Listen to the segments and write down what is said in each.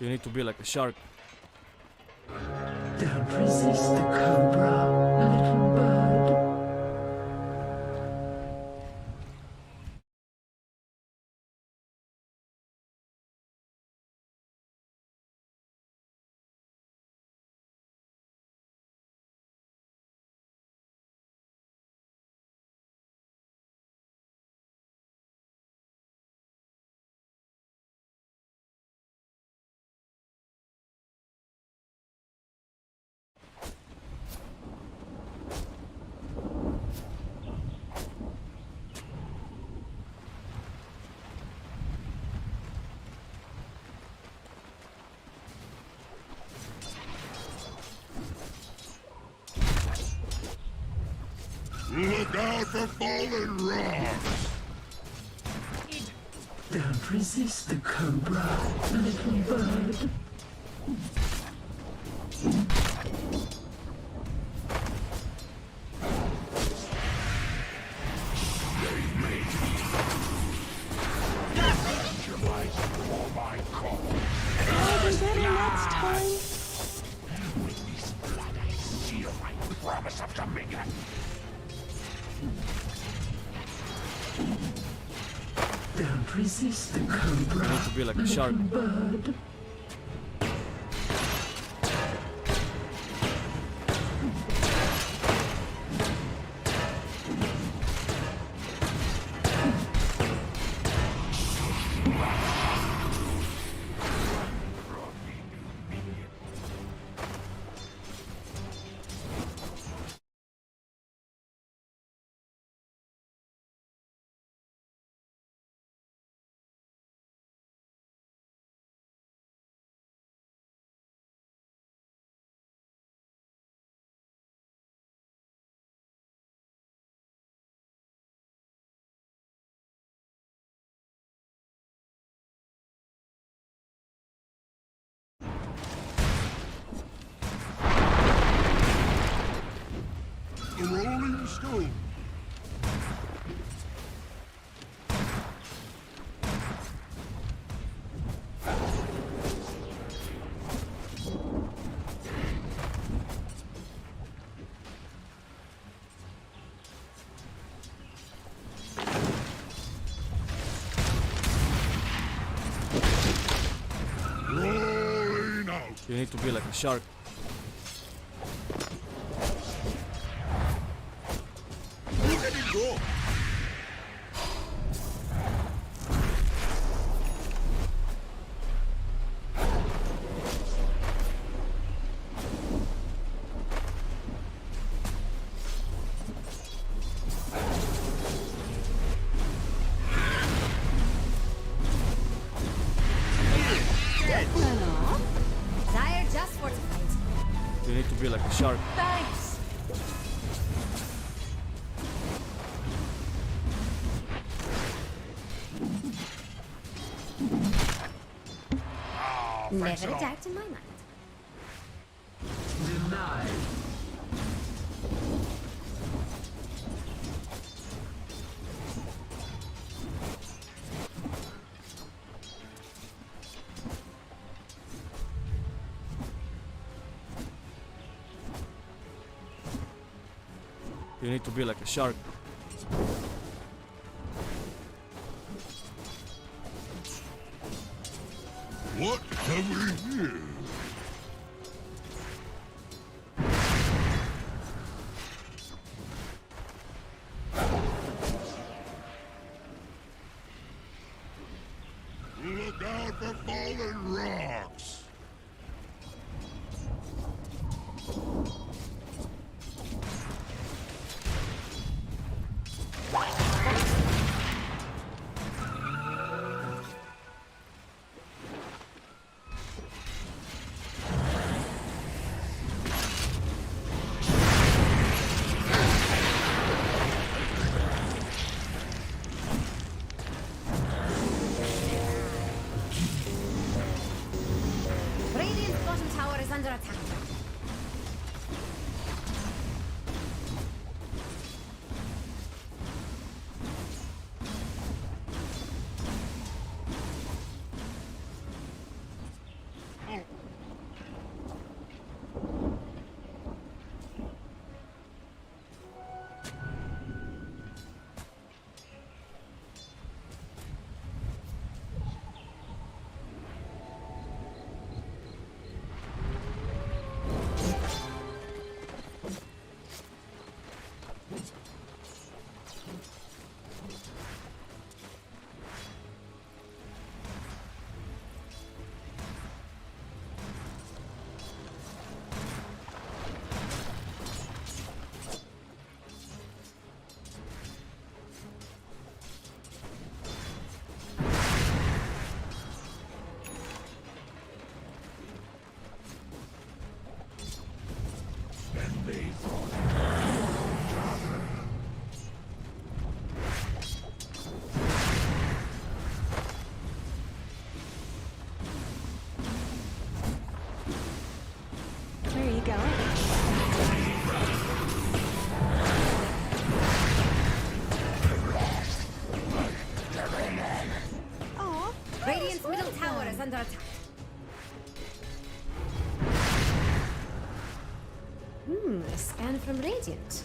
You need to be like a shark. Don't resist the cobra, little bird. Look out for fallen rocks! Don't resist the cobra, little bird. Next time. Promise of Jamaica. Don't resist the cobra, You need to be like a shark. bird. The Rolling Stone. Rolling out. You need to be like a shark. Look at it go. Hello? Sire just fortified. You need to be like a shark. Thanks. Never a doubt in my mind. Denied. You need to be like a shark. What have we here? Look out for fallen rocks! Radiant's bottom tower is under attack. is under attack. A scan from Radiant.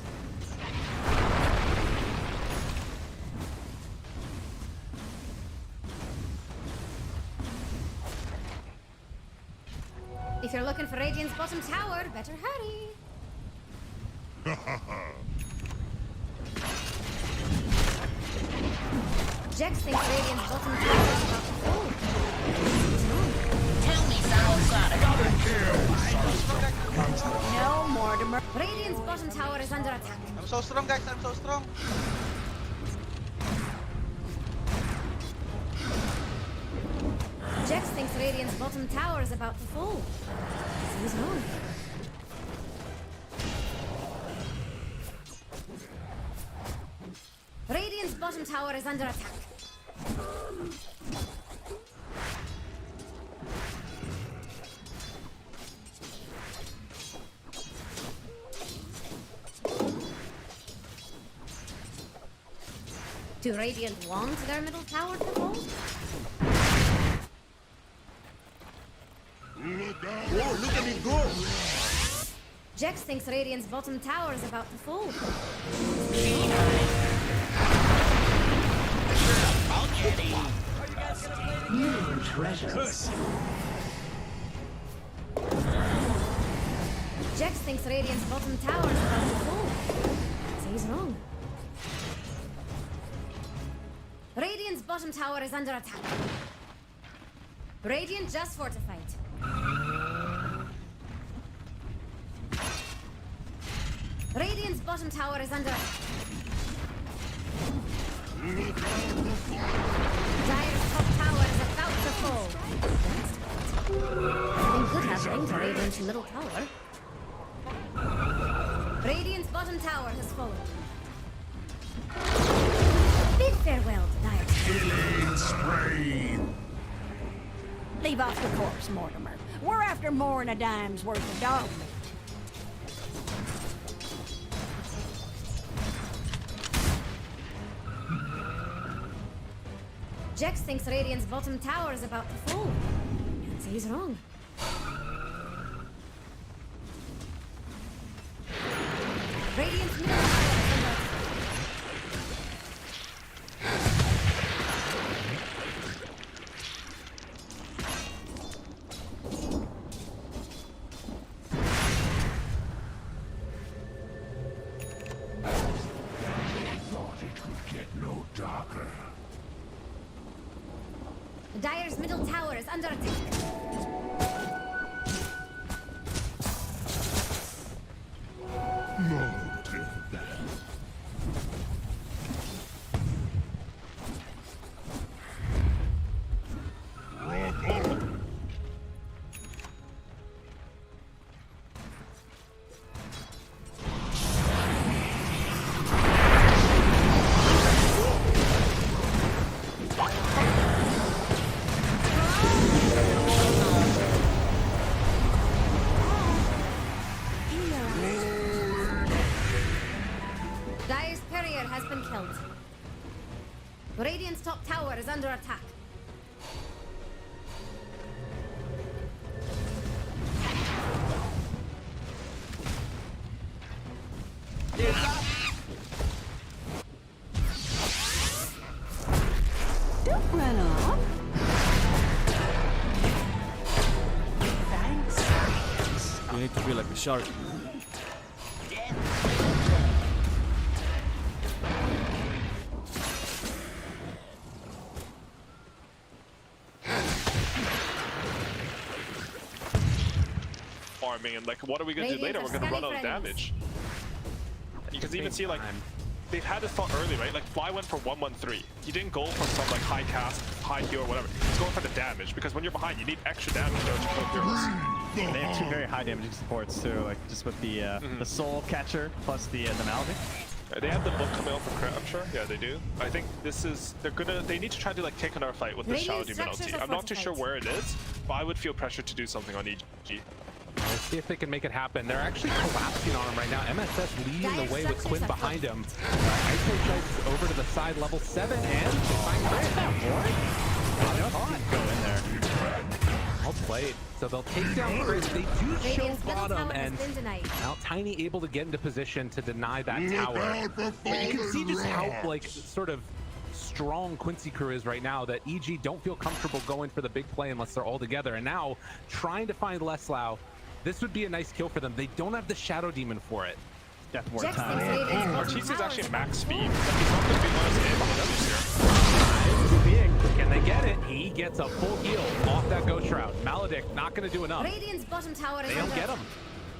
If you're looking for Radiant's bottom tower, better hurry. Jex thinks Radiant's bottom tower is about to fall. Tell me something. No, Mortimer. Radiant's bottom tower is under attack. I'm so strong, guys. I'm so strong. Jex thinks Radiant's bottom tower is about to fall. He's wrong. Radiant's bottom tower is under attack. Do Radiant want their middle tower to fall? Oh, look at me go! Jex thinks Radiant's bottom tower is about to fall. New treasures. Jex thinks Radiant's bottom tower is about to fall. So he's wrong. Radiant's bottom tower is under attack. Radiant just fortified. Radiant's bottom tower is under attack. Dire's top tower is about to fall. Something good happening to Radiant's middle tower. Radiant's bottom tower has fallen. Bid farewell to Dire's. Killing spree! Leave off the course, Mortimer. We're after more than a dime's worth of dog meat. Jex thinks Radiant's bottom tower is about to fall. And so he's wrong. Radiant's middle tower is under attack. Thought it could get no darker. Dire's middle tower is under attack. No death. Dire's courier has been killed. Radiant's top tower is under attack. Don't run off. Thanks. You need to be like a shark. Farming and like, what are we gonna do later? We're gonna run out of damage. You can even see like they've had this thought early, right? Like Fly went for 1-1-3. He didn't go for some like high cast, high heal, or whatever. He's going for the damage because when you're behind, you need extra damage to kill heroes. They have two very high damaging supports too, like just with the soul catcher plus the malady. They have the book coming out for crit, I'm sure. Yeah, they do. I think this is they need to try to like take another fight with the Shadow Demon ulti. I'm not too sure where it is, but I would feel pressure to do something on EG. Let's see if they can make it happen. They're actually collapsing on him right now. MSS leading the way with Quinn behind him. Ice Age over to the side, level 7, and they find Chris. Go in there. played. So they'll take down Chris. They do show Radiant's middle bottom, tower has and been denied. now Tiny able to get into position to deny that tower. But you can see just how like sort of strong Quincy crew is right now, that EG don't feel comfortable going for the big play unless they're all together. And now trying to find Leslau, this would be a nice kill for them. They don't have the Shadow Demon for it. Death Ward Jax time. thinks Radiant's bottom Arteezy is tower actually is max speed. under Like, he's not going to be one of the Too big. Can they get it? He gets a full heal off that Ghost Shroud. Maledict not going to do enough. Radiant's bottom tower is They don't under get him.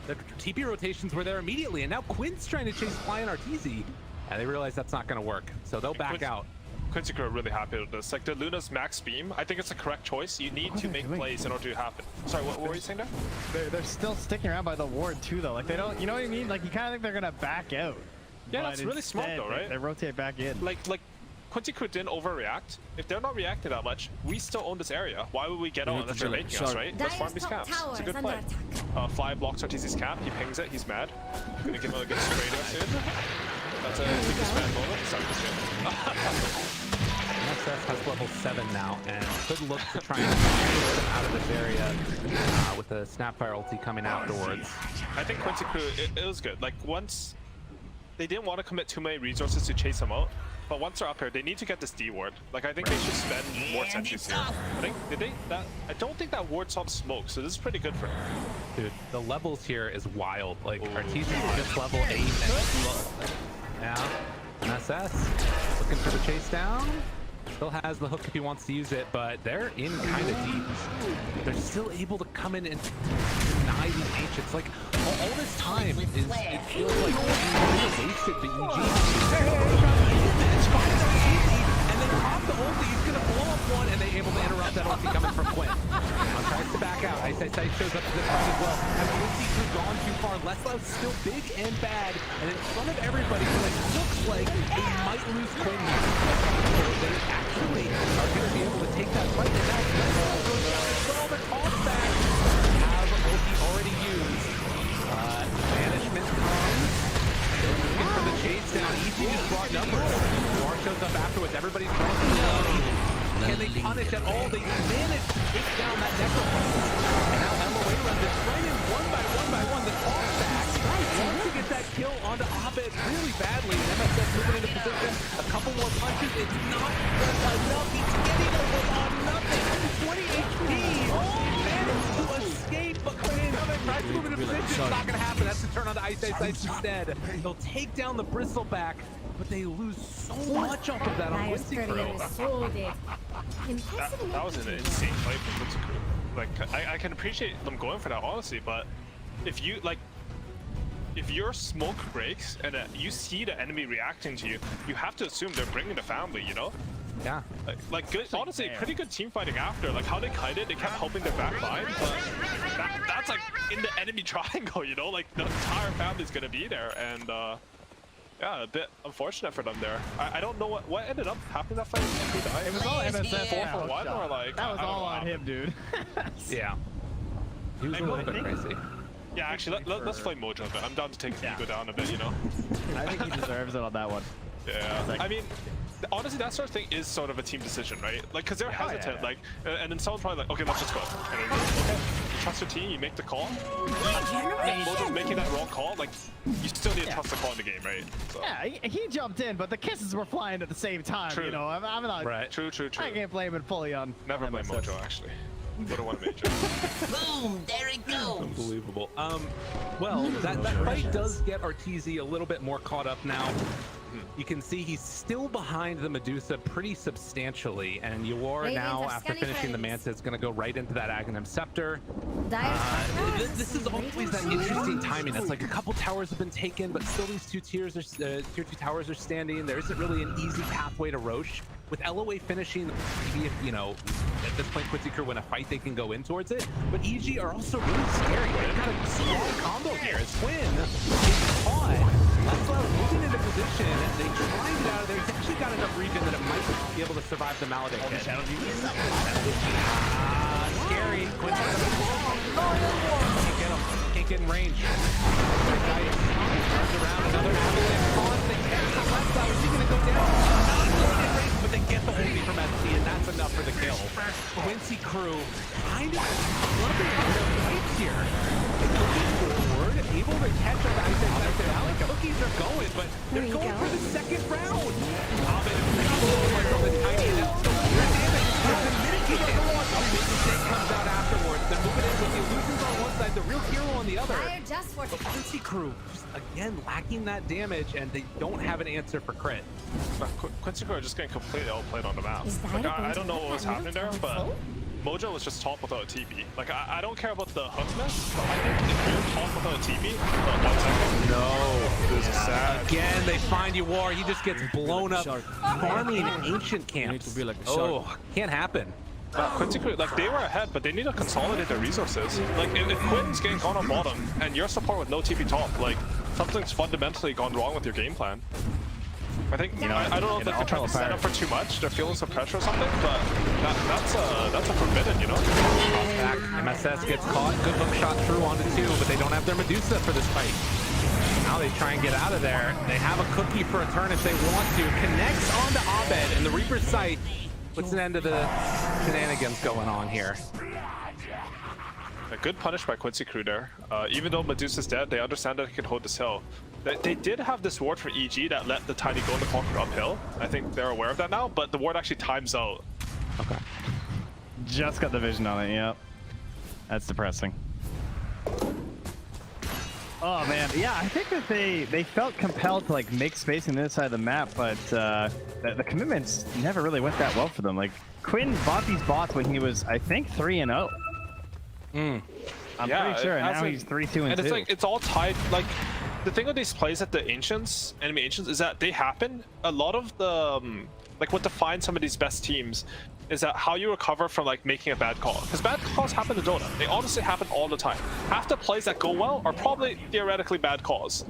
The TP rotations were there immediately, and now Quinn's trying to chase Fly and Arteezy, and they realize that's not going to work, so they'll back out. Quincy crew are really happy with this. Like, the Luna's max beam, I think it's the correct choice. You need to make plays in order to happen. Sorry, what were you saying there? They're still sticking around by the ward too, though. Like they don't, you know what I mean? Like you kind of think they're gonna back out. Yeah, but that's really smart instead, though, right? They rotate back in. Like Quincy crew didn't overreact. If they're not reacting that much, we still own this area. Why would we get on unless they're making us, right? Let's farm Dire's these top camps. tower It's a is good under play. attack. Fly blocks Arteezy's cap. He pings it. He's mad. Gonna give him a good sprayer soon. That's a biggest mad moment. Sorry, just kidding. NSS has level 7 now, and could look to try and get them out of this area with the Snapfire ulti coming afterwards. I think Quincy crew, it was good. Like, once they didn't want to commit too many resources to chase him out, but once they're up here, they need to get this D ward. Like, I think they should spend more sentries here. I think I don't think that ward saw smoke, so this is pretty good for them. Dude, the levels here is wild. Like, Arteezy's just level 8 and yeah, NSS looking for the chase down. Still has the hook if he wants to use it, but they're in kind of deep. They're still able to come in and deny these ancients. Like, all this time it feels like wasted to EG. And then pop the ulti, he's gonna blow up one, and they're able to interrupt that ulti coming from Quinn. Tries to back out. Ice shows up to this fight as well. Has Quincy crew gone too far? Leslau's still big and bad, and in front of everybody, it looks like they might lose Quinn here. They actually are going to be able to take that fight, and now Leslau goes down as well. The toss back have ulti already used. Banishment comes. Looking for the chase down. EG just brought numbers. War shows up afterwards. Everybody's going to the Can they punish at all? They managed to take down that necrophone. And now LOA runs it right in one by one. The toss back wants to get that kill onto Abed really badly. MSS moving into position. A couple more punches. It's not enough. He's getting over on nothing. 20 HP. He managed to escape, but Quinn tries to move into position. It's not going to happen. That's to turn on the Ice instead. They'll take down the Bristleback, but they lose so much off of that on Dire's Quincy courier crew. is so dead. Impressive That was an ineptitude. insane fight from Quincy crew. Like, I can appreciate them going for that, honestly, but if your smoke breaks and you see the enemy reacting to you, you have to assume they're bringing the family, you know? Yeah. Like good, honestly, pretty good team fighting after. Like how they kited, they kept helping their back line, but that's like in the enemy triangle, you know? Like the entire family's gonna be there, and yeah, a bit unfortunate for them there. I don't know what ended up happening that fight. It was all MSS 4 for 1, or like that was I don't all know on how. him, dude. Yeah. He was a little bit crazy. Yeah, actually, let's play Mojo a bit. I'm down to take the ego down a bit, you know? I think he deserves it on that one. Yeah, I mean, honestly, that sort of thing is sort of a team decision, right? Like, because they're hesitant, like, and then someone's probably like, okay, let's just go. And then, okay, you trust your team, you make the call. And Mojo's making that wrong call, like, you still need to trust the call in the game, right? So. Yeah, he jumped in, but the kisses were flying at the same time, True. you know? I'm not... Right. True. I can't blame it fully on... Never blame MSS. Mojo, actually. Would've won a major. Boom! There it goes. Unbelievable. Well, that fight does get Arteezy a little bit more caught up now. You can see he's still behind the Medusa pretty substantially, and Yor now, after finishing the Manta, is going to go right into that Aghanim Scepter. This is always that interesting timing. It's like a couple towers have been taken, but still these tier 2 towers are standing. There isn't really an easy pathway to Roche. With LOA finishing, maybe if, you know, at this point Quincy crew win a fight, they can go in towards it. But EG are also really scary. They've got a strong combo here. As Quinn is caught. Leslau's moving into position. They try to get out of there. He's actually got enough regen that it might be able to survive the Maledict hit. Scary. Quinn can't get him. Can't get in range. Turns around. Another avalanche pause. They catch the Leslau. Is he going to go down? Not really in range, but they get the ulti from SC, and that's enough for the kill. Quincy crew kind of a little together. Dire just for But Quincy crew, just again, lacking that damage, and they don't have an answer for crit. Quincy crew are just getting completely outplayed on the map. Is that Like, going I to don't know let what was that happening there, middle but tower Mojo was just top without a TP. Like, I don't care about the hook miss, but I think if you're top without a TP, 1 second. No. This is sad. Again, they find you war. He just gets blown up, shark. farming ancient You need camps. to be like a Oh, shark. can't happen. Quincy crew, like, they were ahead, but they need to consolidate their resources. Like, if Quinn's getting gone on bottom, and your support with no TP top, like, something's fundamentally gone wrong with your game plan. I think, I don't know if like, they're trying to set up for too much, they're feeling some pressure or something, but that's a forbidden, you know? Back. MSS gets caught. Good hook shot through onto 2, but they don't have their Medusa for this fight. Now they try and get out of there. They have a cookie for a turn if they want to. Connects onto Abed, and the Reaper's Sight puts an end to the shenanigans going on here. A good punish by Quincy crew there. Even though Medusa's dead, they understand that he can hold this hill. They did have this ward from EG that let the Tiny go into Conquer uphill. I think they're aware of that now, but the ward actually times out. Okay. Just got the vision on it, yep. That's depressing. Oh man, yeah, I think that they felt compelled to like make space on the other side of the map, but the commitments never really went that well for them. Like Quinn bought these bots when he was, I think, 3-0. I'm pretty sure, and now he's 3-2-2. And it's like it's all tied. Like the thing with these plays at the ancients, enemy ancients, is that they happen. A lot of the like what defines some of these best teams is that how you recover from like making a bad call. Because bad calls happen to Dota. They honestly happen all the time. Half the plays that go well are probably theoretically bad calls.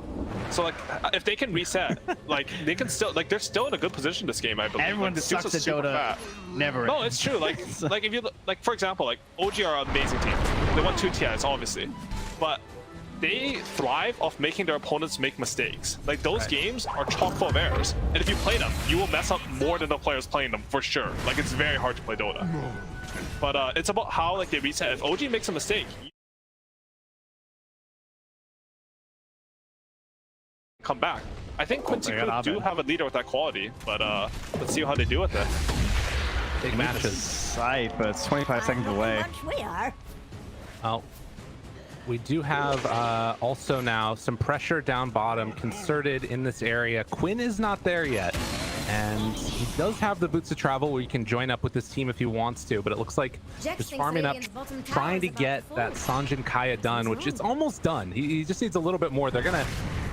So like if they can reset, like they can still like they're still in a good position this game, I believe. Everyone like, that sucks at Dota never. No, it's true. Like like if you like for example, like OG are an amazing team. They won 2 TIs obviously, but they thrive off making their opponents make mistakes. Like those games are chock full of errors, and if you play them, you will mess up more than the players playing them for sure. Like it's very hard to play Dota. But it's about how like they reset. If OG makes a mistake, come back. I think Quincy crew do have a leader with that quality, but let's see how they do with it. Big matches. Sight, but it's 25 seconds away. We are. Oh. We do have also now some pressure down bottom concerted in this area. Quinn is not there yet, and he does have the boots of travel where he can join up with this team if he wants to, but it looks like he's farming up, trying to get that Sanjin Kaya done, which is almost done. He just needs a little bit more. They're gonna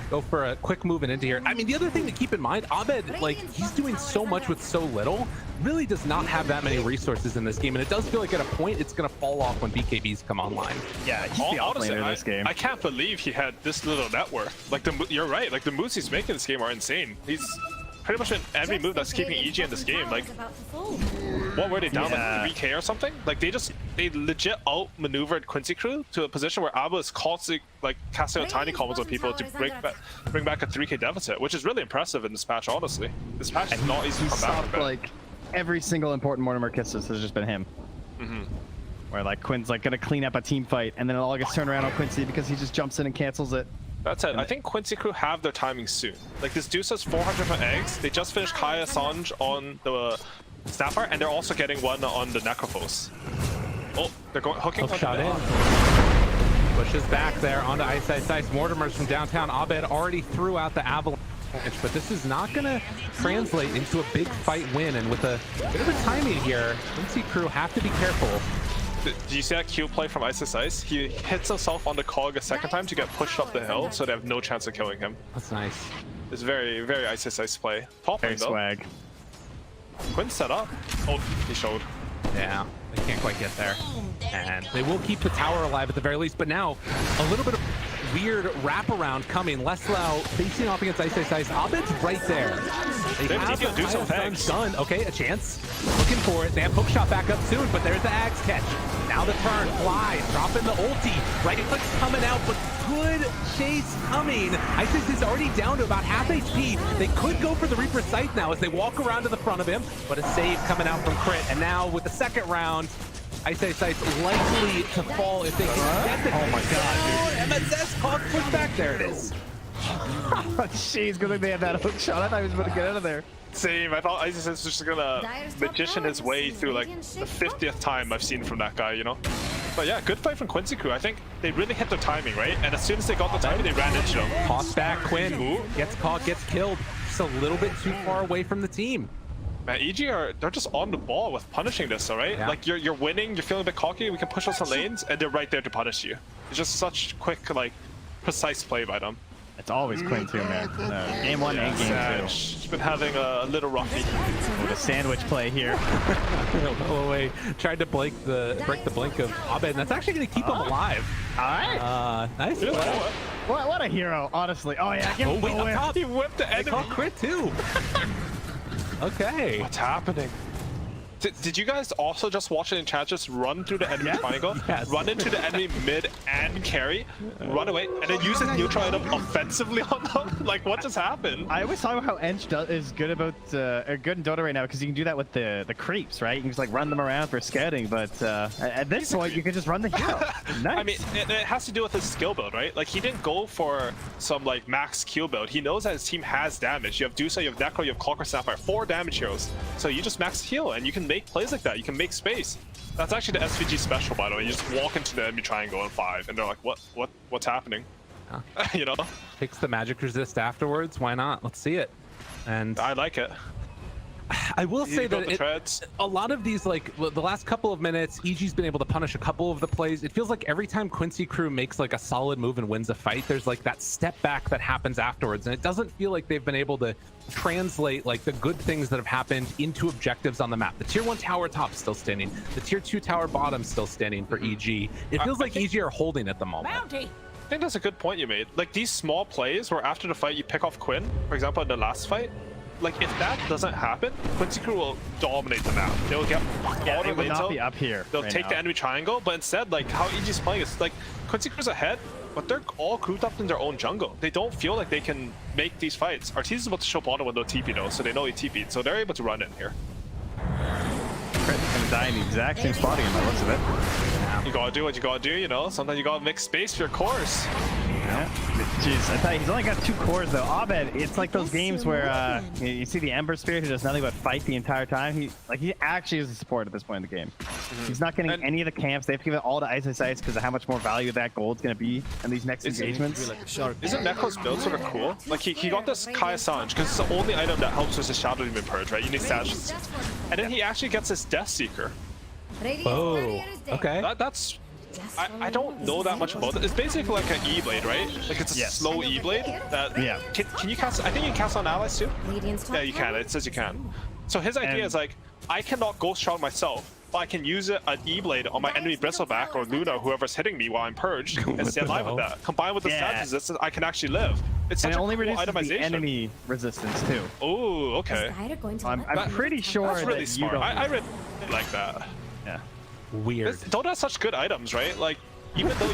go for a quick move into here. I mean, the other thing to keep in mind, Abed, like, he's doing so much with so little, really does not have that many resources in this game, and it does feel like at a point it's going to fall off when BKBs come online. Yeah, he's the honestly, offlaner in this game. I can't believe he had this little net worth. Like, you're right, like, the moves he's making in this game are insane. He's pretty much in every move that's keeping EG in this game. Like, what were they down, like 3k or something? Like, they legit outmaneuvered Quincy crew to a position where Abba is constantly like casting out tiny combos on people to bring back a 3k deficit, which is really impressive in this patch, honestly. This patch is not easy to come back from. Like every single important Mortimer kisses has just been him. Where like Quinn's like gonna clean up a team fight, and then it all gets turned around on Quincy because he just jumps in and cancels it. That's it. I think Quincy crew have their timing soon. Like this Deuce has 400 for eggs. They just finished Kaya Sanj on the Snapfire, and they're also getting one on the Necrophos. Oh, they're going hooking. Hook shot in. Pushes back there onto Ice Ice Ice. Mortimer's from downtown. Abed already threw out the Avalanche, but this is not going to translate into a big fight win. And with a bit of a timing here, Quincy crew have to be careful. Do you see that Q play from Ice Ice Ice? He hits himself on the cog a second time to get pushed up the hill, so they have no chance of killing him. That's nice. It's very, very Ice Ice Ice play. Top lane though. Swag. Quinn set up. Oh, he showed. Yeah, they can't quite get there. And they will keep the tower alive at the very least, but now a little bit of weird wraparound coming. Leslau facing off against Ice Ice Ice. Abed's right there. They have the do some Sun's done. Okay, a chance. Looking for it. They have hookshot back up soon, but there's the Axe catch. Now the turn flies, dropping the ulti. Right click's coming out, but good chase coming. Ice Ice is already down to about half HP. They could go for the Reaper's Sight now as they walk around to the front of him, but a save coming out from Crit. And now with the second round, Ice Ice Ice likely to fall if they can get the Oh my god, dude. MSS caught push back. There it is. Jeez, good thing they had that hook shot. I thought he was going to get out of there. Same. I thought Ice Ice was just gonna magician his way through like the 50th time I've seen from that guy, you know? But yeah, good fight from Quincy crew. I think they really hit their timing, right? And as soon as they got the timing, they ran into them. Toss back Quinn. Gets caught, gets killed. Just a little bit too far away from the team. Man, EG they're just on the ball with punishing this, all right? Yeah. Like you're winning, you're feeling a bit cocky, we can push on some lanes, and they're right there to punish you. It's just such quick, like, precise play by them. It's always Quinn too, man. Game 1 and game 2. He's been having a little roughy. With a sandwich play here. Oh wait, tried to break the blink of Abed, and that's actually going to keep him alive. All right. Nice. What a hero, honestly. Oh yeah, give Oh him wait, the up whip. top. He whipped the They enemy. caught crit too. Okay. What's happening? Did you guys also just watch it in chat just run through the enemy triangle, Yes. run into the enemy mid and carry, run away, and then use his neutral item offensively on them? Like, what just happened? I always talk about how Ench is good about good in Dota right now because you can do that with the creeps, right? You can just like run them around for scouting, but at this point you can just run the hero. Nice. I mean, it has to do with his skill build, right? Like, he didn't go for some like max Q build. He knows that his team has damage. You have Dusa, you have Necro, you have Clockwork Sapphire, 4 damage heroes. So you just max heal and you can make plays like that. You can make space. That's actually the SVG special, by the way. You just walk into the enemy triangle on 5 and they're like, what's happening? You know? Takes the magic resist afterwards. Why not? Let's see it. And I like it. I will say built the that treads. a lot of these, like the last couple of minutes, EG's been able to punish a couple of the plays. It feels like every time Quincy crew makes like a solid move and wins a fight, there's like that step back that happens afterwards, and it doesn't feel like they've been able to translate like the good things that have happened into objectives on the map. The tier 1 tower top still standing, the tier 2 tower bottom still standing for EG. It feels like EG are holding at the moment. Bounty. I think that's a good point you made. Like, these small plays where after the fight you pick off Quinn, for example, in the last fight, like, if that doesn't happen, Quincy crew will dominate the map. They'll get all they the would lanes not out. be up here. They'll right take now. the enemy triangle, but instead, like, how EG's playing is, like, Quincy crew's ahead, but they're all grouped up in their own jungle. They don't feel like they can make these fights. Arteez is about to show bottom with no TP, though, so they know he TP'd, so they're able to run in here. Crit's gonna die in the exact same spot again by the looks of it. You gotta do what you gotta do, you know? Sometimes you gotta make space for your cores. Yeah. Jeez, I tell you, he's only got 2 cores though. Abed, it's like those games where you see the Ember Spirit who does nothing but fight the entire time. He actually is a support at this point in the game. He's not getting any of the camps. They have to give it all to Ice because of how much more value that gold's going to be in these next engagements. Like a shark. Isn't Necro's build sort of cool? Like, he got this Kai Sanj, because it's the only item that helps with his Shadow Demon Purge, right? You need Sash. And then he actually gets his Death Seeker. Oh, okay. That's... I don't know that much about it. It's basically like an E-Blade, right? Like, it's a slow E-Blade that... Yeah. Can you cast... I think you can cast on allies too? Radiant's top Yeah, you can. It says you can. So his idea is like, I cannot Ghost Shroud myself, but I can use an E-Blade on my enemy Bristleback or Luna, whoever's hitting me while I'm purged, and stay alive with that. Combined with the stat resistance, I can actually live. It's And such it a only cool reduces the itemization. enemy resistance too. Oh, okay. I'm pretty sure That's really that you smart. don't. I really like that. Yeah. Weird. Dota has such good items, right? Like, even though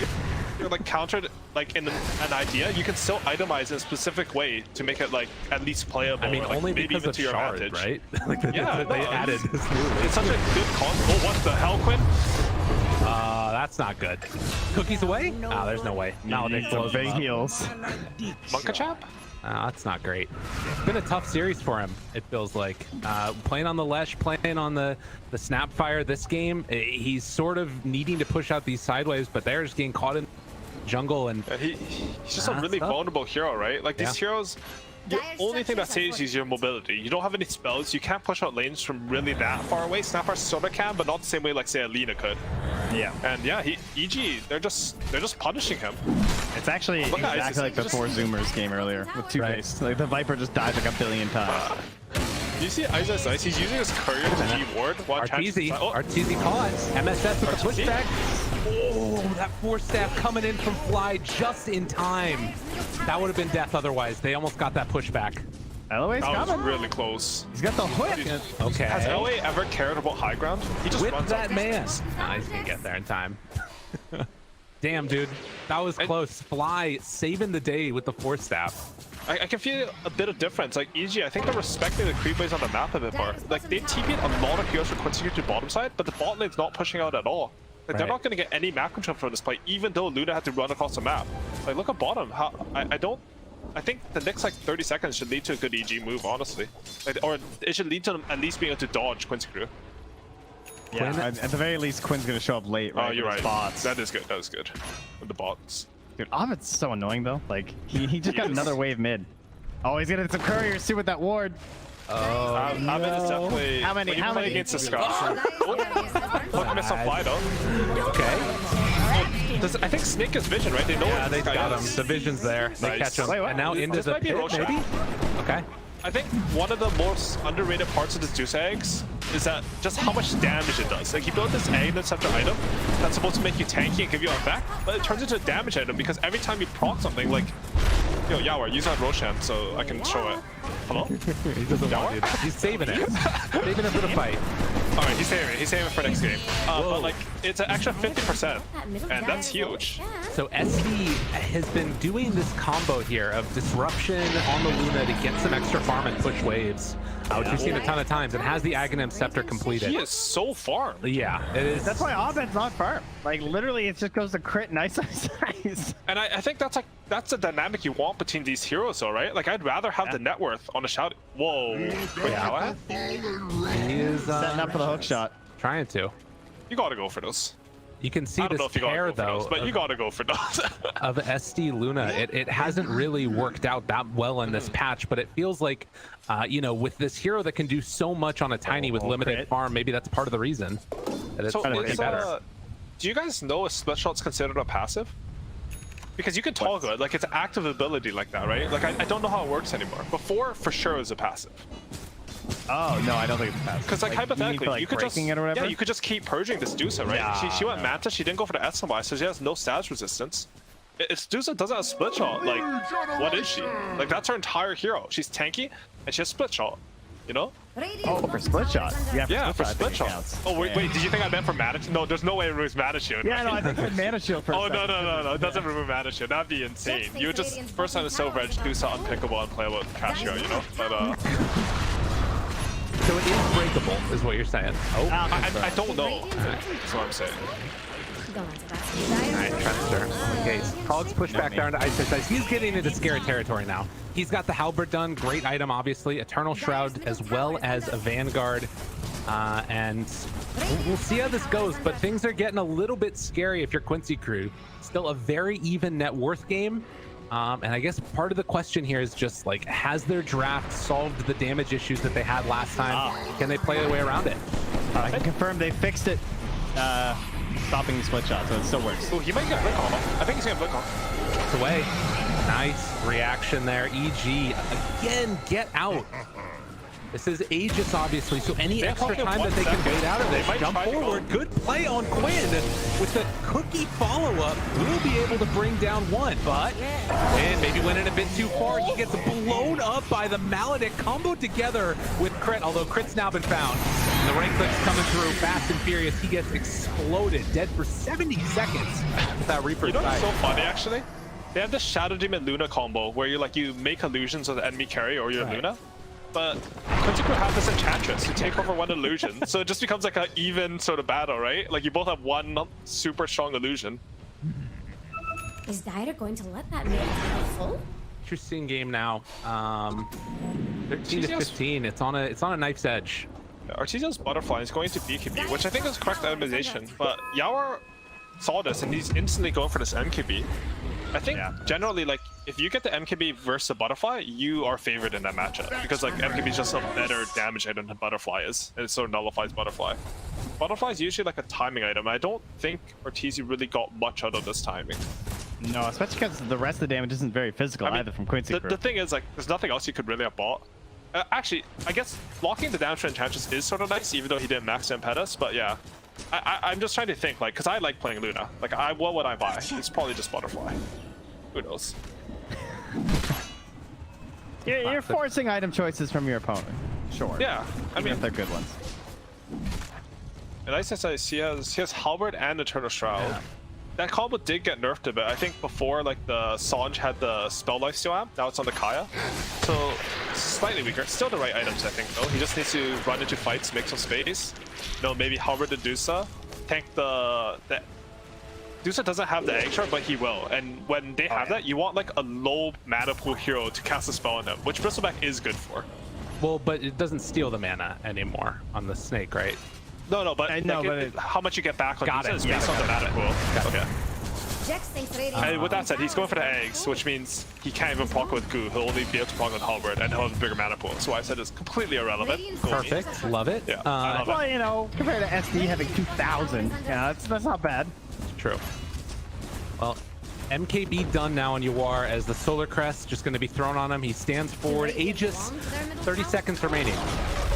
you're like countered like in an idea, you can still itemize in a specific way to make it like at least playable. I mean, or, like, only maybe because even of to your Shard, advantage. right? Like they No, added this new. It's such a good con. Oh, what the hell, Quinn? That's not good. Cookies away? Ah, there's no way. No, they Some close big him up. heals. Monkachap? That's not great. It's been a tough series for him, it feels like. Playing on the Lesh, playing on the Snapfire this game, he's sort of needing to push out these sideways, but they're just getting caught in jungle. And Yeah, he's just a really vulnerable hero, right? Like, these heroes, the only thing that saves you is your mobility. You don't have any spells. You can't push out lanes from really that far away. Snapfire sort of can, but not the same way like, say, Alina could. Yeah. And yeah, EG, they're just punishing him. It's actually Look at exactly like the just- 4 Zoomers game earlier with Two-Face. Like the Viper just dies like a billion times. Do you see Ice? He's using his courier to G ward. Arteezy caught. MSS with the pushback. Oh, that force staff coming in from Fly just in time. That would have been death otherwise. They almost got that pushback. LOA's That was coming. really close. He's got the whip. Okay. Has LA ever cared about high ground? He just With runs that up. man. Nah, he's gonna get there in time. Damn, dude. That was close. Fly saving the day with the force staff. I can feel a bit of difference. Like, EG, I think they're respecting the creep waves on the map a bit more. Like, they TP'd a lot of heroes for Quincy to bottom side, but the bot lane's not pushing out at all. Like, they're not going to get any map control from this play, even though Luna had to run across the map. Like, look at bottom. I think the next, like, 30 seconds should lead to a good EG move, honestly. Like, or it should lead to them at least being able to dodge Quincy crew. Yeah, at the very least, Quinn's gonna show up late, right? Oh, you're with his right. Bots. That is good. That was good. With the bots. Dude, Ovid's so annoying though. Like he just got Yes. another wave mid. Oh, he's getting some couriers too with that ward. Ovid is definitely. How many- when you how play many- against the Scar. Look, miss on fly though. Okay. I think Snake is vision, right? They know Yeah, where they this guy got him. is. The vision's there. They Nice. catch him. Wait, what? And now into This the might be pit, Roshan. maybe? Okay. I think one of the most underrated parts of this Deuce eggs is that just how much damage it does. Like you build this egg that's after item that's supposed to make you tanky and give you effect, but it turns into a damage item because every time you proc something, like, yo, Yawar, use that Roshan so I can show it. Hello? He doesn't want it. He's saving it. Saving it for the fight. All right, he's saving it. He's saving it for next game. But like, it's an extra 50%, and that's huge. So SD has been doing this combo here of disruption on the Luna to get some extra farm and push waves, which we've seen a ton of times, and has the Aghanim Scepter completed. He is so farmed. Yeah, it is. That's why Ovid's not farm. Like literally, it just goes to crit nice size. And I think that's the dynamic you want between these heroes, though, right? Like, I'd rather have the net worth on a shout. Whoa. Yeah. He is Setting up for the hook shot. trying to. You gotta go for those. You can see I don't know this if you gotta pair go for though those, but you gotta go for those. of SD Luna. It hasn't really worked out that well in this patch, but it feels like, you know, with this hero that can do so much on a tiny with limited crit. farm, maybe that's part of the reason that it's So working is, better. do you guys know if split shot's considered a passive? Because you can toggle it, like it's an active ability like that, right? Like I don't know how it works anymore. Before, for sure, it was a passive. Oh no, I don't think it's passive. Because like hypothetically, you could just it or whatever. yeah, you could just keep purging this Dusa, right? She went Manta, she didn't go for the SMI, so she has no status resistance. If Dusa doesn't have split shot, like what is she? Like that's her entire hero. She's tanky and she has split shot. You know? Oh, for split shot. Yeah, for I think split it shot. counts. Oh wait, did you think I meant for Mana? No, there's no way it removes Mana Shield. Yeah, no, I think it's mana shield for a Oh no, second. no, it doesn't remove Mana Shield. That'd be insane. You would just first time in Silver Edge do something unpickable and playable with Cash Hero, you know? But So it is breakable, is what you're saying. Oh, I don't know. That's what I'm saying. Alright, Trentster. Okay, Cogs push back down to Ice. He's getting into scary territory now. He's got the Halberd done, great item obviously, Eternal Shroud as well as a Vanguard. And we'll see how this goes, but things are getting a little bit scary if you're Quincy crew. Still a very even net worth game. And I guess part of the question here is just like, has their draft solved the damage issues that they had last time? Can they play their way around it? I can confirm they fixed it. Stopping split shot, so it still works. Oh, he might get Blink on him. I think he's gonna Blink on him. It's away. Nice reaction there. EG again, get out. This is Aegis, obviously, so any extra time that they can wait out of this, jump forward. Good play on Quinn. With the cookie follow-up, we'll be able to bring down one, but and maybe went in a bit too far. He gets blown up by the Maledict, combo together with Crit, although Crit's now been found. And the right click's coming through fast and furious. He gets exploded, dead for 70 seconds with that Reaper's You know what's Sight. so funny actually? They have the Shadow Demon Luna combo where you make illusions of the enemy carry or your Luna. But Quincy could have this Enchantress to take over one illusion, so it just becomes like an even sort of battle, right? Like you both have one super strong illusion. Is Dyer going to let that man go full? Interesting game now. 13 to 15. It's on a knife's edge. Artesia's Butterfly is going to BKB, which I think is correct itemization, but Yawar saw this and he's instantly going for this MKB. I think generally, like, if you get the MKB versus the Butterfly, you are favored in that matchup. Because, like, MKB is just a better damage item than Butterfly is. And it sort of nullifies Butterfly. Butterfly is usually like a timing item. I don't think Artesia really got much out of this timing. No, especially because the rest of the damage isn't very physical either from Quincy. The thing is, like, there's nothing else you could really have bought. Actually, I guess blocking the damage from Enchantress is sort of nice, even though he didn't max Impetus, but yeah. I'm just trying to think, like, because I like playing Luna. Like, what would I buy? It's probably just Butterfly. Who knows? You're forcing item choices from your opponent. Sure. Yeah, I mean, if they're good ones. And ISS, he has Halberd and Eternal Shroud. Yeah. That combo did get nerfed a bit. I think before, like, the Sanj had the Spell Lifesteal amp, now it's on the Kaya. So, slightly weaker. Still the right items, I think, though. He just needs to run into fights, make some space. You know, maybe Halberd and Dusa. Tank the Dusa doesn't have the egg shard, but he will. And when they have that, you want, like, a low mana pool hero to cast a spell on them, which Bristleback is good for. Well, but it doesn't steal the mana anymore on the snake, right? No, but, I know, like, but how much you get back on Got Dusa it. is Yeah, based on the got mana pool. Okay. Jax thinks Radiant And with that top said, he's tower going for the is under eggs, attack. which means he can't even proc with Goo. He'll only be able to proc with Halberd, and he'll have a bigger mana pool. So I said it's completely irrelevant. Go me. Perfect. Love it. Yeah, I love it. Well, you know, compared to SD having 2,000, yeah, that's not bad. True. Well, MKB done now on Yawar as the Solar Crest just going to be thrown on him. He stands forward. Aegis, 30 seconds remaining.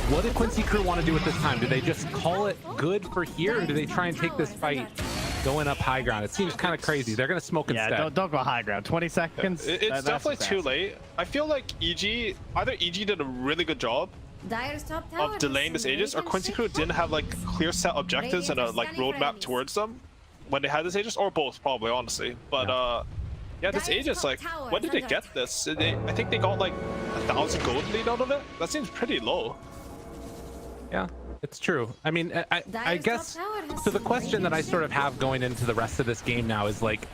What did Quincy crew want to do at this time? Do they just call it good for here, or do they try and take this fight going up high ground? It seems kind of crazy. They're going to smoke Yeah, instead. don't go high ground. 20 seconds. It's that's definitely just too fast. late. I feel like either EG did a really good job Dire's top tower of delaying is this Aegis, or in Quincy crew shape. didn't have like clear set objectives and a like roadmap towards them when they had this Aegis, or both probably, honestly. But yeah, this Dire's Aegis, top like, tower when is did they under get attack. this? I think they got like 1,000 gold lead out of it. That seems pretty low. Yeah, it's true. I mean, I Dire's guess, top tower has so the some question that I radiant sort of have going into the rest of this game now is like,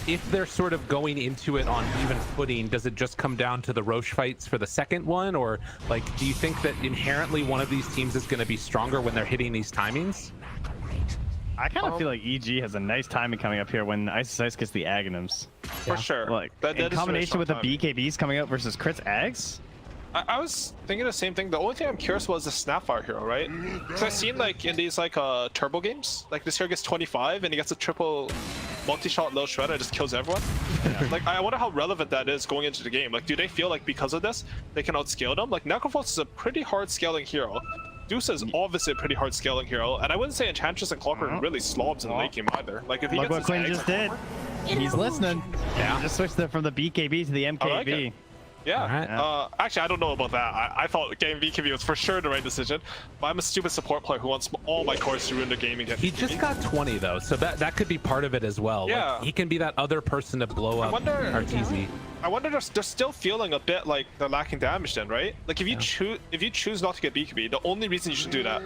if they're sort of going into it on even footing, does it just come down to the Roche fights for the second one? Or like, do you think that inherently one of these teams is going to be stronger when they're hitting these timings? I kind of feel like EG has a nice timing coming up here when Ice gets the Aghanims. For sure. Like, That in is really combination with the strong timing. BKBs coming out versus Crit's Ags? I was thinking the same thing. The only thing I'm curious was the Snapfire hero, right? Because I've seen like in these like turbo games, like this hero gets 25 and he gets a triple multi-shot low shredder, just kills everyone. Like I wonder how relevant that is going into the game. Like, do they feel like because of this they can outscale them? Like Necrophos is a pretty hard scaling hero. Dusa is obviously a pretty hard scaling hero, and I wouldn't say Enchantress and Clockwork really slobs in the late game either. Like if he Look gets what his Quinn eggs, just like, did. He's listening. Yeah. He just switched it from the BKB to the MKB. I like it. Yeah. Alright. Actually, I don't know about that. I thought game VKB was for sure the right decision, but I'm a stupid support player who wants all my cores to ruin the game and get He VKB. just got 20 though, so that could be part of it as well. Like, Yeah. he can be that other person to blow up RTZ. I wonder they're still feeling a bit like they're lacking damage then, right? Like if you choose not to get BKB, the only reason you should do that,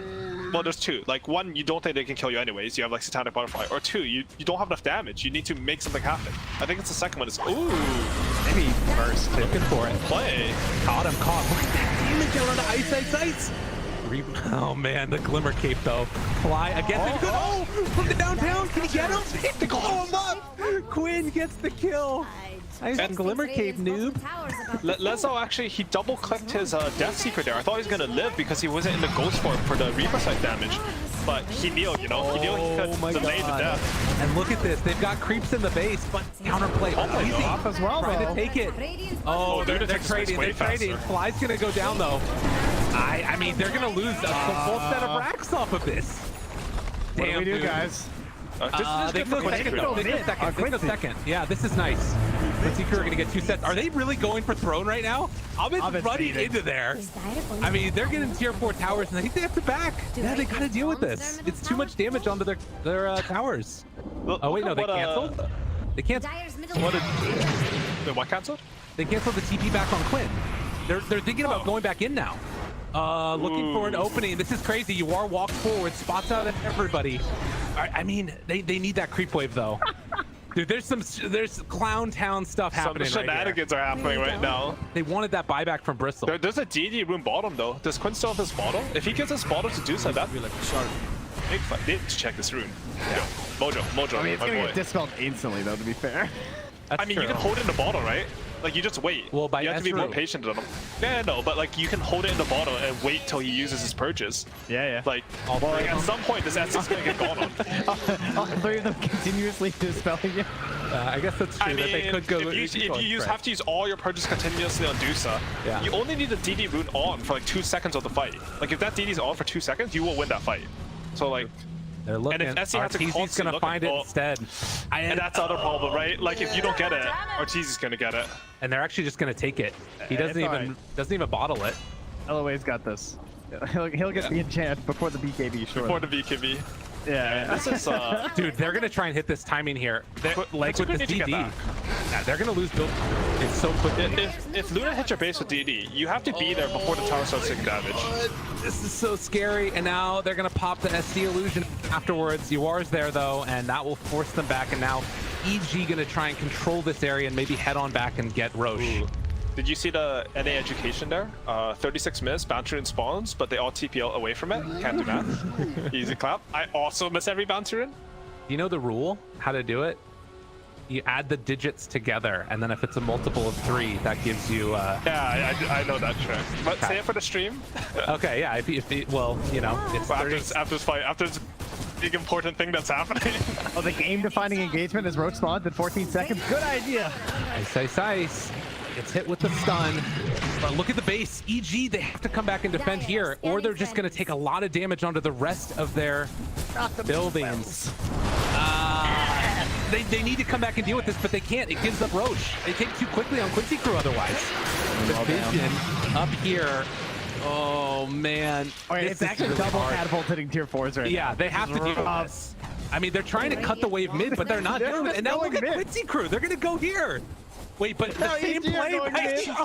well, there's two. Like one, you don't think they can kill you anyways. You have like Satanic Butterfly, or two, you don't have enough damage. You need to make something happen. I think it's the second one. It's Maybe first. Looking for it. play. Caught him, caught. Look at that damage out on the ice. Oh man, the Glimmer Cape though. Fly against the oh, from the downtown. Can he get him? Hit the call him up. Quinn gets the kill. Nice And Glimmer Cape noob. Lezo actually, he double clicked his Death Secret there. I thought he was gonna live because he wasn't in the Ghost Form for the Reaper side damage. But he kneeled, you know? He knew he Oh my could delay the God. death. And look at this. They've got creeps in the base, but counterplay. Oh, easy. Off as well, Trying to though. take it. Oh, they're they're gonna take trading. way They're trading. faster. Fly's gonna go down though. I mean, they're gonna lose a full set of racks off of this. What do we do, dude. guys? This is They good for go Quincy second crew. though. They go second. They go second. Yeah, this is nice. Quincy crew are gonna get 2 sets. Are they really going for throne right now? I'm Ovid's running speeding. into there. I mean, they're getting tier 4 towers, and I think they have to back. Yeah, they gotta deal with this. It's too much damage onto their towers. Oh wait, no, they canceled. They canceled. What canceled? They canceled the TP back on Quinn. They're thinking about going back in now. Looking for an opening. This is crazy. Yawar walks forward, spots out everybody. I mean, they need that creep wave though. Dude, there's Clown Town stuff Some happening right here. shenanigans are happening right now. They wanted that buyback from Bristol. There's a DD room bottom though. Does Quinn still have his bottle? If he gets his bottle to do so, that'd be like a shark. Big fight. They need to check this rune. Yeah. Mojo, I mean, it's my gonna boy. get dispelled instantly, though, to be fair. I mean, you can hold it in the bottle, right? Like, you just wait. Well, by you have to be more Ezreal. patient than him. Yeah, no, but like, you can hold it in the bottle and wait till he uses his purges. Yeah. Like, at some point, this S is gonna get gone on. All three of them continuously dispelling you. I guess that's true I that they mean, could go. if you have to use all your purges continuously on Dusa, Yeah. you only need a DD rune on for like 2 seconds of the fight. Like, if that DD's on for 2 seconds, you will win that fight. So like, They're looking. and if SC has to Arteezy's constantly gonna look find at- it instead. and that's the other problem, right? Like, if you don't get it, Arteezy's gonna get it. And they're actually just gonna take it. He doesn't It's even bottle it. LOA's got this. He'll get the enchant before the BKB, sure. Before the BKB. Yeah. This is, Dude, they're gonna try and hit this timing here. Like with Quinn this need to DD. get back. Yeah, they're gonna lose build. It's so quickly. if Luna hits your base with DD, you have to be there before the tower starts taking damage. This is so scary, and now they're gonna pop the SD illusion afterwards. Yawar's there though, and that will force them back. And now EG gonna try and control this area and maybe head on back and get Roche. Did you see the NA education there? 36 minutes, bouncer in spawns, but they all TPL away from it. Can't do math. Easy clap. I also miss every bouncer in. You know the rule? How to do it? You add the digits together, and then if it's a multiple of 3, that gives you. Yeah, I know that trick. But say it for the stream. Okay, yeah. Well, you know, it's after this fight, after this big important thing that's happening. Oh, the game-defining engagement is Roach spawns in 14 seconds. Good idea. Ice. Gets hit with the stun. But look at the base. EG, they have to come back and defend here, or they're just going to take a lot of damage onto the rest of their buildings. They need to come back and deal with this, but they can't. It gives up Roach. They take too quickly on Quincy Crew otherwise. The vision up here. Oh, man. Okay, it's actually really double catapult hitting tier 4s right now. Yeah, they have to deal with this. I mean, they're trying to cut the wave mid, but they're not doing it. And now look at Quincy Crew. They're going to go here. Wait, but the same play. Oh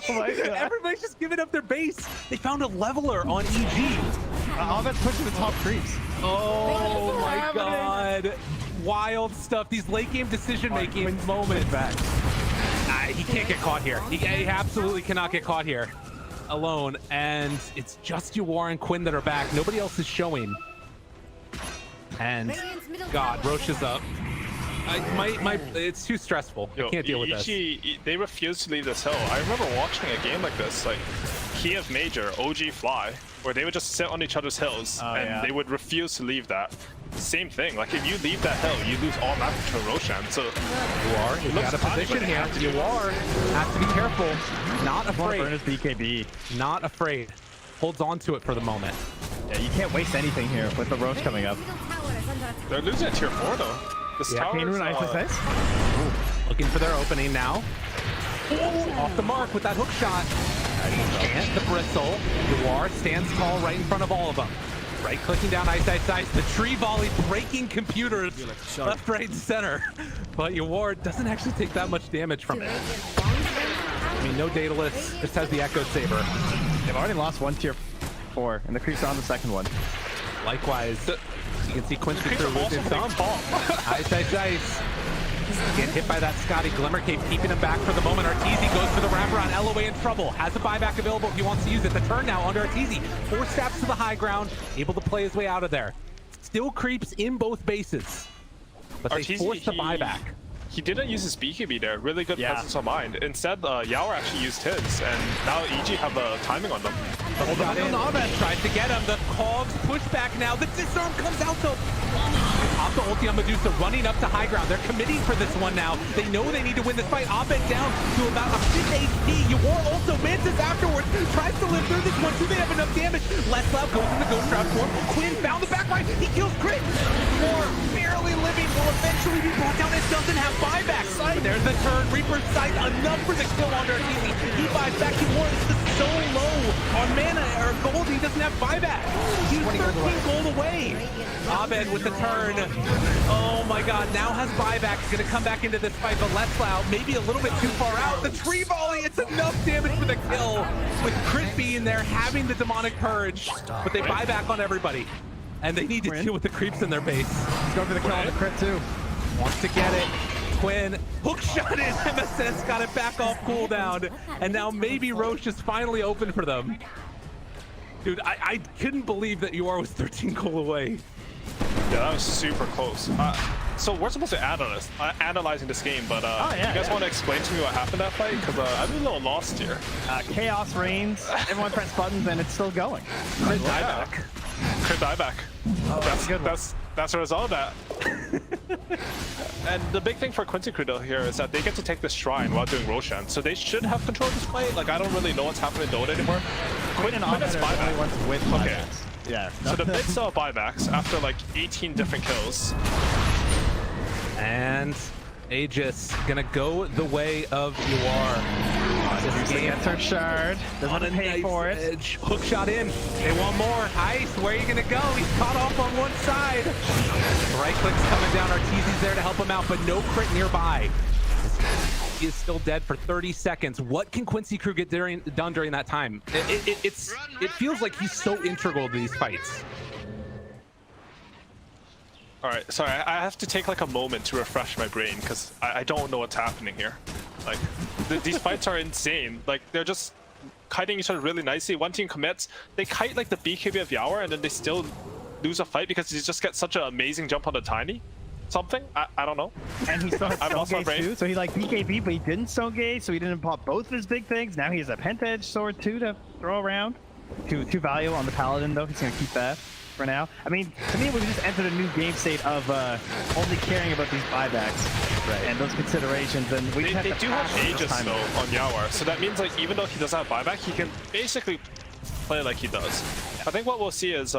my God. Everybody's just giving up their base. They found a leveler on EG. All that's pushing the top creeps. Oh my God. Wild stuff. These late game decision making moments. He can't get caught here. He absolutely cannot get caught here alone. And it's just Yuwar and Quinn that are back. Nobody else is showing. And God, Roche is up. It's too stressful. I can't deal with this. They refuse to leave this hill. I remember watching a game like this, like Kiev Major, OG Fly, where they would just sit on each other's hills and they would refuse to leave that. Same thing. Like if you leave that hill, you lose all map to Roshan. So He's got a position here. Yuwar has to be careful. Not afraid. BKB. Not afraid. Holds on to it for the moment. Yeah, you can't waste anything here with the Roach coming up. They're losing at tier 4 though. This tower is, looking for their opening now. Off the mark with that hook shot. And the bristle. Yuwar stands tall right in front of all of them. Right clicking down ice. The tree volley breaking computers left, right, and center. But Yuwar doesn't actually take that much damage from it. I mean, no Daedalus, just has the Echo Saber. They've already lost one tier 4, and the creeps are on the second one. Likewise, you can see Quincy Crew losing some. Ice. Getting hit by that Scotty Glimmer Cape, keeping him back for the moment. Arteezy goes for the wraparound. LOA in trouble. Has a buyback available if he wants to use it. The turn now under Arteezy. 4 steps to the high ground, able to play his way out of there. Still creeps in both bases, but they forced the buyback. He didn't use his BKB there. Really good presence of mind. Instead, Yaoer actually used his, and now EG have the timing on them. Abed tries to get him. The Cogs push back now. The disarm comes out though. Off the ulti on Medusa, running up to high ground. They're committing for this one now. They know they need to win this fight. Abed down to about a 6 HP. Yuwar also Mantis afterwards. Tries to live through this one. Do they have enough damage? Less Loud goes in the Ghost Trap form. Quinn found the backline. He kills Crit. Yuwar barely living will eventually be brought down. It doesn't have buybacks. But there's the turn. Reaper's Sight enough for the kill under Arteezy. He buys back. Yuwar is just so low on mana or gold. He doesn't have buyback. He's 13 gold away. Abed with the turn. Oh my God, now has buyback. He's gonna come back into this fight, but less loud, maybe a little bit too far out. The tree volley, it's enough damage for the kill. With Crit being there, having the demonic purge, but they buy back on everybody. And they need to deal with the creeps in their base. He's going for the kill on the Crit too. Wants to get it. Quinn, hook shot in, MSS got it back off cooldown. And now maybe Roche is finally open for them. Dude, I couldn't believe that Yuwar was 13 gold away. Yeah, that was super close. So we're supposed to analyzing this game, but you guys want to explain to me what happened that fight? Because I'm a little lost here. Chaos reigns, everyone press buttons, and it's still going. Crit dieback. Crit dieback. That's the result of that. And the big thing for Quincy Crew though here is that they get to take the shrine while doing Roshan, so they should have control of this fight. Like, I don't really know what's happening in Dota anymore. Quinn has buyback. Okay. Yeah. So the mid saw buybacks after like 18 different kills. And Aegis gonna go the way of Yuwar. This game gets her shard. Doesn't pay for it. Edge. Hook shot in. They want more. Ice, where are you gonna go? He's caught off on one side. Right click's coming down. Arteezy's there to help him out, but no Crit nearby. He is still dead for 30 seconds. What can Quincy Crew get done during that time? It feels like he's so integral to these fights. All right, sorry, I have to take like a moment to refresh my brain because I don't know what's happening here. Like, These fights are insane. Like they're just kiting each other really nicely. One team commits, they kite like the BKB of Yower, and then they still lose a fight because he just gets such an amazing jump on the tiny. Something? I don't know. And he still I've has lost my Soge's brain. too, so he like BKB, but he didn't Soge, so he didn't pop both of his big things. Now he has a Penta-Edge sword too to throw around. Two value on the Paladin though, he's gonna keep that for now. I mean, to me, we just entered a new game state of only caring about these buybacks and those considerations. And we They do have Aegis though on Yower, so that means like even though he doesn't have buyback, he can basically play like he does. I think what we'll see is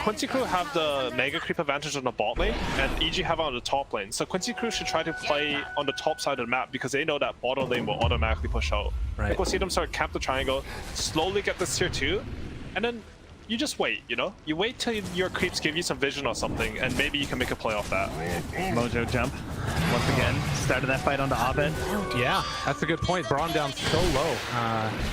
Quincy Crew have the mega creep advantage on the bot lane, and EG have it on the top lane. So Quincy Crew should try to play on the top side of the map because they know that bottom lane will automatically push out. I think we'll see them start camp the triangle, slowly get this tier 2, and then you just wait, you know? You wait till your creeps give you some vision or something, and maybe you can make a play off that. Mojo jump. Once again, started that fight onto Abed. Yeah, that's a good point. Brought him down so low.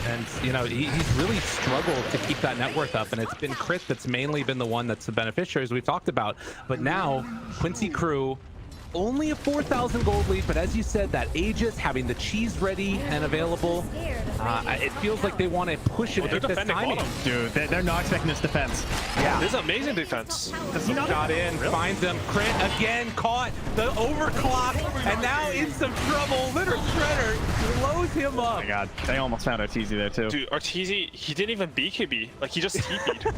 And, you know, he's really struggled to keep that net worth up. And it's been Crit that's mainly been the one that's the beneficiary, as we've talked about. But now, Quincy Crew, only a 4,000 gold lead. But as you said, that Aegis, having the cheese ready and available, it feels like they want to push it with this timing. Dude, they're not expecting this defense. Yeah. This is amazing defense. Shot in, finds him. Crit again, caught the overclock, and now in some trouble. Litter Shredder blows him up. Oh my god, they almost found Arteezy there too. Dude, Arteezy, he didn't even BKB. Like, he just TP'd.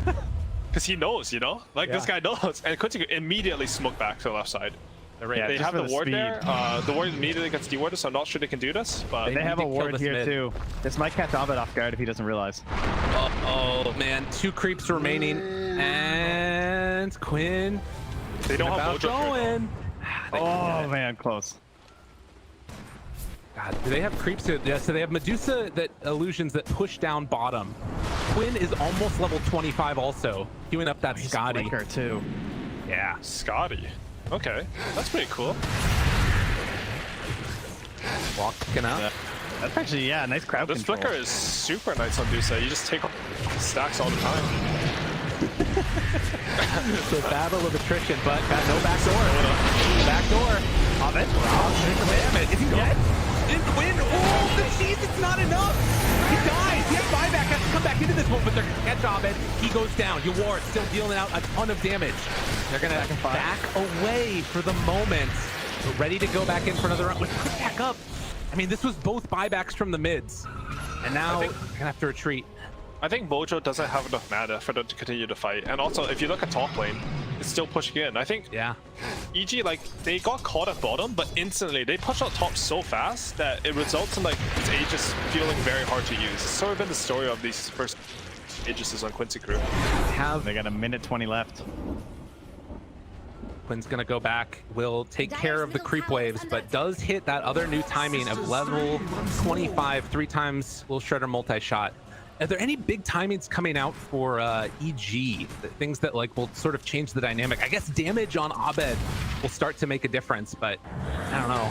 Because he knows, you know? Like, this guy knows. And Quincy immediately smoked back to the left side. They have the ward there. The ward immediately gets dewarded, so I'm not sure they can do this. But they have a ward here too. This might catch Abed off guard if he doesn't realize. Oh man, 2 creeps remaining, and Quinn. They don't have Mojo going. Oh man, close. God, do they have creeps here? Yeah, so they have Medusa that illusions that push down bottom. Quinn is almost level 25 also, queuing up that Scotty. Flicker too. Yeah, Scotty. Okay, that's pretty cool. walking up. That's actually, yeah, nice crowd This control. flicker is super nice on Dusa. You just take stacks all the time. So battle of attrition, but got no back door. Back door. Abed. Damn it. Is he dead? And Quinn. Oh, the cheese. It's not enough. He dies. He has buyback. Has to come back into this one, but they're going to catch Abed. He goes down. Ywar still dealing out a ton of damage. They're going to back away for the moment. But ready to go back in for another round. Let's put back up. I mean, this was both buybacks from the mids. And now they're going to have to retreat. I think Mojo doesn't have enough mana for them to continue to fight. And also, if you look at top lane, it's still pushing in. I think EG, like, they got caught at bottom, but instantly they push out top so fast that it results in, like, its Aegis feeling very hard to use. It's sort of been the story of these first Aegises on Quincy Crew. They got a minute 20 left. Quinn's gonna go back, will take care of the creep waves, but does hit that other new timing of level 25, 3 times will Shredder multi-shot. Are there any big timings coming out for EG? Things that like will sort of change the dynamic? I guess damage on Abed will start to make a difference, but I don't know.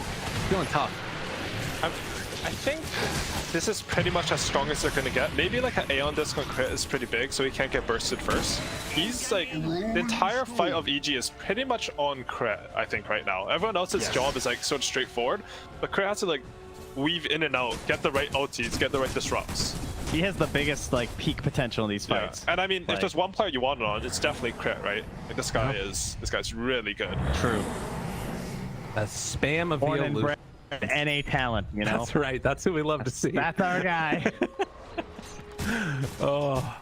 Feeling tough. I think this is pretty much as strong as they're gonna get. Maybe like an Aeon disc on crit is pretty big, so he can't get bursted first. He's like, the entire fight of EG is pretty much on crit, I think, right now. Everyone else's job is like sort of straightforward, but crit has to like weave in and out, get the right ultis, get the right disrupts. He has the biggest like peak potential in these fights. And I mean, if there's one player you want it on, it's definitely crit, right? Like this guy's really good. True. A spam of Born the and bred NA talent, you know? That's right. That's who we love to see. That's our guy. Oh,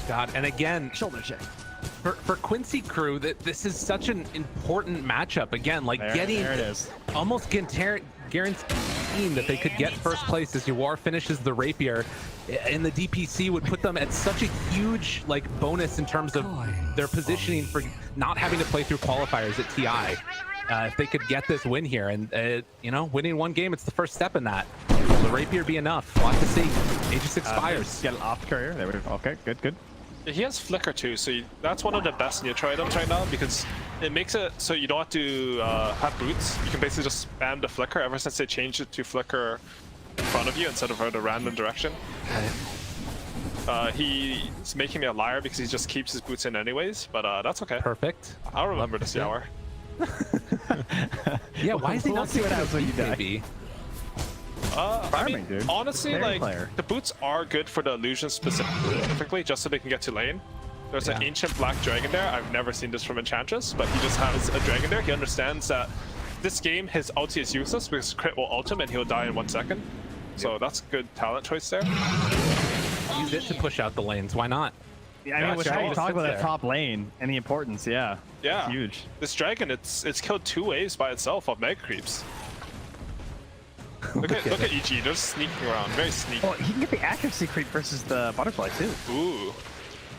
God. And again, shoulder check. For Quincy Crew, this is such an important matchup. Again, like there it is. Almost guaranteeing that they could get first place as Ywar finishes the rapier, and the DPC would put them at such a huge like bonus in terms of their positioning for not having to play through qualifiers at TI. If they could get this win here, and you know, winning one game, it's the first step in that. Will the rapier be enough? We'll have to see. Aegis expires. Get an off courier. There we go. Okay, good. He has flicker too, so that's one of the best neutral items right now because it makes it so you don't have to have boots. You can basically just spam the flicker ever since they changed it to flicker in front of you instead of at a random direction. He's making me a liar because he just keeps his boots in anyways, but that's okay. Perfect. I'll remember this hour. Yeah, why is he not see what happens when you die? Farming, dude. Honestly, Very like player. the boots are good for the illusion specifically, just so they can get to lane. There's an ancient black dragon there. I've never seen this from Enchantress, but he just has a dragon there. He understands that this game his ulti is useless because crit will ult him and he'll die in 1 second. So that's good talent choice there. Use it to push out the lanes. Why not? Yeah, I mean, it's with how you just talk sits about that there. top lane and the importance, yeah. Yeah, It's huge. This dragon, it's killed 2 waves by itself of mega creeps. Look at EG, they're sneaking around, very sneaky. Oh, he can get the accuracy creep versus the butterfly too. Ooh.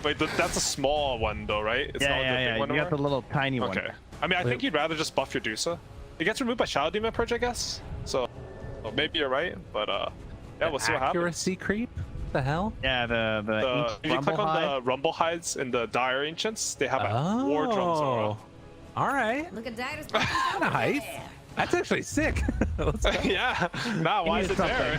Wait, that's a small one though, right? It's not the Yeah. big one You got anymore? the little tiny one. Okay. I mean, I think you'd rather just buff your Dusa. It gets removed by Shadow Demon Purge, I guess. So maybe you're right, but yeah, we'll see what happens. Accuracy creep? The hell? Yeah, the If you click on the Rumble Hides in the Dire Ancients, they have a War Drums aura. All right. Look at Dyer's Nice. That's actually sick. Let's go. Yeah. Now, why is it there?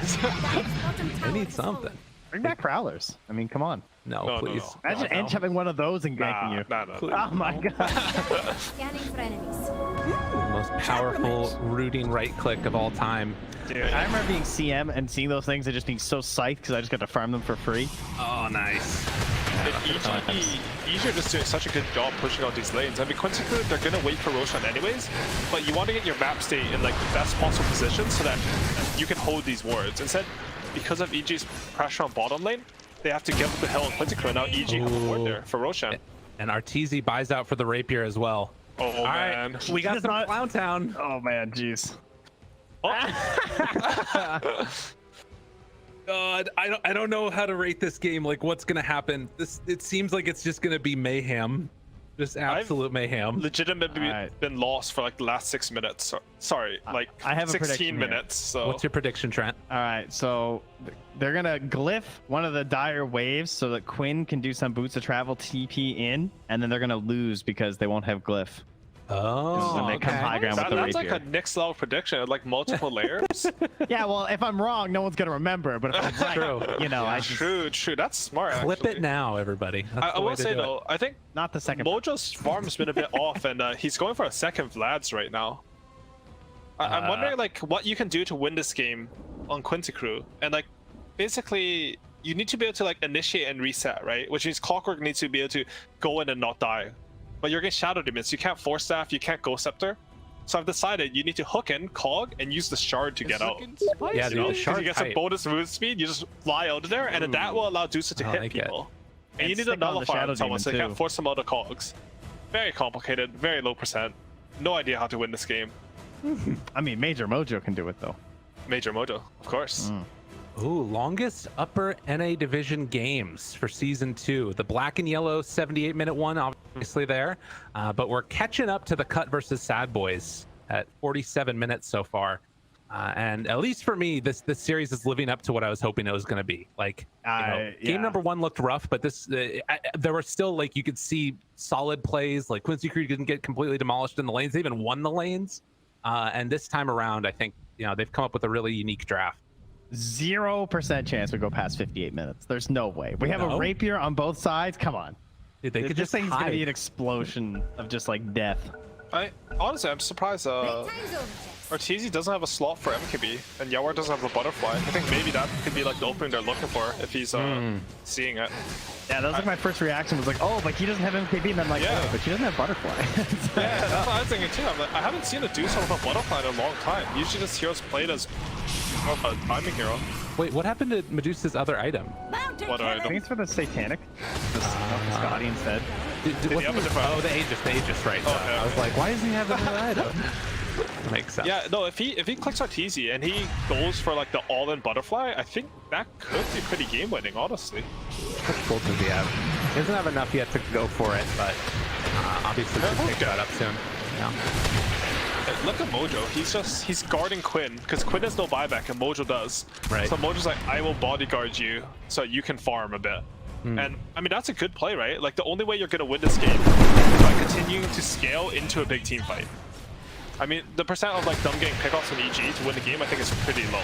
I need something. Bring back Prowlers. I mean, come on. No, please. Imagine Ench having one of those and ganking you. Nah. Oh my god. Scanning for enemies. The most powerful rooting right click of all time. Dude. I remember being CM and seeing those things and just being so psyched because I just got to farm them for free. Oh, nice. EG are just doing such a good job pushing out these lanes. I mean, Quincy, they're gonna wait for Roshan anyways, but you want to get your map state in like the best possible position so that you can hold these wards. Instead, because of EG's pressure on bottom lane, they have to give up the hill on Quincy, and now EG have a ward there for Roshan. And Arteezy buys out for the rapier as well. Oh All right, man. we got Does some not- Clown Town. Oh man, jeez. God, I don't know how to rate this game. Like, what's gonna happen? It seems like it's just gonna be mayhem, just absolute mayhem. Legitimately Alright. been lost for like the last 6 minutes. Sorry, like I have a 16 prediction here. minutes. So What's your prediction, Trent? All right, so they're gonna glyph one of the dire waves so that Quinn can do some boots of travel TP in, and then they're gonna lose because they won't have glyph. Oh, When they come high ground with the that's like rapier. a next level prediction, like multiple layers. Yeah, well, if I'm wrong, no one's gonna remember. But if I'm right, True. you know, I just True. That's smart. Clip actually. it now, everybody. That's I the way will to say do it. though, I think not the second. Mojo's farm's been a bit off, and he's going for a second Vlad's right now. I'm wondering like what you can do to win this game on Quincy Crew, and like basically you need to be able to like initiate and reset, right? Which means Clockwork needs to be able to go in and not die. But you're getting Shadow Demons, you can't Force Staff, you can't Ghost Scepter. So I've decided you need to hook in, cog, and use the shard to get out. Yeah, You dude, know, the 'cause shard you get some type. bonus move speed, you just fly out of there, and then that will allow Dusa to I hit like it. people. And And you need to stick on the nullify Shadow on someone so they Demon, can't too. force them out of cogs. Very complicated, very low percent. No idea how to win this game. I mean, Major Mojo can do it though. Major Mojo, of course. Ooh, longest upper NA division games for season 2. The black and yellow 78-minute one, obviously there, but we're catching up to the Cut versus Sad Boys at 47 minutes so far. And at least for me, this series is living up to what I was hoping it was going to be. Like, Yeah. game number 1 looked rough, but this there were still like you could see solid plays. Like Quincy Crew didn't get completely demolished in the lanes; they even won the lanes. And this time around, I think they've come up with a really unique draft. 0% chance we go past 58 minutes. There's no way. We have a rapier on both sides. Come on. Dude, they could just think it's gonna be hide. an explosion of just like death. Honestly, I'm surprised Time's over, Arteezy doesn't have a slot for MKB, and Yawar doesn't have a butterfly. I think maybe that could be like the opening they're looking for if he's seeing it. Yeah, that was like my first reaction was like, oh, but he doesn't have MKB, and I'm like, Yeah. oh, but he doesn't have butterfly. Yeah, that's what I was thinking too. I'm like, I haven't seen a Dusa with a butterfly in a long time. Usually this hero's played as more of a timing hero. Wait, what happened to Medusa's other item? Bounty What killer. I I think it's for the Satanic. The Scotty instead. he have a different- Oh, the Aegis, right. Okay, I was okay. like, why doesn't he have another item? Makes sense. Yeah, no, if he clicks Arteezy and he goes for like the all-in butterfly, I think that could be pretty game-winning, honestly. What gold does he have? He doesn't have enough yet to go for it, but obviously he'll pick that up soon. Yeah. Look at Mojo. He's guarding Quinn because Quinn has no buyback and Mojo does. Right. So Mojo's like, I will bodyguard you so you can farm a bit. And I mean that's a good play, right? Like the only way you're gonna win this game is by continuing to scale into a big team fight. I mean the percent of like them getting pickoffs in EG to win the game I think is pretty low.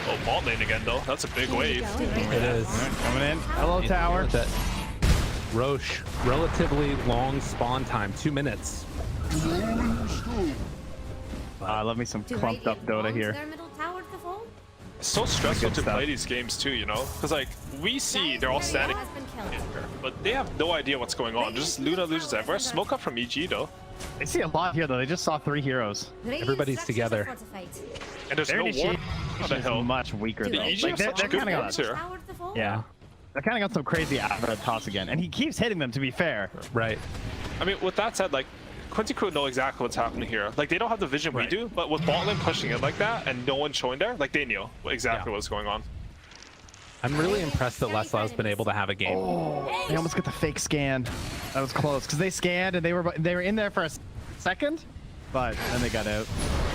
Oh, bot lane again though. That's a big wave. It is. Coming in. Hello, tower. That Roche, relatively long spawn time, 2 minutes. I love me some Do clumped up Radiant Dota want here. their middle tower to fall? It's so stressful Good to stuff. play these games too, you know? Because like, we see they're all standing Has been killed. here, but they have no idea what's going on. Just Luna loses everywhere. Smoke up from EG though. They see a lot here though. They just saw 3 heroes. Radiant Everybody's structures together. are fortified. And there's Their no war initiation on the is hill. much weaker The though. EG Like, have they're such good kind of wards here. Tower to fall. yeah. They're kind of got some crazy average toss again, and he keeps hitting them. To be fair, Right. I mean, with that said, like, Quincy crew know exactly what's happening here. Like, they don't have the vision we do, but with bot lane pushing it like that and no one showing there, like, they knew exactly what's going on. I'm really impressed that Leslaw's been able to have a game. they almost got the fake scan. That was close because they scanned and they were in there for a second, but then they got out.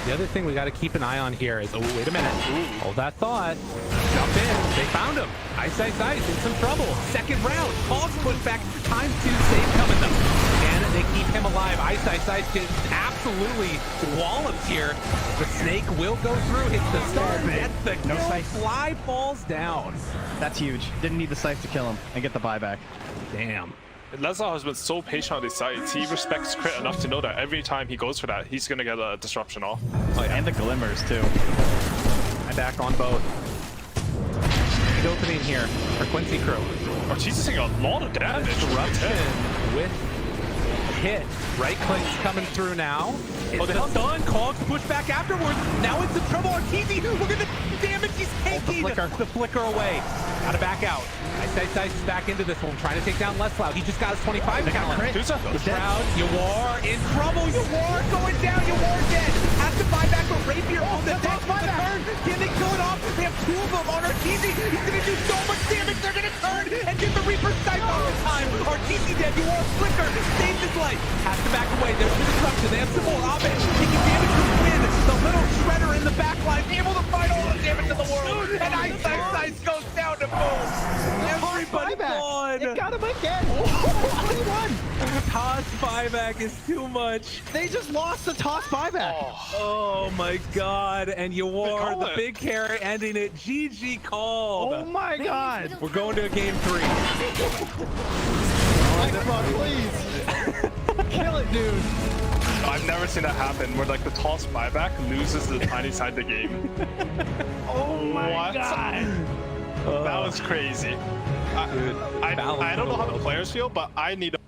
The other thing we got to keep an eye on here is, oh, wait a minute. Hold that thought. Jump in. They found him. Ice, in some trouble. Second round. Hogs put back. Time to save coming them. And they keep him alive. Ice gets absolutely walloped here. The snake will go through. Hits the stun. Gets the No kill. sight. Fly falls down. That's huge. Didn't need the scythe to kill him and get the buyback. Damn. And Lesnar has been so patient on these sides. He respects crit enough to know that every time he goes for that, he's going to get a disruption off. Oh, yeah. And the glimmers too. I'm back on both. Big opening here for Quincy crew. Oh, Jesus, taking a lot of damage. Disruption with hit. Right click's coming through now. Oh, the hell's done. Cogs push back afterwards. Now it's in trouble. Arteezy, look at the damage he's taking. The flicker away. Gotta back out. Ice is back into this one, trying to take down Leslow. He just got his 25 count. The crowd, Yawar in trouble. Yawar going down. Yawar dead. Has to buy back a rapier on the deck for the turn. Can they kill it off? They have 2 of them on Arteezy. He's gonna do so much damage. They're gonna turn and get the Reaper snipe all the time. Arteezy dead. Yawar flicker. Saves his life. Has to back away. There's the disruption. They have some more. Abe taking damage from Quinn. The little shredder in the back line, able to fight all the damage in the world. And Ice goes down to boom. Everybody gone. It got him again. 21. Toss buyback is too much. They just lost the toss buyback. Oh my god. And Yawar, call the it. big carry, ending it. GG called. Oh my god. We're going to a game 3. Xbox, please. Kill it, dude. I've never seen that happen, where like the toss buyback loses the tiny side of the game. Oh my god. That was crazy. I don't know how the players feel, but I need to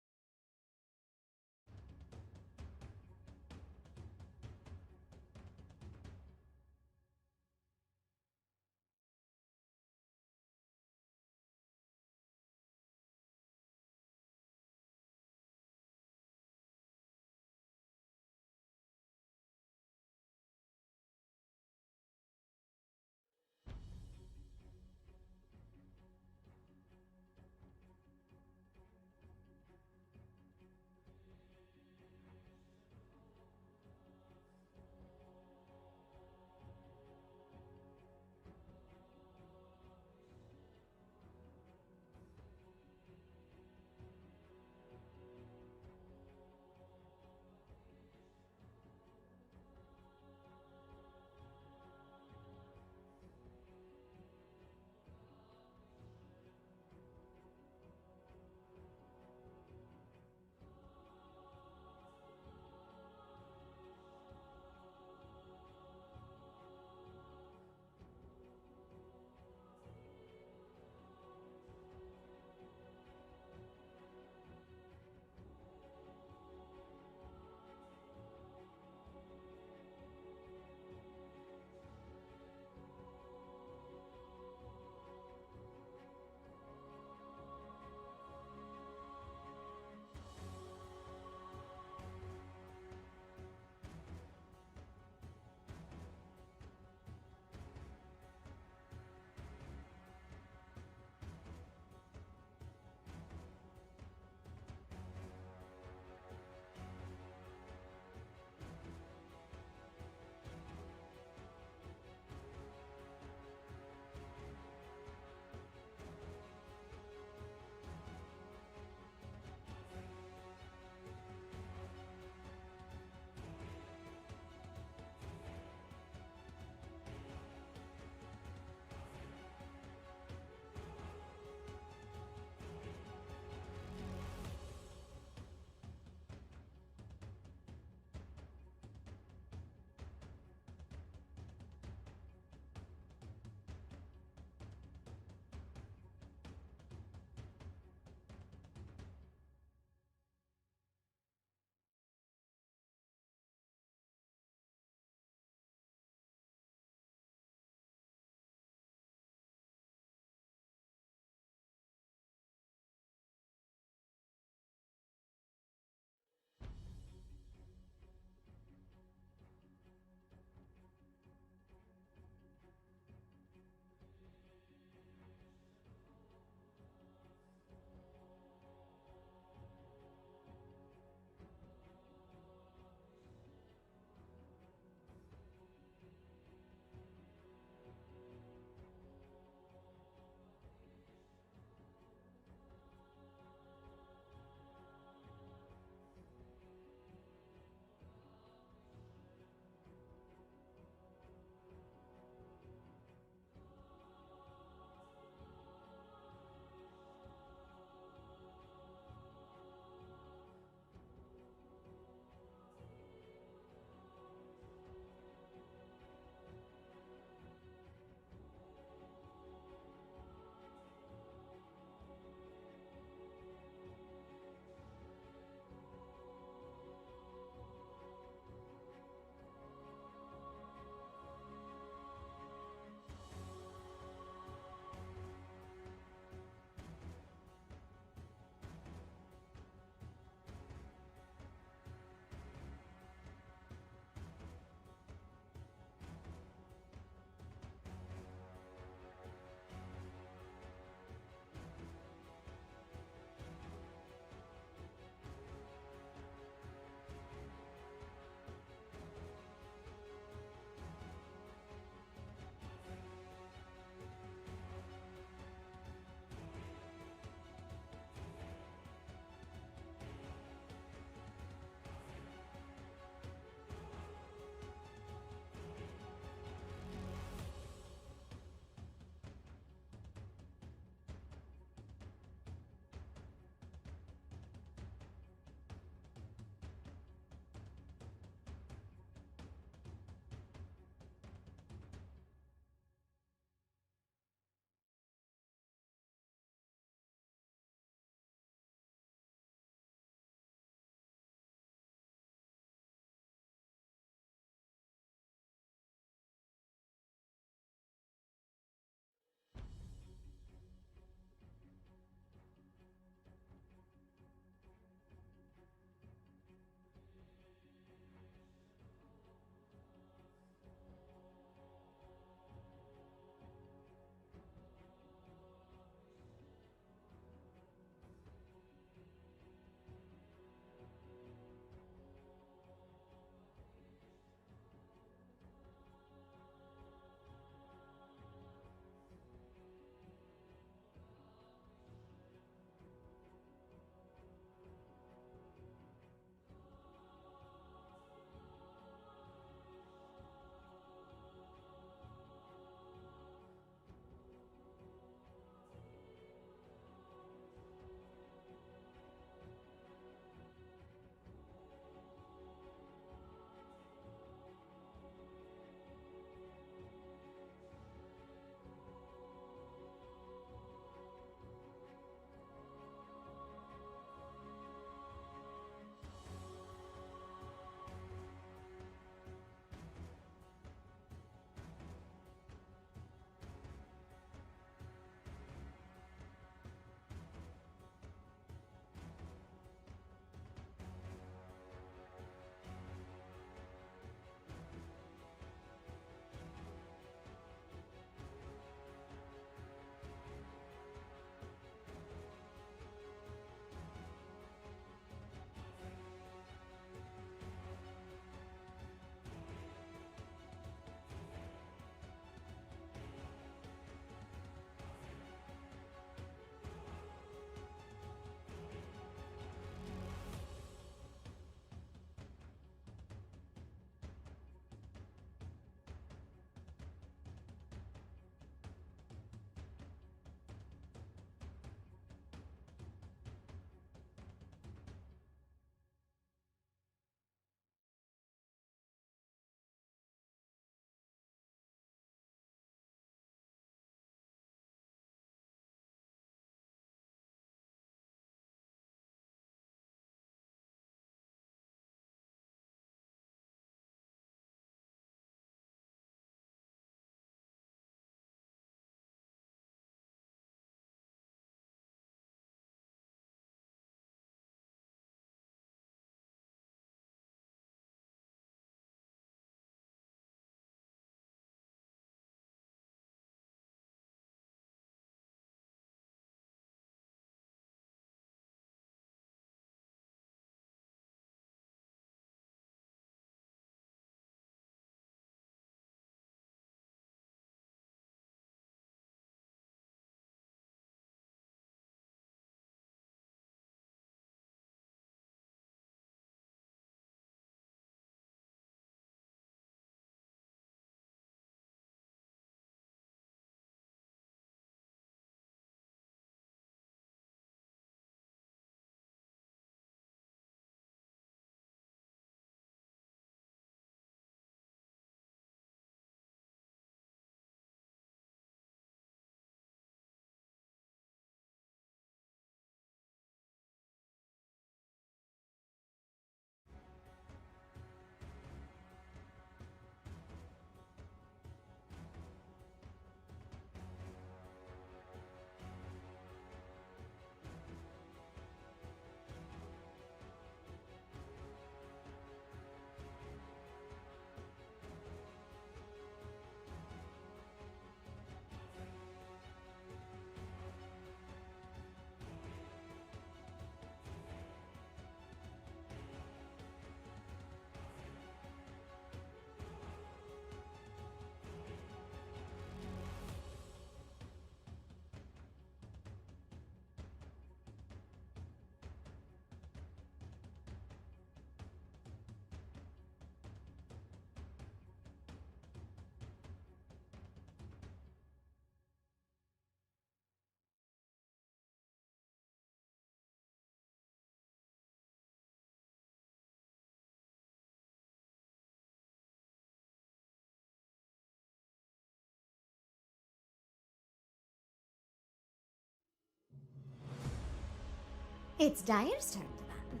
It's Dire's turn to ban.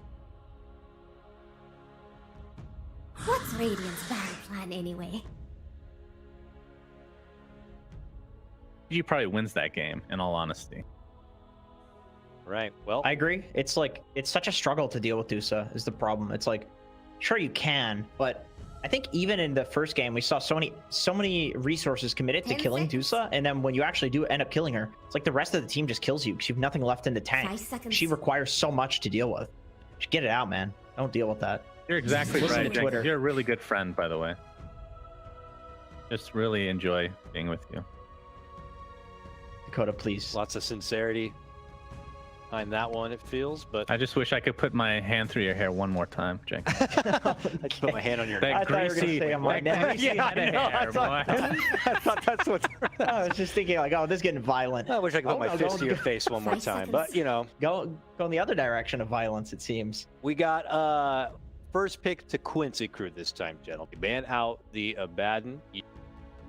What's Radiant's battle plan anyway? EG probably wins that game, in all honesty. Right. Well, I agree. It's like, it's such a struggle to deal with Dusa is the problem. It's like, sure you can, but I think even in the first game we saw so many resources committed to 10 killing seconds. Dusa, and then when you actually do end up killing her, it's like the rest of the team just kills you because you have nothing left in the tank. 5 seconds. She requires so much to deal with. Just get it out, man. Don't deal with that. You're exactly Listen right, to Jenkins. Twitter. You're a really good friend, by the way. Just really enjoy being with you. Dakota, please. lots of sincerity behind that one, it feels, but I just wish I could put my hand through your hair one more time, Jenkins. I just put my hand on your That I thought you were gonna greasy, say on my that neck. greasy Yeah, head I of know, hair, boy. I thought that's what. I was just thinking like, oh, this is getting violent. I wish I could put Oh, my no, fist go- to your face one more 5 time, seconds. but you know, Go in the other direction of violence, it seems. we got first pick to Quincy crew this time, gentlemen. Ban out the Abaddon,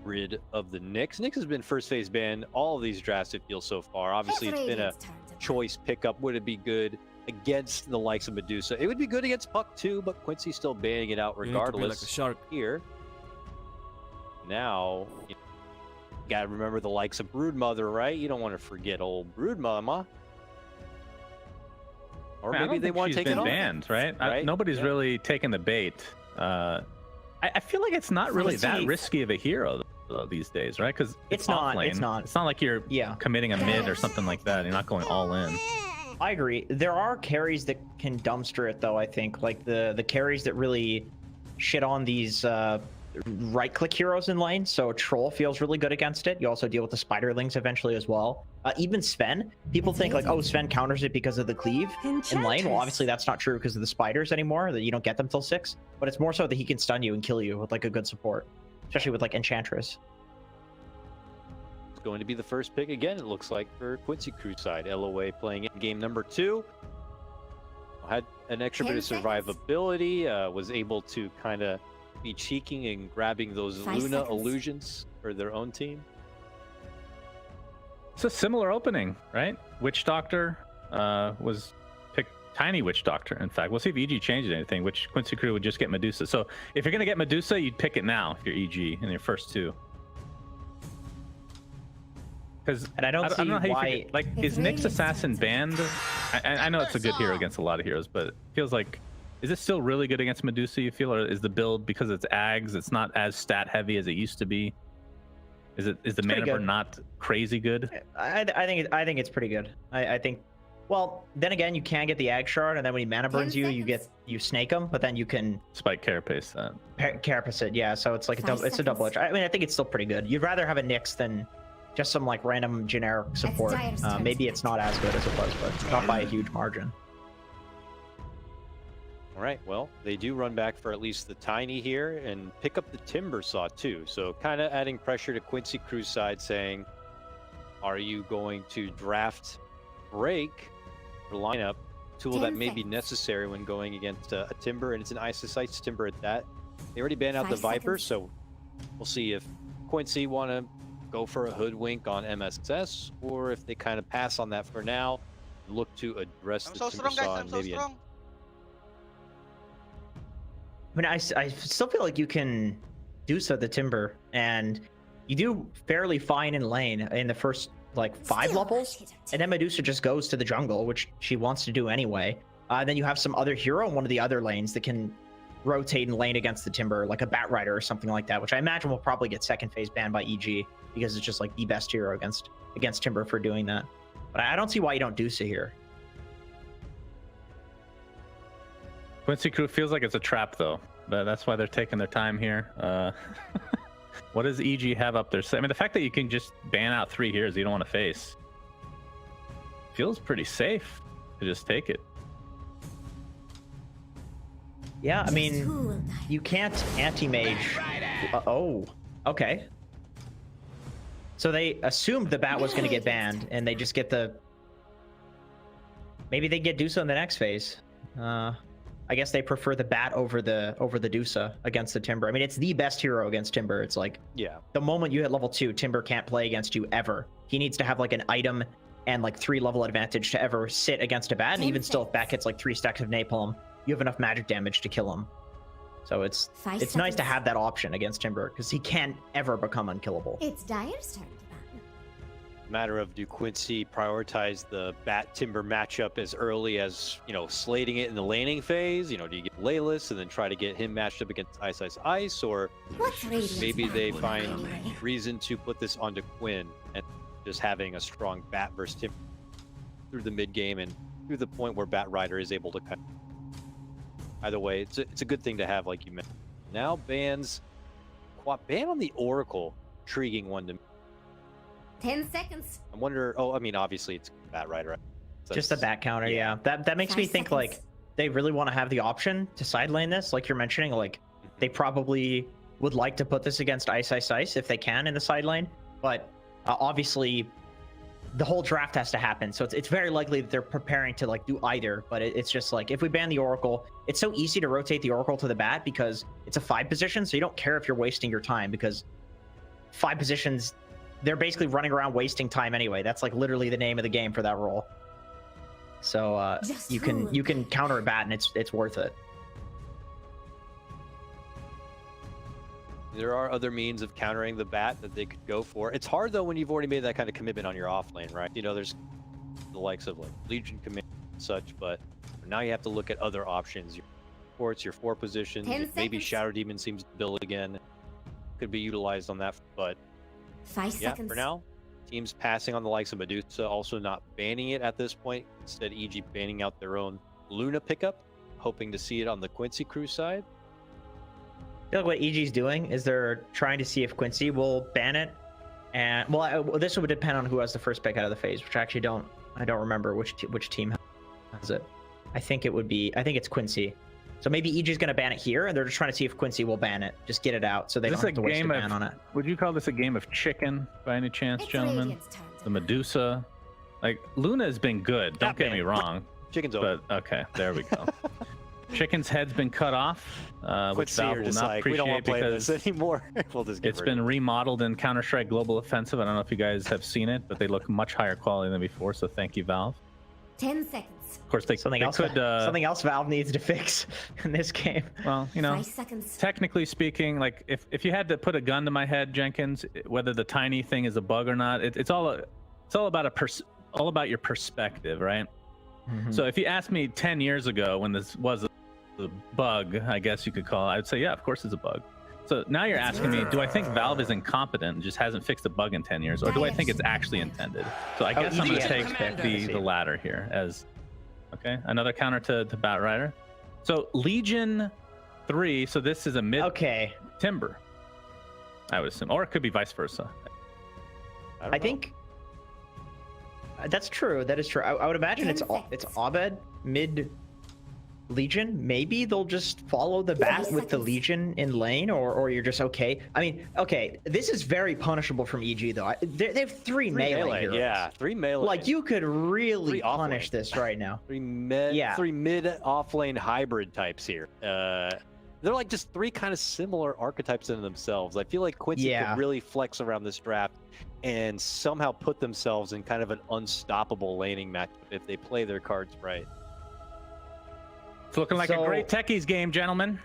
rid of the Nyx. Nyx has been first phase banned all of these drafts, it feels so far. Obviously, It's it's been a Radiant's turn to ban. choice pickup. Would it be good against the likes of Medusa? It would be good against Puck too, but Quincy's still banning it out You need to be like a regardless. shark. Here, now, you gotta remember the likes of Broodmother, right? You don't want to forget old Broodmama. Or Man, I maybe don't they think want she's to take it been off. banned, right? Right? Nobody's Yeah. really taken the bait. I feel like it's not really that Quincy- risky of a hero though, these days, right? Because It's not, offlane. it's not. It's not like you're Yeah. committing a mid or something like that. You're not going all in. I agree. There are carries that can dumpster it, though, I think. Like the carries that really shit on these right-click heroes in lane. So Troll feels really good against it. You also deal with the Spiderlings eventually as well. Even Sven. People think like, oh, Sven counters it because of the cleave in lane. Well, obviously that's not true because of the spiders anymore, that you don't get them till 6. But it's more so that he can stun you and kill you with like a good support. Especially with like Enchantress. It's going to be the first pick again, it looks like, for Quincy crew side. LOA playing in game number 2. Had an extra bit of 10 seconds. survivability, was able to kind of be cheeking and grabbing those 5 Luna seconds. illusions for their own team. It's a similar opening, right? Witch Doctor was picked, Tiny Witch Doctor, in fact. We'll see if EG changes anything, which Quincy crew would just get Medusa. So if you're going to get Medusa, you'd pick it now if you're EG in your first 2. Because And I don't see know how you why- figure, like, It's is Nyx Radiant's Assassin turn to banned? I know it's a good hero against a lot of heroes, but it feels like, is it still really good against Medusa, you feel, or is the build, because it's Ags, it's not as stat heavy as it used to be? Is the pretty mana burn good. not crazy good? I think it's pretty good. I think. Well, then again, you can get the Ag Shard, and then when he mana 10 burns you, seconds. you snake him, but then you can Spike Carapace that. carapace it. Yeah, so it's like 5 it's a double edge. seconds. I mean, I think it's still pretty good. You'd rather have a Nyx than just some like random generic support. Dire's turn Maybe to it's not as good as it was, but not by a huge margin. All right, well, they do run back for at least the Tiny here and pick up the Timber Saw too. So kind of adding pressure to Quincy crew's side, saying, are you going to draft Break or lineup tool that 10 may be seconds. necessary when going against a Timber, and it's an Isosites Timber at that. They already banned out 5 the Viper, seconds. so we'll see if Quincy want to go for a hoodwink on MSS, or if they kind of pass on that for now, look to address I'm the so Timber strong, guys. Saw I'm and so maybe a strong. I mean, I still feel like you can do so the Timber, and you do fairly fine in lane in the first like 5 Still levels, hit it. and then Medusa just goes to the jungle, which she wants to do anyway. Then you have some other hero in one of the other lanes that can rotate and lane against the Timber, like a Bat Rider or something like that, which I imagine will probably get second phase banned by EG because it's just like the best hero against Timber for doing that. But I don't see why you don't do so here. Quincy crew feels like it's a trap though. That's why they're taking their time here. What does EG have up there? I mean, the fact that you can just ban out 3 heroes you don't want to face feels pretty safe to just take it. Yeah, I Just mean, who will die? you can't anti-mage. Oh, okay. So they assumed the bat was going to get banned, and they just get the. Maybe they get Dusa in the next phase. I guess they prefer the bat over the Dusa against the Timber. I mean, it's the best hero against Timber. It's like, yeah. the moment you hit level 2, Timber can't play against you ever. He needs to have like an item and like 3 level advantage to ever sit against a bat, and even still, if bat hits like 3 stacks of napalm, you have enough magic damage to kill him. So it's nice to have that option against Timber, because he can't ever become unkillable. It's Dire's turn to ban. Matter of, do Quincy prioritize the bat Timber matchup as early as, you know, slating it in the laning phase? You know, do you get Laylis and then try to get him matched up against Ice Ice Ice, or maybe they find reason to put this onto Quinn and just having a strong bat versus Timber through the mid game and through the point where Bat Rider is able to cut. Either way, it's a good thing to have, like you mentioned. Now ban on the Oracle, intriguing one to me. 10 seconds. I wonder. Oh, I mean, obviously it's Bat Rider. So Just a bat counter, yeah. That makes me think like they really want to have the option to side lane this, like you're mentioning. Like they probably would like to put this against Ice Ice Ice if they can in the side lane, but obviously the whole draft has to happen, so it's very likely that they're preparing to like do either. But it's just like, if we ban the Oracle, it's so easy to rotate the Oracle to the bat because it's a 5 position, so you don't care if you're wasting your time, because 5 positions, they're basically running around wasting time anyway. That's like literally the name of the game for that role. So you can counter a bat and it's worth it. There are other means of countering the bat that they could go for. It's hard though when you've already made that kind of commitment on your off lane, right? You know, there's the likes of like Legion Command and such, but now you have to look at other options. Your ports, your 4 positions, maybe Shadow Demon seems to build again. Could be utilized on that, but 5 seconds. For now, teams passing on the likes of Medusa, also not banning it at this point. Instead, EG banning out their own Luna pickup, hoping to see it on the Quincy crew side. I feel like what EG's doing is they're trying to see if Quincy will ban it, and well, this would depend on who has the first pick out of the phase, which I actually don't remember which team has it. I think it's Quincy. So maybe EG's going to ban it here, and they're just trying to see if Quincy will ban it. Just get it out, so they don't have to waste a ban on it. Would you call this a game of chicken by any chance, gentlemen? The Medusa, like Luna has been good. Don't get me wrong. Chicken's over. But okay, there we go. Chicken's head's been cut off, which Valve will not appreciate, we don't want to play because this anymore. We'll just it's been remodeled in Counter-Strike Global Offensive. I don't know if you guys have seen it, but they look much higher quality than before. So thank you, Valve. 10 seconds. Of course, something else Valve needs to fix in this game. Well, you know, 5 seconds. Technically speaking, like if you had to put a gun to my head, Jenkins, whether the tiny thing is a bug or not, it's all about your perspective, right? Mm-hmm. So if you asked me 10 years ago when this was a bug, I guess you could call it, I'd say, yeah, of course it's a bug. So now you're asking me, do I think Valve is incompetent and just hasn't fixed a bug in 10 years, or do I think it's actually intended? So I guess I'm going to take the latter here as, okay, another counter to Bat Rider. So Legion 3, so this is a mid Timber, I would assume, or it could be vice versa. I think that's true. That is true. I would imagine it's Abed mid Legion. Maybe they'll just follow the bat with the Legion in lane, or you're just okay. I mean, okay, this is very punishable from EG though. They have 3 melee heroes. Yeah, 3 melee. Like you could really punish this right now. 3 mid off lane hybrid types here. They're like just 3 kind of similar archetypes in themselves. I feel like Quincy could really flex around this draft and somehow put themselves in kind of an unstoppable laning match if they play their cards right. It's looking like a great techies game, gentlemen.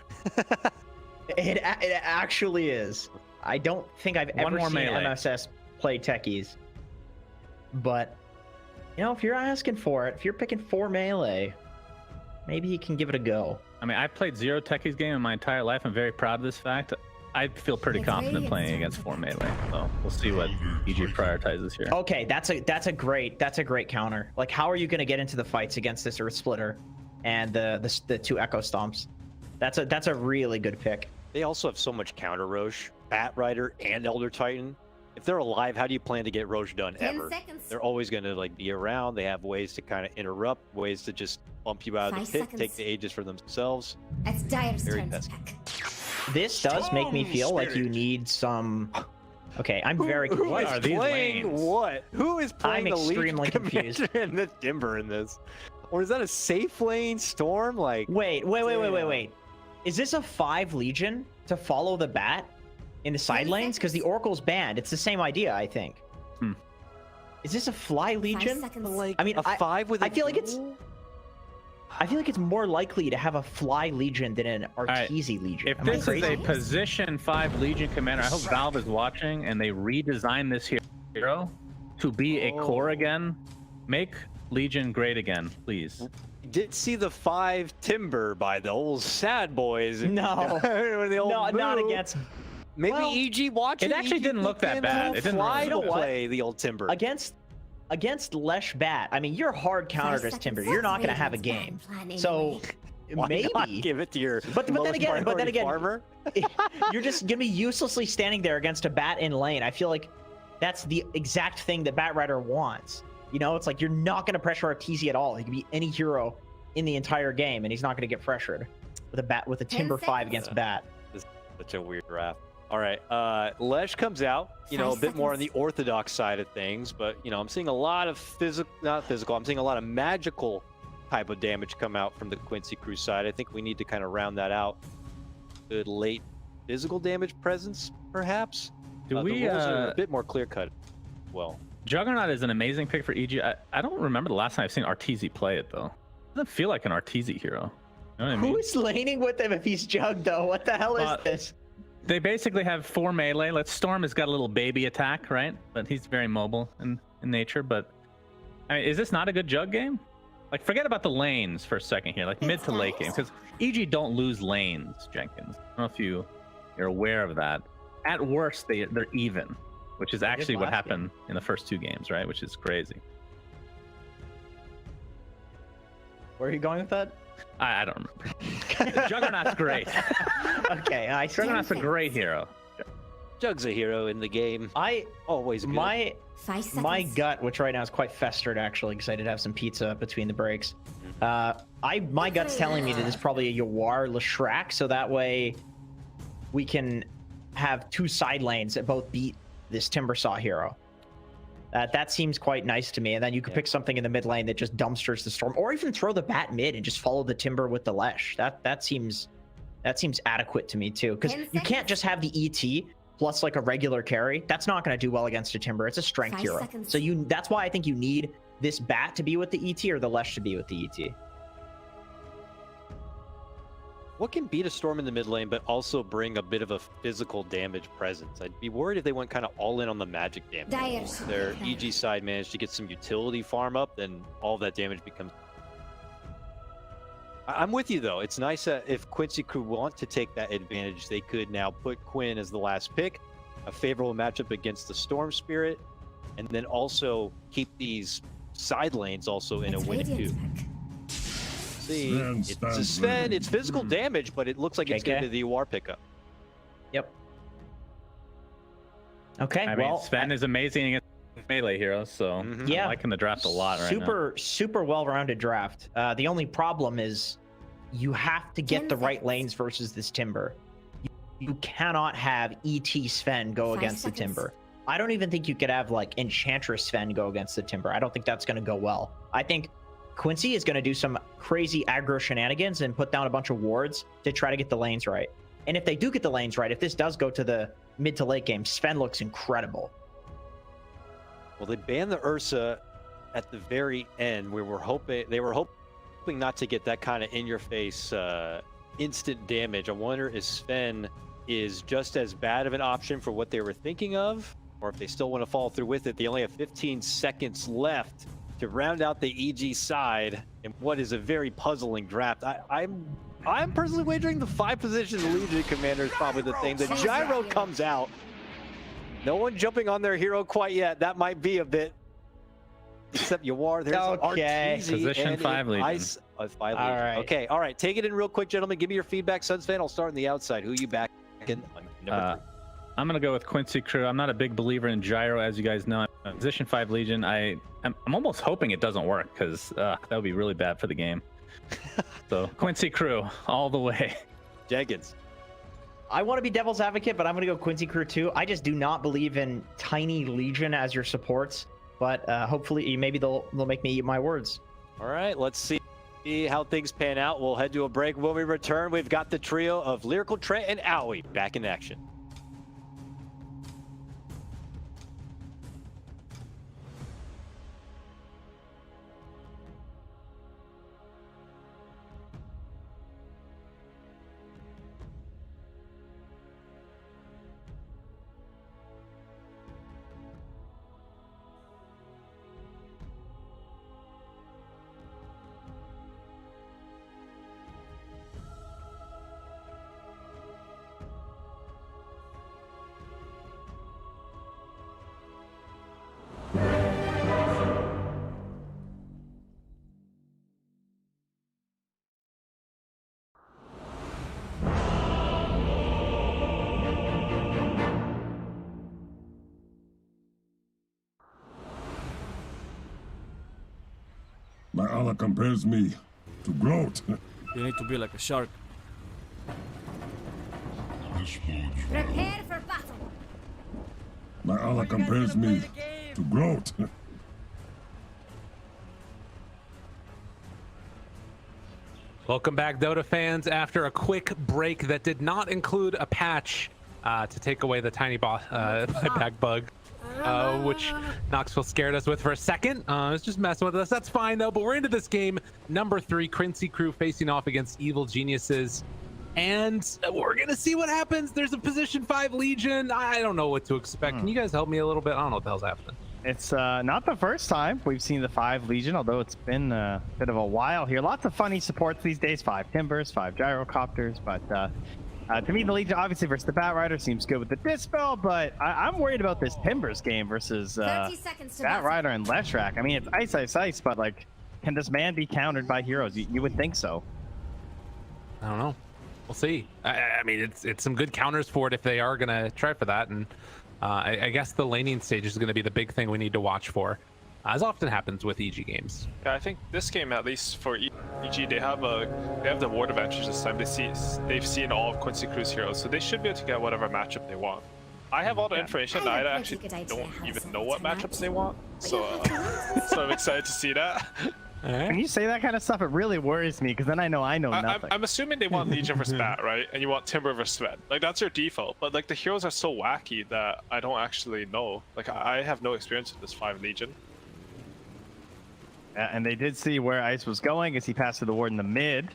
It actually is. I don't think I've ever seen MSS play techies. But, you know, if you're asking for it, if you're picking 4 melee, maybe you can give it a go. I mean, I've played 0 techies game in my entire life. I'm very proud of this fact. I feel pretty confident playing against 4 melee. So we'll see what EG prioritizes here. Okay, that's a great counter. Like, how are you going to get into the fights against this Earth Splitter and the 2 Echo Stomps? That's a really good pick. They also have so much counter Roche, Bat Rider, and Elder Titan. If they're alive, how do you plan to get Roche done 10 ever? seconds. They're always going to like be around. They have ways to kind of interrupt, ways to just bump you out of the 5 pit, seconds. take the Aegis for themselves. It's Dire's Very turn to pesky. pick. This does make me feel like you need some. Okay, I'm very confused. What are these playing lanes? What? Who is playing I'm the extremely Legion confused. Commander and the Timber in this? Or is that a safe lane Storm? Like, wait. Is this a 5 Legion to follow the bat in the side lanes? Because the Oracle's banned. It's the same idea, I think. Is this a fly legion? Like I mean, a 5 with I feel like it's. I feel like it's more likely to have a fly legion than an Arteezy legion. If Am I this is crazy? a position 5 legion commander, I hope Valve is watching and they redesign this hero to be a core again. Make Legion great again, please. Did see the 5 Timber by the old sad boys. No, the old no, not Moo. against. Maybe Well, EG watching. It actually didn't look that bad. It didn't fly really to look- play the old Timber. Against Lesh Bat. I mean, you're hard countered as Timber. You're not going to have a game. So Why maybe. not give it to your But then lowest again, priority farmer? you're just gonna be uselessly standing there against a bat in lane. I feel like that's the exact thing that Bat Rider wants. You know, it's like you're not gonna pressure Arteezy at all. He can be any hero in the entire game, and he's not gonna get pressured with a Timber 5 against Bat. This is such a weird draft. All right, Lesh comes out, you know, a bit more on the orthodox side of things, but you know, I'm seeing a lot of not physical. I'm seeing a lot of magical type of damage come out from the Quincy Crew side. I think we need to kind of round that out. Good late physical damage presence, perhaps. Do the we rules are a bit more clear cut? Well, Juggernaut is an amazing pick for EG. I don't remember the last time I've seen Arteezy play it though. It doesn't feel like an Arteezy hero. You know what I mean? Who's laning with him if he's Jug though? What the hell is this? They basically have 4 melee. Let's Storm has got a little baby attack, right? But he's very mobile in nature. But I mean, is this not a good Jug game? Like, forget about the lanes for a second here, like mid to late game, because EG don't lose lanes, Jenkins. I don't know if you're aware of that. At worst, they're even, which is actually what happened in the first 2 games, right? Which is crazy. Where are you going with that? I don't remember. Juggernaut's great. Okay, I see. Juggernaut's a great hero. Jug's a hero in the game. Always good. My gut, which right now is quite festered actually, because I did have some pizza between the breaks. My gut's telling me that it's probably a Yawar Leshrac, so that way we can have 2 side lanes that both beat this Timbersaw hero. That seems quite nice to me, and then you could pick something in the mid lane that just dumpsters the Storm, or even throw the Bat mid and just follow the Timber with the Lesh. That seems adequate to me too, because you can't just have the ET plus like a regular carry. That's not going to do well against a Timber. It's a strength hero. So that's why I think you need this Bat to be with the ET or the Lesh to be with the ET. What can beat a Storm in the mid lane, but also bring a bit of a physical damage presence? I'd be worried if they went kind of all in on the magic damage. If their EG side managed to get some utility farm up, then all of that damage becomes... I'm with you, though. It's nice that if Quincy Crew want to take that advantage, they could now put Quinn as the last pick, a favorable matchup against the Storm Spirit, and then also keep these side lanes also in a win too. See, it's a Sven, it's physical damage, but it looks like it's going to be the Yawar pickup. Yep. Okay, I mean, Sven is amazing against melee heroes, so yeah, I'm liking the draft a lot right now. Super well-rounded draft. The only problem is you have to get the right lanes versus this Timber. You cannot have ET Sven go against the Timber. I don't even think you could have like Enchantress Sven go against the Timber. I don't think that's going to go well. I think Quincy is going to do some crazy aggro shenanigans and put down a bunch of wards to try to get the lanes right. And if they do get the lanes right, if this does go to the mid to late game, Sven looks incredible. Well, they banned the Ursa at the very end. They were hoping not to get that kind of in-your-face instant damage. I wonder if Sven is just as bad of an option for what they were thinking of, or if they still want to follow through with it. They only have 15 seconds left to round out the EG side in what is a very puzzling draft. I'm personally wagering the 5-position Legion Commander is probably the thing. The Gyro comes out. No one jumping on their hero quite yet. That might be a bit. Except Yawar. There's Arteezy. Position 5 Legion. 5 Legion. All right. Okay, all right. Take it in real quick, gentlemen. Give me your feedback. Suns fan, I'll start on the outside. Who you back in number 3? I'm going to go with Quincy Crew. I'm not a big believer in Gyro, as you guys know. Position 5 Legion, I'm almost hoping it doesn't work, because that would be really bad for the game. So, Quincy Crew, all the way. Jenkins. I want to be devil's advocate, but I'm going to go Quincy Crew too. I just do not believe in tiny Legion as your supports, but hopefully maybe they'll make me eat my words. All right, let's see how things pan out. We'll head to a break. When we return, we've got the trio of Lyrical Trent and Owie back in action. My Allah compares me to Groot. You need to be like a shark. Prepare for battle. My Allah compares me to Groot. Welcome back, Dota fans. After a quick break that did not include a patch to take away the tiny buyback bug, which Knoxville scared us with for a second. It's just messing with us. That's fine though. But we're into this game number 3. Quincy crew facing off against Evil Geniuses, and we're gonna see what happens. There's a position 5 Legion. I don't know what to expect. Can you guys help me a little bit? I don't know what the hell's happening. It's not the first time we've seen the 5 Legion, although it's been a bit of a while here. Lots of funny supports these days. 5 Timbers, 5 Gyrocopters, but to me, the Legion obviously versus the Bat Rider seems good with the Dispel, but I'm worried about this Timbers game versus 30 seconds to Bat Rider and Leshrac. I mean, it's ice, ice, ice, but like, can this man be countered by heroes? You would think so. I don't know. We'll see. I mean, it's some good counters for it if they are gonna try for that, and I guess the laning stage is gonna be the big thing we need to watch for, as often happens with EG games. Yeah, I think this game, at least for EG, they have the ward advantage this time. They've seen all of Quincy Crew's heroes, so they should be able to get whatever matchup they want. I have all the information. I actually don't even know what matchups they want, so I'm excited to see that. When you say that kind of stuff, it really worries me, because then I know nothing. I'm assuming they want Legion versus Bat, right? And you want Timber versus Sven. Like, that's your default. But like, the heroes are so wacky that I don't actually know. Like, I have no experience with this 5 Legion. And they did see where Ice was going as he passed to the ward in the mid,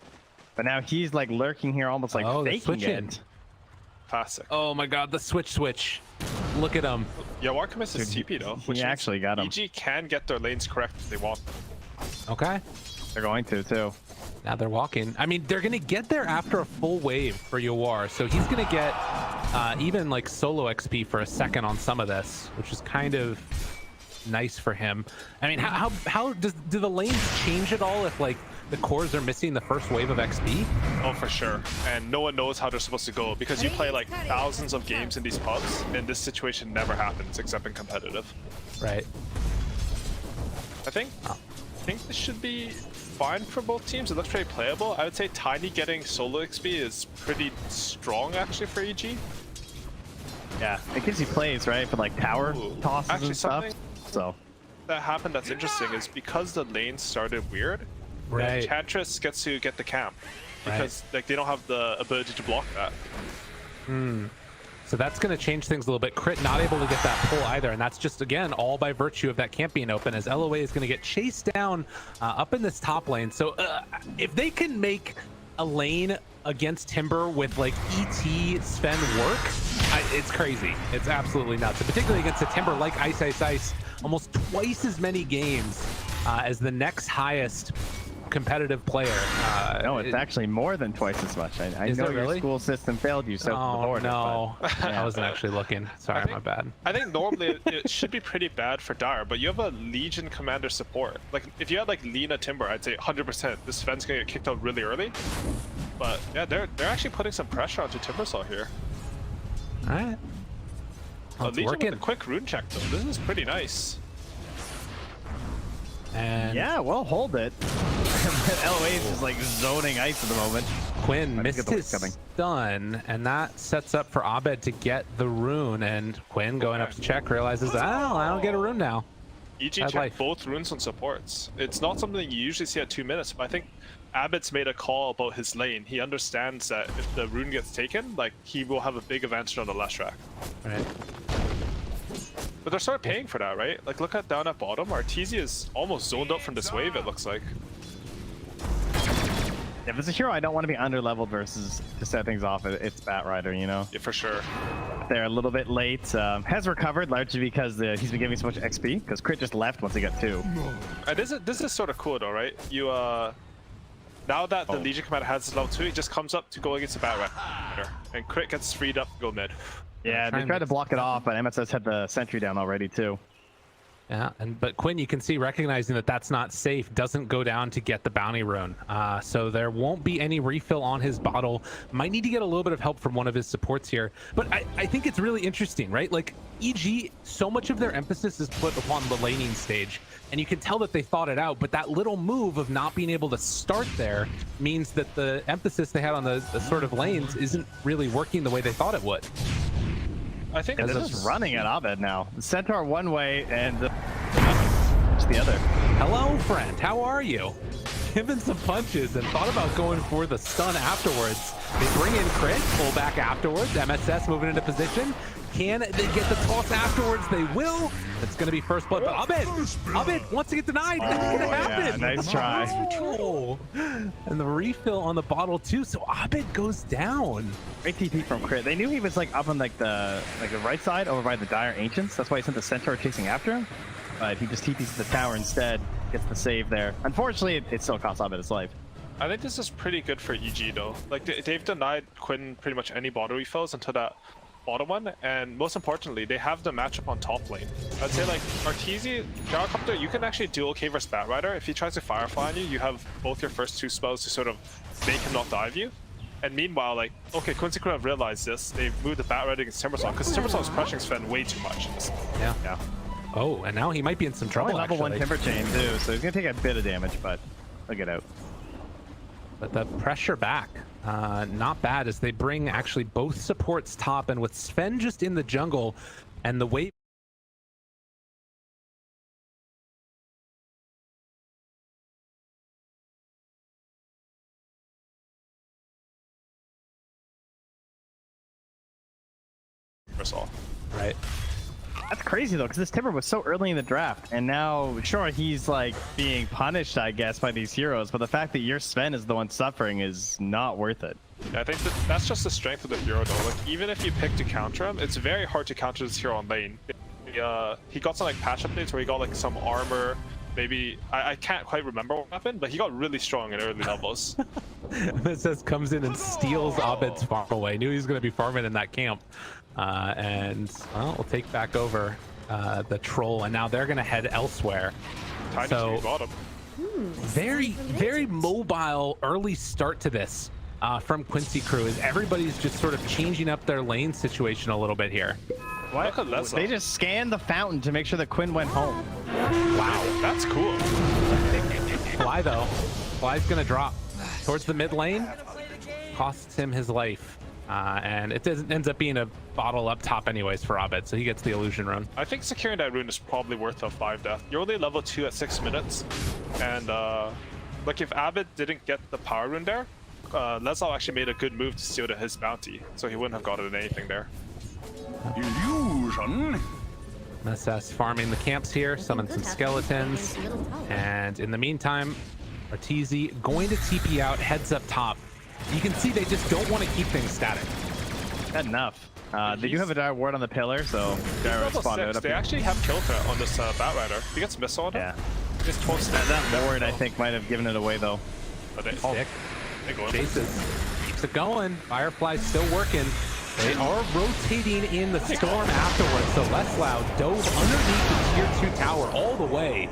but now he's like lurking here, almost like faking it. Classic. Oh my god, the switch. Look at him. Yeah, Webcam is TP though. He actually got him. EG can get their lanes correct if they want. Okay. They're going to too. Now they're walking. I mean, they're gonna get there after a full wave for Yawar, so he's gonna get even like solo XP for a second on some of this, which is kind of nice for him. I mean, how do the lanes change at all if like the cores are missing the first wave of XP? Oh, for sure. And no one knows how they're supposed to go, because you play like thousands of games in these pubs, and this situation never happens except in competitive. Right. I think this should be fine for both teams. It looks pretty playable. I would say Tiny getting solo XP is pretty strong actually for EG. Yeah, it gives you plays, right, for like tower tosses actually, and stuff. So that happened that's interesting is because the lane started weird, right, Enchantress gets to get the camp because like they don't have the ability to block that. So that's going to change things a little bit. Crit not able to get that pull either, and that's just, again, all by virtue of that camp being open, as LOA is going to get chased down up in this top lane. So if they can make a lane against Timber with like ET Sven work, it's crazy. It's absolutely nuts, and particularly against a Timber like Ice Ice Ice, almost twice as many games as the next highest competitive player. No, it's actually more than twice as much. I know your school system failed you, so no, I wasn't actually looking. Sorry, my bad. I think normally it should be pretty bad for Dire, but you have a Legion commander support. Like if you had like Lina Timber, I'd say 100% this Sven's gonna get kicked out really early. But yeah, they're actually putting some pressure onto Timbersaw here. All right. Legion with a quick rune check though. This is pretty nice. And yeah, well, hold it. LOA is just like zoning Ice at the moment. Quinn missed his stun, and that sets up for Abed to get the rune, and Quinn going up to check realizes, oh, I don't get a rune now. EG checked both runes on supports. It's not something you usually see at 2 minutes, but I think Abed's made a call about his lane. He understands that if the rune gets taken, like he will have a big advantage on the Leshrac. Right. But they're sort of paying for that, right? Like look at down at bottom, Artesia is almost zoned up from this wave, it looks like. If it's a hero I don't want to be under-leveled versus to set things off, it's Bat Rider, you know? Yeah, for sure. They're a little bit late. Has recovered largely because he's been giving so much XP, because Crit just left once he got 2. This is sort of cool though, right? You now that the Legion Commander has his level 2, he just comes up to go against the Bat Rider, and Crit gets freed up to go mid. Yeah, they tried to block it off, but MSS had the sentry down already too. Yeah, but Quinn, you can see, recognizing that that's not safe, doesn't go down to get the bounty rune. So there won't be any refill on his bottle. Might need to get a little bit of help from one of his supports here. But I think it's really interesting, right? Like, EG, so much of their emphasis is put upon the laning stage. And you can tell that they thought it out, but that little move of not being able to start there means that the emphasis they had on the sort of lanes isn't really working the way they thought it would. I think they're just running at Abed now. The Centaur one way and the other. Hello, friend. How are you? Giving some punches and thought about going for the stun afterwards. They bring in crit, pull back afterwards. MSS moving into position. Can they get the toss afterwards? They will. It's going to be first blood, but Abed wants to get denied. That's going to happen. Yeah, nice try. Oh. And the refill on the bottle too. So Abed goes down. Great TP from Crit. They knew he was like up on like the right side over by the Dire Ancients. That's why he sent the Centaur chasing after him. But he just TPs to the tower instead. Gets the save there. Unfortunately, it still costs Abed his life. I think this is pretty good for EG though. Like they've denied Quinn pretty much any bottle refills until that bottom one, and most importantly, they have the matchup on top lane. I'd say like Arteezy, Gyrocopter, you can actually dual okay versus Batrider. If he tries to Firefly on you, you have both your first two spells to sort of make him not dive you. And meanwhile, like, okay, Quincy could have realized this. They've moved the Batrider against Timbersaw because Timbersaw is crushing Sven way too much. Yeah. Oh, and now he might be in some trouble. Level 1 Timber Chain too, so he's gonna take a bit of damage, but he'll get out. But the pressure back, not bad, as they bring actually both supports top, and with Sven just in the jungle and the wave. Right. That's crazy though, because this Timber was so early in the draft, and now, sure, he's like being punished, I guess, by these heroes, but the fact that your Sven is the one suffering is not worth it. Yeah, I think that's just the strength of the hero though. Like, even if you pick to counter him, it's very hard to counter this hero on lane. He got some like patch updates where he got like some armor, maybe, I can't quite remember what happened, but he got really strong in early levels. This comes in and steals Abed's farm away. Knew he was going to be farming in that camp. And well, we'll take back over the troll, and now they're going to head elsewhere. So very mobile early start to this from Quincy crew, as everybody's just sort of changing up their lane situation a little bit here. What? They just scanned the fountain to make sure that Quinn went home. Wow, that's cool. Fly though, Fly's going to drop towards the mid lane, costs him his life. And it ends up being a bottle up top anyways for Abed, so he gets the illusion rune. I think securing that rune is probably worth a 5 death. You're only level 2 at 6 minutes, and like if Abed didn't get the power rune there, Leslie actually made a good move to steal his bounty, so he wouldn't have gotten anything there. Illusion. MSS farming the camps here, summon some skeletons, and in the meantime, Arteezy going to TP out, heads up top. You can see they just don't want to keep things static. Not enough. They do have a dire ward on the pillar, so Gyro spawned out. They actually have kill threat on this Batrider. He gets missile on him. Yeah. It's 12 stacks. That ward, I think, might have given it away, though. But they go in. Chases. Keeps it going. Firefly's still working. They are rotating in the storm afterwards, so Leslie dove underneath the tier 2 tower all the way,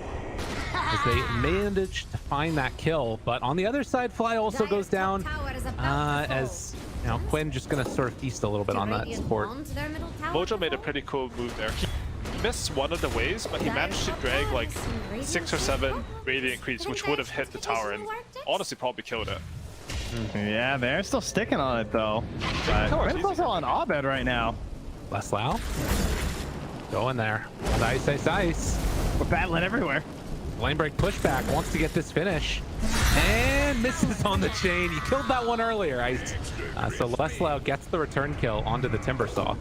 as they managed to find that kill. But on the other side, Fly also goes down, as you know, Quinn just gonna sort of feast a little bit on that support. Mojo made a pretty cool move there. He missed one of the waves, but he managed to drag like 6 or 7 radiant creeps, which would have hit the tower and honestly probably killed it. Yeah, they're still sticking on it though. But also on Abed right now. Leslie going there. Ice. We're battling everywhere. Lane break pushback, wants to get this finish, and misses on the chain. He killed that one earlier. So Leslie gets the return kill onto the Timbersaw.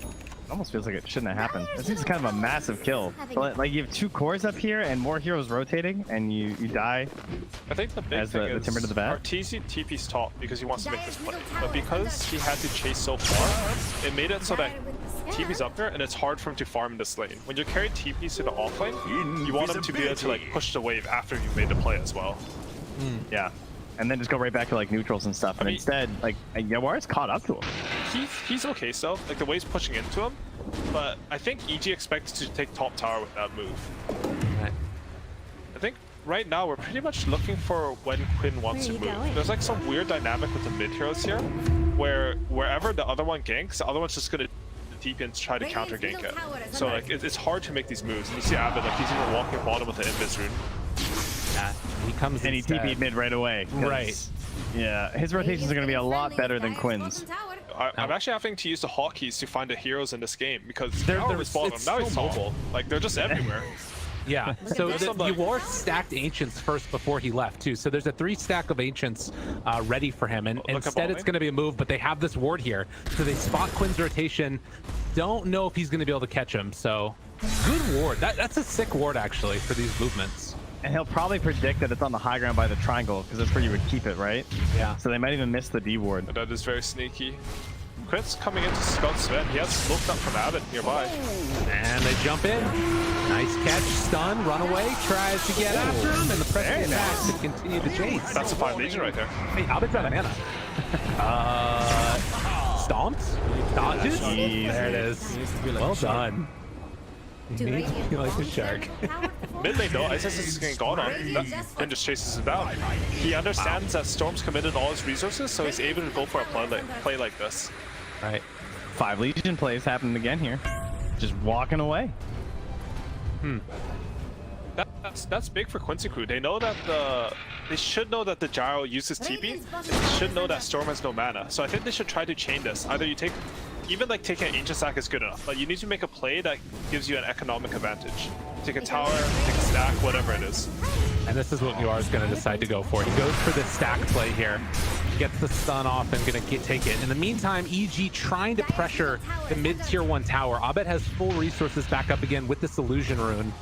It almost feels like it shouldn't have happened. This seems kind of a massive kill. So, like, you have 2 cores up here and more heroes rotating, and you die. I think the big thing is Timber to the back. Arteezy TP's top because he wants to make this play, but because he had to chase so far, it made it so that TP's up there and it's hard for him to farm in this lane. When you carry TPs to the offlane, you want him to be able to like push the wave after you've made the play as well. Yeah. and then just go right back to like neutrals and stuff. And instead, like Yawar's caught up to him. He's okay still. Like the way he's pushing into him, but I think EG expects to take top tower with that move. Right. I think right now we're pretty much looking for when Quinn wants to move. There's like some weird dynamic with the mid heroes here, where wherever the other one ganks, the other one's just gonna TP and try to counter gank it. So like it's hard to make these moves. And you see Abbott, like he's even walking bottom with the invis rune. Yeah, he comes and he TP'd mid right away. Right. Yeah, his rotations are going to be a lot better than Quinn's. I'm actually having to use the hotkeys to find the heroes in this game because they're now he's mobile. Like they're just everywhere. Yeah, so you are stacked Ancients first before he left too. So there's a 3 stack of Ancients ready for him, and instead it's going to be a move, but they have this ward here. So they spot Quinn's rotation. Don't know if he's going to be able to catch him. So good ward. That's a sick ward actually for these movements. And he'll probably predict that it's on the high ground by the triangle because that's where you would keep it, right? Yeah. So they might even miss the D ward. That is very sneaky. Quinn's coming into Scott Sven. He has smoked up from Abbott nearby. And they jump in. Nice catch, stun, run away, tries to get after him, and the pressure attacks to continue the chase. That's a 5 Legion right there. Hey, Abbott's out of mana. Stomps? Dodges? There it is. Well done. You like the shark. Mid lane though, Isis is getting gone on. Then just chases him down. He understands that Storm's committed all his resources, so he's able to go for a play like this. Right. 5 Legion plays happened again here. Just walking away. That's big for Quincy crew. They know that they should know that the gyro uses TP. They should know that Storm has no mana. So I think they should try to chain this. Either you take, even like taking an Ancient Stack is good enough, but you need to make a play that gives you an economic advantage. Take a tower, take a stack, whatever it is. And this is what Noir is going to decide to go for. He goes for this stack play here. Gets the stun off and going to take it. In the meantime, EG trying to pressure the mid tier 1 tower. Abed has full resources back up again with this illusion rune.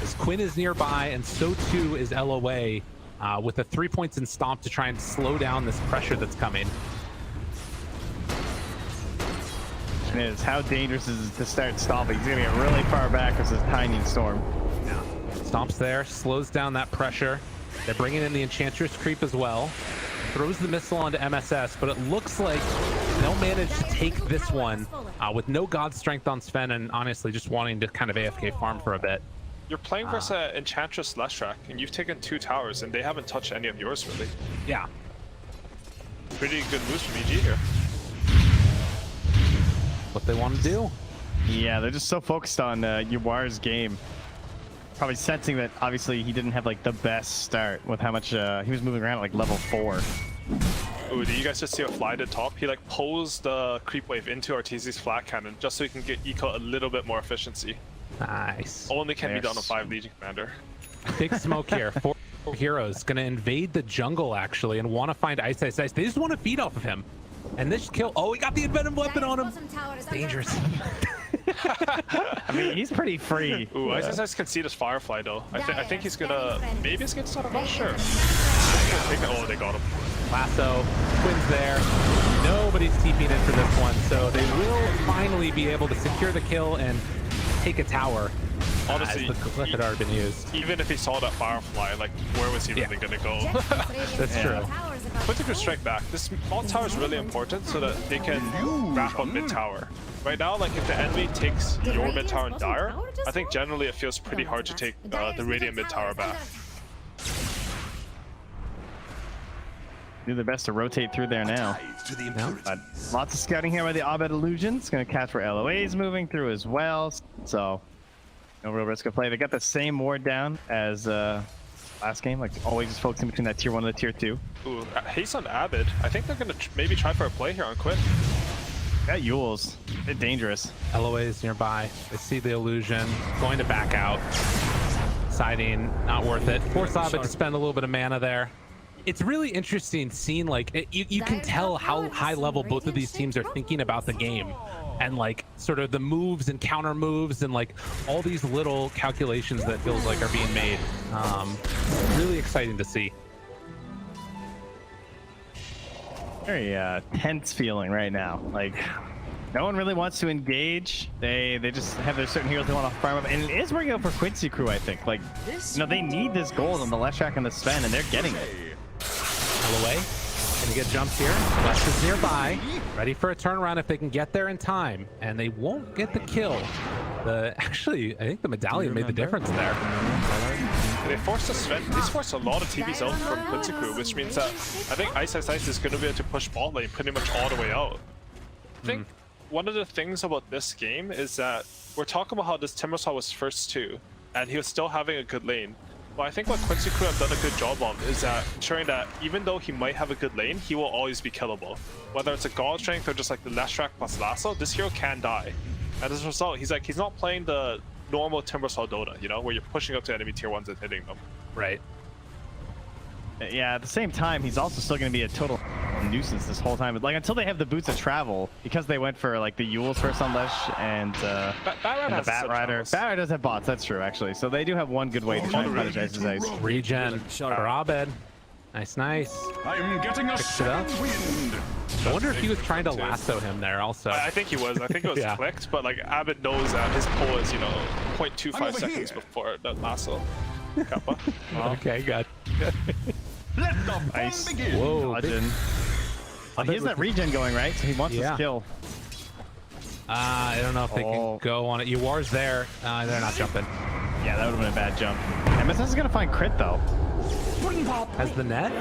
As Quinn is nearby, and so too is LOA with the 3 points in Stomp to try and slow down this pressure that's coming. And it is how dangerous is it to start stomping. He's going to get really far back with this tiny Storm. Yeah. Stomps there, slows down that pressure. They're bringing in the Enchantress creep as well. Throws the missile onto MSS, but it looks like they'll manage to take this one with no God Strength on Sven, and honestly just wanting to kind of AFK farm for a bit. You're playing versus an Enchantress Leshrac, and you've taken 2 towers, and they haven't touched any of yours really. Yeah. Pretty good moves from EG here. What they want to do. Yeah, they're just so focused on Yawar's game. Probably sensing that obviously he didn't have like the best start with how much he was moving around at like level 4. Ooh, did you guys just see a fly to top? He like pulls the creep wave into Arteezy's flat cannon just so he can get eco a little bit more efficiency. Nice. Only can be done on 5 Legion Commander. Big smoke here. 4 heroes gonna invade the jungle actually and want to find Ice. They just want to feed off of him. And this kill. Oh, he got the envenom weapon on him. Dangerous. I mean, he's pretty free. Ooh, Ice can see this Firefly though. I think he's gonna maybe it's gonna start. I'm not sure. Oh, they got him. Lasso, Quinn's there. Nobody's TP'd in for this one, so they will finally be able to secure the kill and take a tower. Honestly, the clip had already been used. Even if he saw that Firefly, like where was he really gonna go? That's true. Quincy could strike back. This small tower is really important so that they can wrap up mid tower. Right now, like if the enemy takes your mid tower and Dire, I think generally it feels pretty hard to take the Radiant mid tower back. Do their best to rotate through there now. But lots of scouting here by the Abed Illusions. Going to catch where LOA's moving through as well. So no real risk of play. They got the same ward down as last game. Like always just focusing between that tier 1 and the tier 2. Ooh, haste on Abed. I think they're going to maybe try for a play here on Quinn. Got Yules. Bit dangerous. LOA is nearby. They see the illusion. Going to back out. Siding, not worth it. Force Abed to spend a little bit of mana there. It's really interesting seeing like you can tell how high level both of these teams are thinking about the game, and like sort of the moves and counter moves and like all these little calculations that feels like are being made. Really exciting to see. Very tense feeling right now. Like no one really wants to engage. They just have their certain heroes they want to farm up, and it is working out for Quincy crew. I think like they need this gold on the Leshrac and the Sven, and they're getting it. LOA gonna get jumped here. Lesh is nearby, ready for a turnaround if they can get there in time, and they won't get the kill. Actually, I think the medallion made the difference there. They forced a lot of TPs out from Quincy Crew, which means that I think Ice is going to be able to push bot lane pretty much all the way out. I think one of the things about this game is that we're talking about how this Timbersaw was first too, and he was still having a good lane. But I think what Quincy Crew have done a good job of is that ensuring that even though he might have a good lane, he will always be killable. Whether it's a God Strength or just like the Leshrac plus Lasso, this hero can die. And as a result, he's not playing the normal Timbersaw Dota, you know, where you're pushing up to enemy tier 1s and hitting them. Right. Yeah, at the same time, he's also still going to be a total nuisance this whole time. Like, until they have the boots of travel, because they went for, like, the Yules first on Lesh and the Bat Rider. Bat Rider does have bots, that's true, actually. So they do have one good way to try and punish Ice's Ice. Regen for Abed. Nice, nice. I'm getting a second wind. I wonder if he was trying to lasso him there also. I think he was. I think it was clicked, but like Abed knows that his pull is, you know, 0.25 seconds before the lasso. Kappa. Okay, good. Let the fun begin. Whoa. He has that regen going, right? So he wants this kill. I don't know if they can go on it. Uwar's there. They're not jumping. Yeah, that would have been a bad jump. Nemesis is going to find crit, though. Has the net.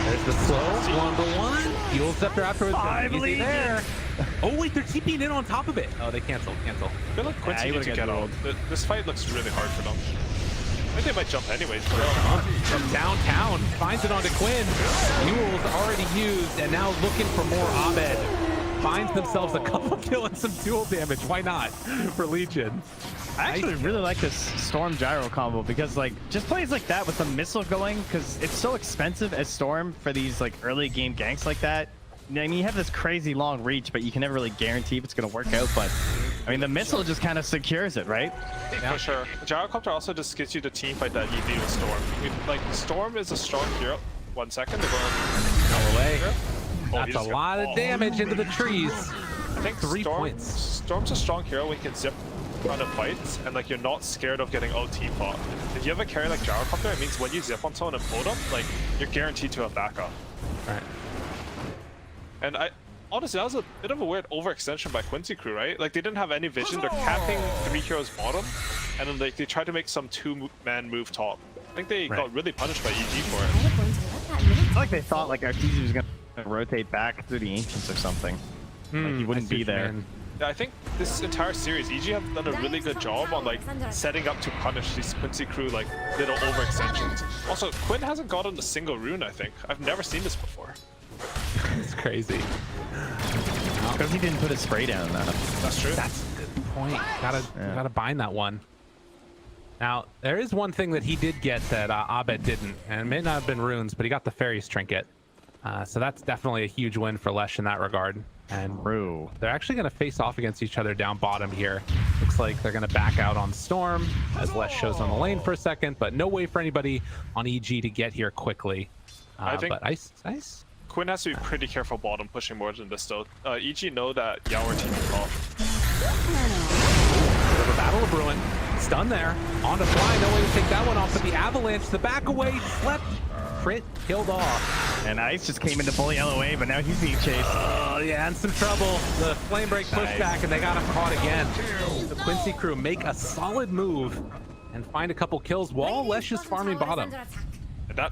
There's the slow 1-1. Heal scepter afterwards. Easy there. Oh wait, they're TPing in on top of it. Oh, they cancel. I feel like Quincy needs to get out. This fight looks really hard for them. I think they might jump anyways. From downtown, finds it onto Quinn. Yule's already used, and now looking for more Abed. Finds themselves a couple kill and some dual damage. Why not? For Legion. I actually really like this Storm Gyro combo because, like, just plays like that with the missile going, because it's so expensive as Storm for these, like, early game ganks like that. I mean, you have this crazy long reach, but you can never really guarantee if it's going to work out. But, I mean, the missile just kind of secures it, right? Yeah, for sure. Gyrocopter also just gets you the team fight that you need with Storm. I mean, like, Storm is a strong hero. 1 second. They're going away. That's a lot of damage into the trees. I think 3 points. Storm's a strong hero when he can zip run of fights, and like you're not scared of getting OT fought. If you have a carry like Gyrocopter, it means when you zip on someone and pull them, like you're guaranteed to have backup. Right. And honestly, that was a bit of a weird overextension by Quincy Crew, right? Like they didn't have any vision. They're capping 3 heroes bottom, and then like they tried to make some 2-man move top. I think they got really punished by EG for it. I feel like they thought like Arteezy was gonna rotate back through the Ancients or something. Like he wouldn't be there. Yeah, I think this entire series, EG have done a really good job on like setting up to punish these Quincy Crew like little overextensions. Also, Quinn hasn't gotten a single rune, I think. I've never seen this before. It's crazy. Because he didn't put his spray down enough. That's true. That's a good point. Gotta bind that one. Now, there is one thing that he did get that Abed didn't, and it may not have been runes, but he got the Fairy's Trinket. So that's definitely a huge win for Lesh in that regard. And they're actually going to face off against each other down bottom here. Looks like they're going to back out on Storm as Lesh shows on the lane for a second, but no way for anybody on EG to get here quickly. I think but Ice. Quinn has to be pretty careful bottom pushing more than this though. EG know that Yawer team is off. The Battle of Ruin. Stun there. On to Fly. No way to take that one off, but the Avalanche, the back away, slept. Crit killed off. And Ice just came into bully LOA, but now he's being chased. Oh, yeah, and some trouble. The Flame Break pushback, and they got him caught again. The Quincy Crew make a solid move and find a couple kills while Lesh is farming bottom.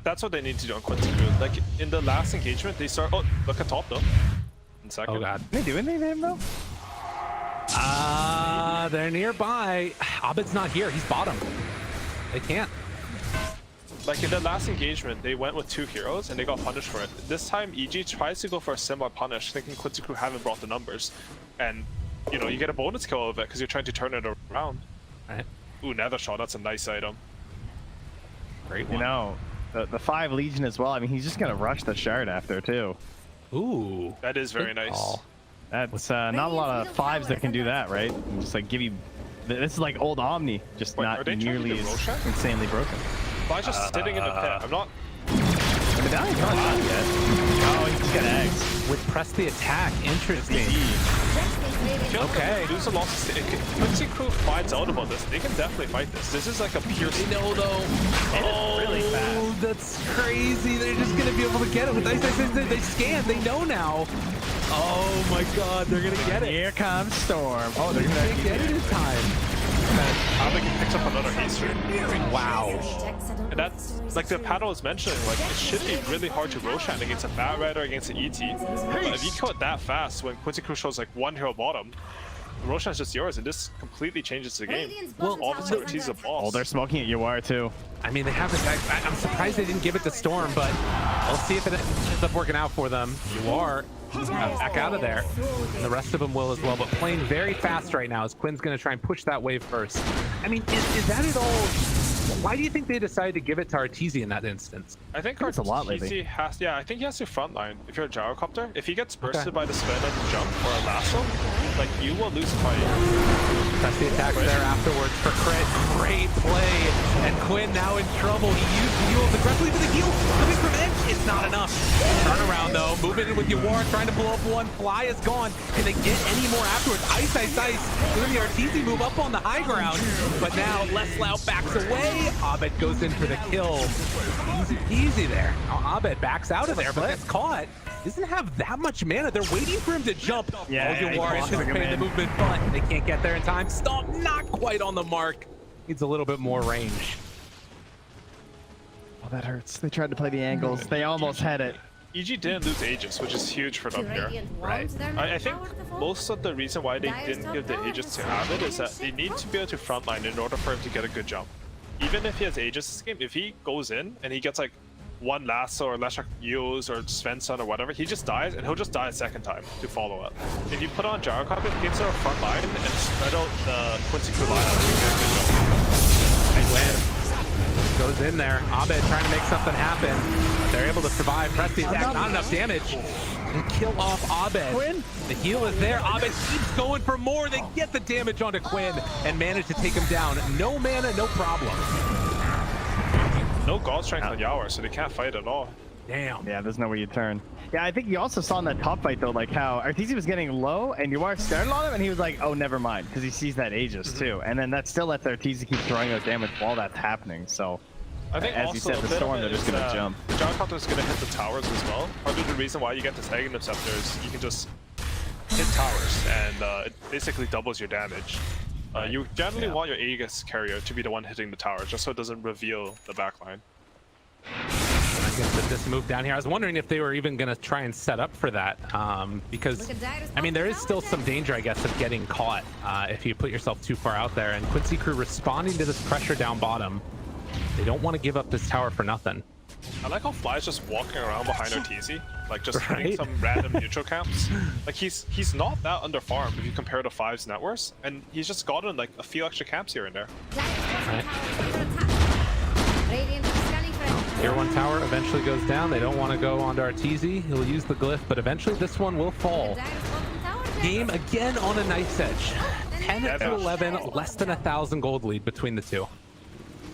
That's what they need to do on Quincy Crew. Like in the last engagement, they start. Oh, look at top though. In second. Oh god. They do anything though? They're nearby. Abed's not here. He's bottom. They can't. Like in the last engagement, they went with 2 heroes and they got punished for it. This time, EG tries to go for a similar punish, thinking Quincy Crew haven't brought the numbers, and you know you get a bonus kill out of it because you're trying to turn it around. Right. Ooh, Nether Shot. That's a nice item. Great one. You know, the 5 Legion as well. I mean, he's just gonna rush the shard after too. Ooh. That is very nice. That's not a lot of 5s that can do that, right? And just like give you. This is like old Omni, just not nearly as insanely broken. Well, I'm just sitting in the pit. I'm not. Medallion's not done yet. Oh, he just got eggs. Would press the attack. Interesting. Okay. Lose a loss. Quincy crew finds out about this. They can definitely fight this. This is like a pure. They know though. Oh, really fast. That's crazy. They're just gonna be able to get it with they scan. They know now. Oh my God, they're gonna get it. Here comes Storm. Oh, they're gonna get it in time. Optix picks up another Easter. Wow. And that's like the panel was mentioning, like it should be really hard to Roshan against a Bat Rider, against an ET. But if you kill it that fast, when Quincy crew shows like one hero bottom, Roshan's just yours, and this completely changes the game. Well, all of a sudden, Ortiz is a boss. Oh, they're smoking at UR too. I mean, they haven't. I'm surprised they didn't give it to Storm, but we'll see if it ends up working out for them. UR back out of there, and the rest of them will as well. But playing very fast right now as Quinn's going to try and push that wave first. I mean, is that at all? Why do you think they decided to give it to Arteezy in that instance? I think it's a lot lately. Has, yeah, I think he has to frontline. If you're a gyrocopter, if he gets bursted by the spin and jump or a lasso, like you will lose a fight. Press the attacks there afterwards for crit. Great play, and Quinn now in trouble. He used the heals aggressively to the heal coming from Edge. It's not enough. Turnaround though, moving in with Ywar, trying to blow up one. Fly is gone. Can they get any more afterwards? Ice, ice, ice. Doing the Arteezy move up on the high ground, but now Leslau backs away. Abed goes in for the kill. Easy there. Now Abed backs out of there, but gets caught. Doesn't have that much mana. They're waiting for him to jump. Yeah, Ywar anticipating the movement, but they can't get there in time. Stomp, not quite on the mark. Needs a little bit more range. Oh, that hurts. They tried to play the angles. They almost had it. EG didn't lose Aegis, which is huge for them here. Right. I think most of the reason why they didn't give the Aegis to Abed is that they need to be able to frontline in order for him to get a good jump. Even if he has Aegis this game, if he goes in and he gets like one lasso or Leshak Yos or Svensson or whatever, he just dies, and he'll just die a second time to follow up. If you put on Gyrocopter, it gives her a front line and spread out the Quincy crew line out to get a good jump. And Gwen goes in there. Abed trying to make something happen. They're able to survive. Press the attack, not enough damage. And kill off Abed. Quinn. The heal is there. Abed keeps going for more. They get the damage onto Quinn and manage to take him down. No mana, no problem. No God Strength on Yawar, so they can't fight at all. Damn. Yeah, there's no way you turn. Yeah, I think you also saw in that top fight though, like how Arteezy was getting low and Ywar started on him, and he was like, oh, never mind, because he sees that Aegis too. And then that still lets Arteezy keep throwing those damage while that's happening. So I think as also you said, the Storm, they're just gonna jump. The Gyrocopter is gonna hit the towers as well. Part of the reason why you get this Egg Interceptor is you can just hit towers, and it basically doubles your damage. You generally want your Aegis carrier to be the one hitting the tower, just so it doesn't reveal the backline. I guess that this move down here, I was wondering if they were even going to try and set up for that, because, I mean, there is still some danger, I guess, of getting caught if you put yourself too far out there. And Quincy crew responding to this pressure down bottom. They don't want to give up this tower for nothing. I like how Fly's just walking around behind Arteezy, like just hitting some random neutral camps. Like he's not that underfarmed if you compare to Five's net worth, and he's just gotten like a few extra camps here and there. Tier 1 tower eventually goes down. They don't want to go onto Arteezy. He'll use the glyph, but eventually this one will fall. Game again on a knife's edge. 10 to 11, less than 1,000 gold lead between the two.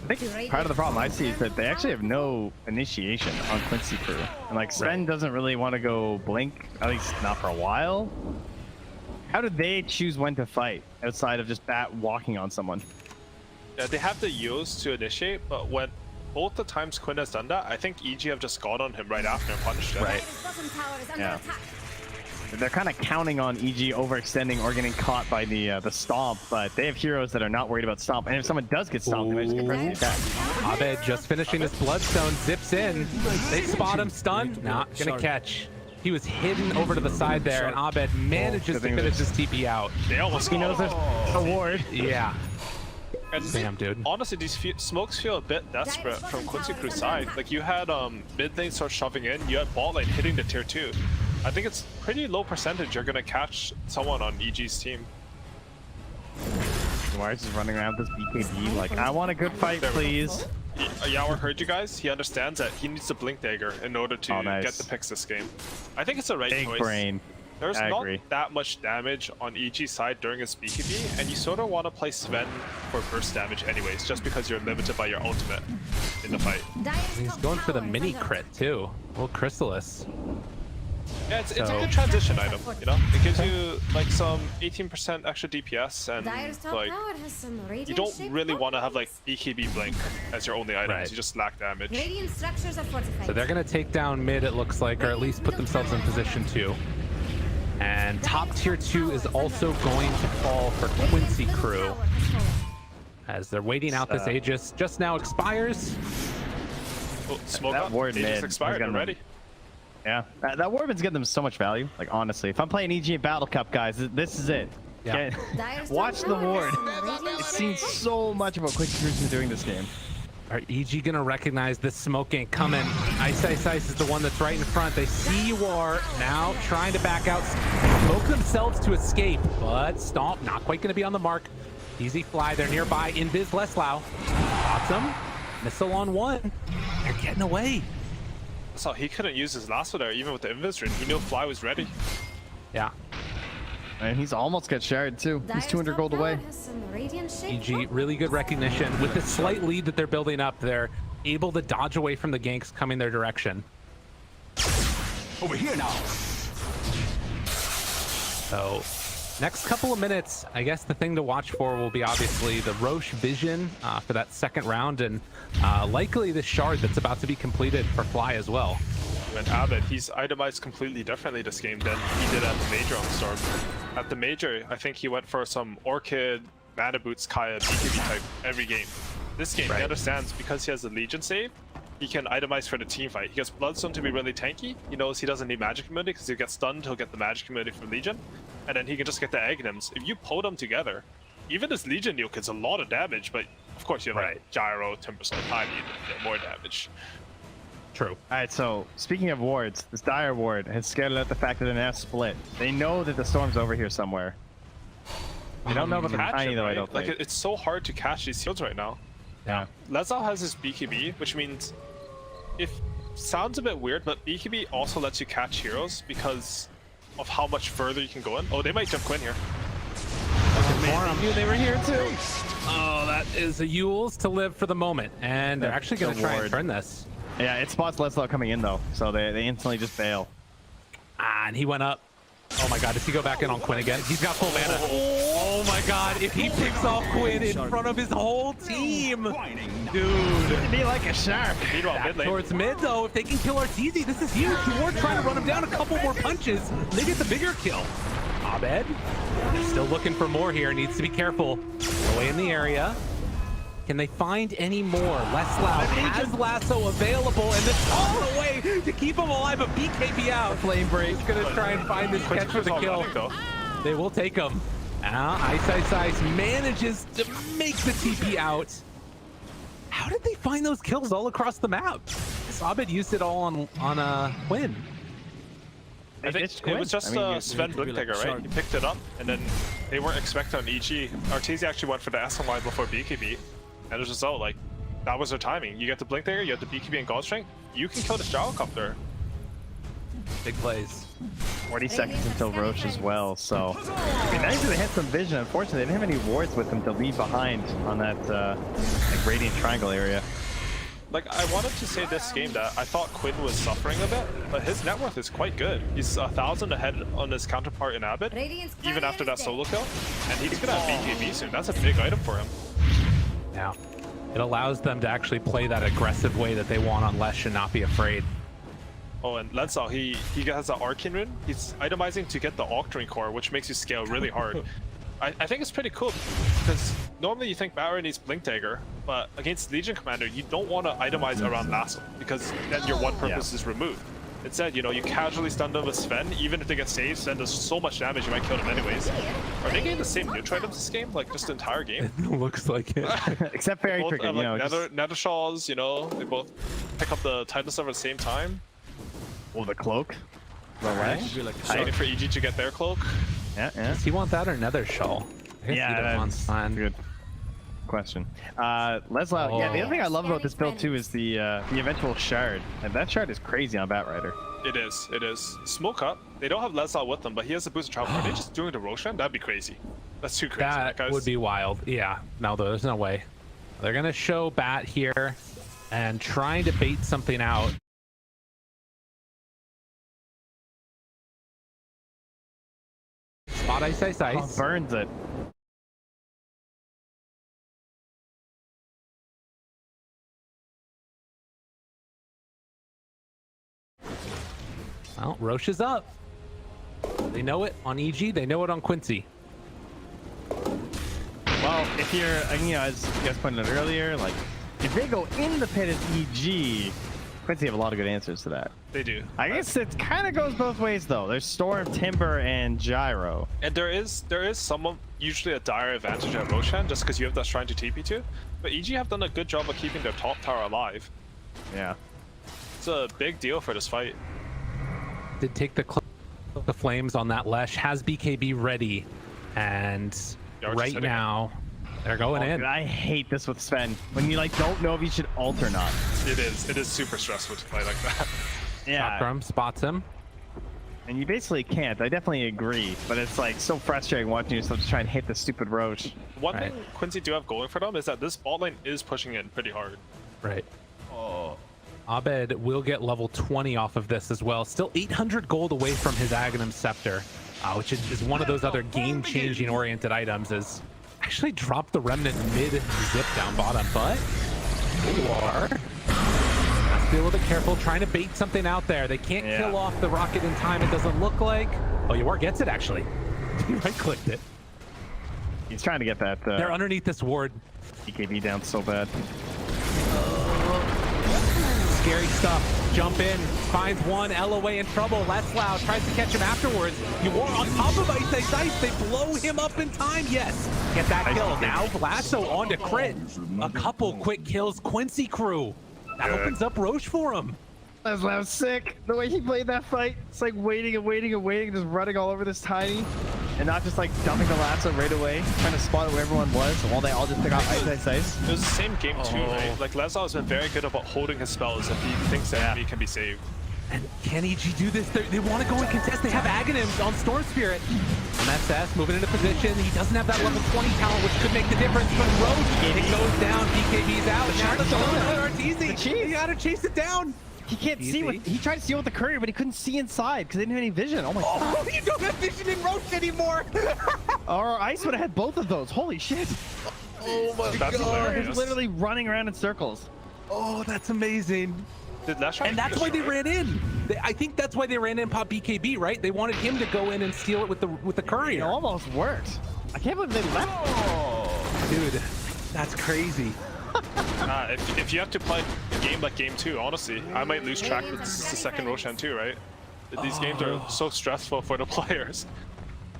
I think part of the problem I see is that they actually have no initiation on Quincy crew. And like Sven doesn't really want to go blink, at least not for a while. How did they choose when to fight outside of just Bat walking on someone? Yeah, they have the Yos to initiate, but when both the times Quinn has done that, I think EG have just gone on him right after and punished him. Right. Yeah. They're kind of counting on EG overextending or getting caught by the stomp, but they have heroes that are not worried about stomp. And if someone does get stomped, they might just get pressed the attack. Abed just finishing this Bloodstone, zips in. They spot him, stunned, not gonna catch. He was hidden over to the side there, and Abed manages to finish his TP out. They almost he knows there's a ward. Yeah. And damn, dude. Honestly, these smokes feel a bit desperate from Quincy Crew's side. Like you had mid lane start shoving in, you had bot lane hitting the tier 2. I think it's pretty low percentage you're gonna catch someone on EG's team. Why is just running around this BKB like, I want a good fight, please. Yawar heard you guys. He understands that he needs to blink dagger in order to get the picks this game. I think it's the right choice. Brain. There's I not agree. that much damage on EG's side during his BKB, and you sort of want to play Sven for burst damage anyways, just because you're limited by your ultimate in the fight. He's going for the mini crit too. Little Chrysalis. Yeah, it's a good transition item, you know? It gives you like some 18% extra DPS, and like you don't really want to have like BKB Blink as your only items. You just lack damage. Radiant structures are fortified. So they're gonna take down mid, it looks like, or at least put themselves in position 2. And top tier 2 is also going to fall for Quincy crew as they're waiting out this Aegis. Just now expires. Oh, smoke that up. ward Aegis mid expired already. Yeah, that Warband's getting them so much value. Like, honestly, if I'm playing EG in Battle Cup, guys, this is it. Yeah. Watch the ward. It's seen so much about Quincy Cruise doing this game. Are EG gonna recognize this smoke ain't coming? Ice is the one that's right in front. They see you are now trying to back out, smoke themselves to escape, but Stomp not quite gonna be on the mark. Easy fly, they're nearby. Invis Leslau. Awesome. Missile on 1. They're getting away. So he couldn't use his lasso there, even with the invis rune. He knew Fly was ready. Yeah. And he's almost got shard too. He's 200 gold away. EG, really good recognition. With the slight lead that they're building up, they're able to dodge away from the ganks coming their direction. Over here now. So, next couple of minutes, I guess the thing to watch for will be obviously the Roche vision for that second round, and likely the shard that's about to be completed for Fly as well. And Abbott, he's itemized completely differently this game than he did at the Major on the Storm. At the Major, I think he went for some Orchid, Mana Boots, Kaya, BKB type every game. This game, he understands because he has the Legion save, he can itemize for the team fight. He gets Bloodstone to be really tanky. He knows he doesn't need magic immunity because he'll get stunned, he'll get the magic immunity from Legion. And then he can just get the Aghanims. If you pull them together, even this Legion nuke is a lot of damage, but of course you have like Gyro, Timbersaw, Time, you get more damage. True. Alright, so speaking of wards, this Dire ward has scared at the fact that they're now split. They know that the storm's over here somewhere. They don't know about the tiny though, I don't think. Like, it's so hard to catch these shields right now. Yeah. Lesau has his BKB, which means, sounds a bit weird, but BKB also lets you catch heroes because of how much further you can go in. Oh, they might jump Quinn here. They were here too. Oh, that is a Yules to live for the moment, and they're actually going to try and turn this. Yeah, it spots Leslau coming in though, so they instantly just bail. And he went up. Oh my god, does he go back in on Quinn again? He's got full mana. Oh my god, if he picks off Quinn in front of his whole team. Dude. It'd be like a shark. Back towards mid though, if they can kill Arteezy, this is huge. Ward trying to run him down a couple more punches. They get the bigger kill. Abed, still looking for more here, needs to be careful. Away in the area. Can they find any more? Leslau has lasso available, and this all the way to keep him alive, but BKB out. Flame Break is gonna try and find this catch for the kill. They will take him. Now, Ice manages to make the TP out. How did they find those kills all across the map? Abed used it all on Quinn. I think it was just Sven Blinkdagger, right? He picked it up, and then they weren't expecting on EG. Arteezy actually went for the SL line before BKB, and as a result, like, that was their timing. You get the Blinkdagger, you have the BKB and God Strength, you can kill the Gyrocopter. Big plays. 40 seconds until Roche as well, so it'd be nice if they had some vision. Unfortunately, they didn't have any wards with them to leave behind on that like Radiant Triangle area. Like, I wanted to say this game that I thought Quinn was suffering a bit, but his net worth is quite good. He's 1,000 ahead on his counterpart in Abbott, even after that solo kill, and he's gonna have BKB soon. That's a big item for him. Yeah, it allows them to actually play that aggressive way that they want on Lesh and not be afraid. Oh, and Lesau, he has an Arcane Rune. He's itemizing to get the Octarine Core, which makes you scale really hard. I think it's pretty cool, because normally you think Barra needs Blink Dagger, but against Legion Commander, you don't want to itemize around Lasso, because then your one purpose is removed. Instead, you know, you casually stun them with Sven, even if they get saved, Sven does so much damage you might kill them anyways. Are they getting the same neutral items this game? Like, just the entire game? It looks like it. Except Fairy Cricket, you know. Nether Shawls, you know, they both pick up the title stuff at the same time. Oh, the cloak. The Lash. Waiting for EG to get their cloak. Yeah. Does he want that or Nether Shawl? Yeah, that's a good question. Leslau, yeah, the other thing I love about this build too is the eventual shard. And that shard is crazy on Batrider. It is. Smoke up. They don't have Leslie with them, but he has a boost of travel. Are they just doing the Roshan? That'd be crazy. That's too crazy. That would be wild. Yeah. No, there's no way. They're gonna show Bat here and trying to bait something out. Spot ice. Oh, burns it. Well, Roche is up. They know it on EG. They know it on Quincy. Well, if you're, you know, as you guys pointed out earlier, like, if they go in the pit as EG, Quincy have a lot of good answers to that. They do. I guess it kind of goes both ways, though. There's Storm, Timber, and Gyro. And there is someone, usually a dire advantage at Roshan, just because you have that shrine to TP to. But EG have done a good job of keeping their top tower alive. Yeah. It's a big deal for this fight. Did take the flames on that Lesh. Has BKB ready. And right now, they're going in. Dude, I hate this with Sven. When you like don't know if you should ult or not. It is super stressful to play like that. Yeah. From spots him. And you basically can't. I definitely agree. But it's like so frustrating watching yourself just try and hit the stupid Roche. One thing Quincy do have going for them is that this bot lane is pushing in pretty hard. Right. Oh. Abed will get level 20 off of this as well. Still 800 gold away from his Aghanim Scepter, which is one of those other game-changing oriented items. Is actually dropped the Remnant mid-zip down bottom, but you are. Let's be a little bit careful, trying to bait something out there. They can't kill off the rocket in time, it doesn't look like. Oh, Ywar gets it, actually. He right-clicked it. He's trying to get that. They're underneath this ward. BKB down so bad. Scary stuff. Jump in, finds one, LOA in trouble. Less loud, tries to catch him afterwards. Ywar on top of Ice. They blow him up in time. Yes, get that kill. Now Lasso on to crit. A couple quick kills. Quincy crew. That opens up Roche for him. That was sick. The way he played that fight, it's like waiting, just running all over this Tiny. And not just like dumping the lasso right away, trying to spot where everyone was while they all just pick out Ice. It was the same game too, right? Like Leslie has been very good about holding his spells if he thinks the enemy can be saved. And can EG do this? They want to go and contest. They have Aghanims on Storm Spirit. MSS moving into position. He doesn't have that level 20 talent, which could make the difference. But Roche, it goes down. BKB's out. Now the Arteezy. He got to chase it down. He can't see what he tried to see with the courier, but he couldn't see inside because they didn't have any vision. Oh my god! You don't have vision in Roche anymore. Or Ice would have had both of those. Holy shit! Oh my god! He's literally running around in circles. Oh, that's amazing. And that's why they ran in. I think that's why they ran in pop BKB, right? They wanted him to go in and steal it with the courier. It almost worked. I can't believe they left. Oh, dude, that's crazy. If you have to play a game like Game 2, honestly, I might lose track with the second Roshan too, right? These games are so stressful for the players.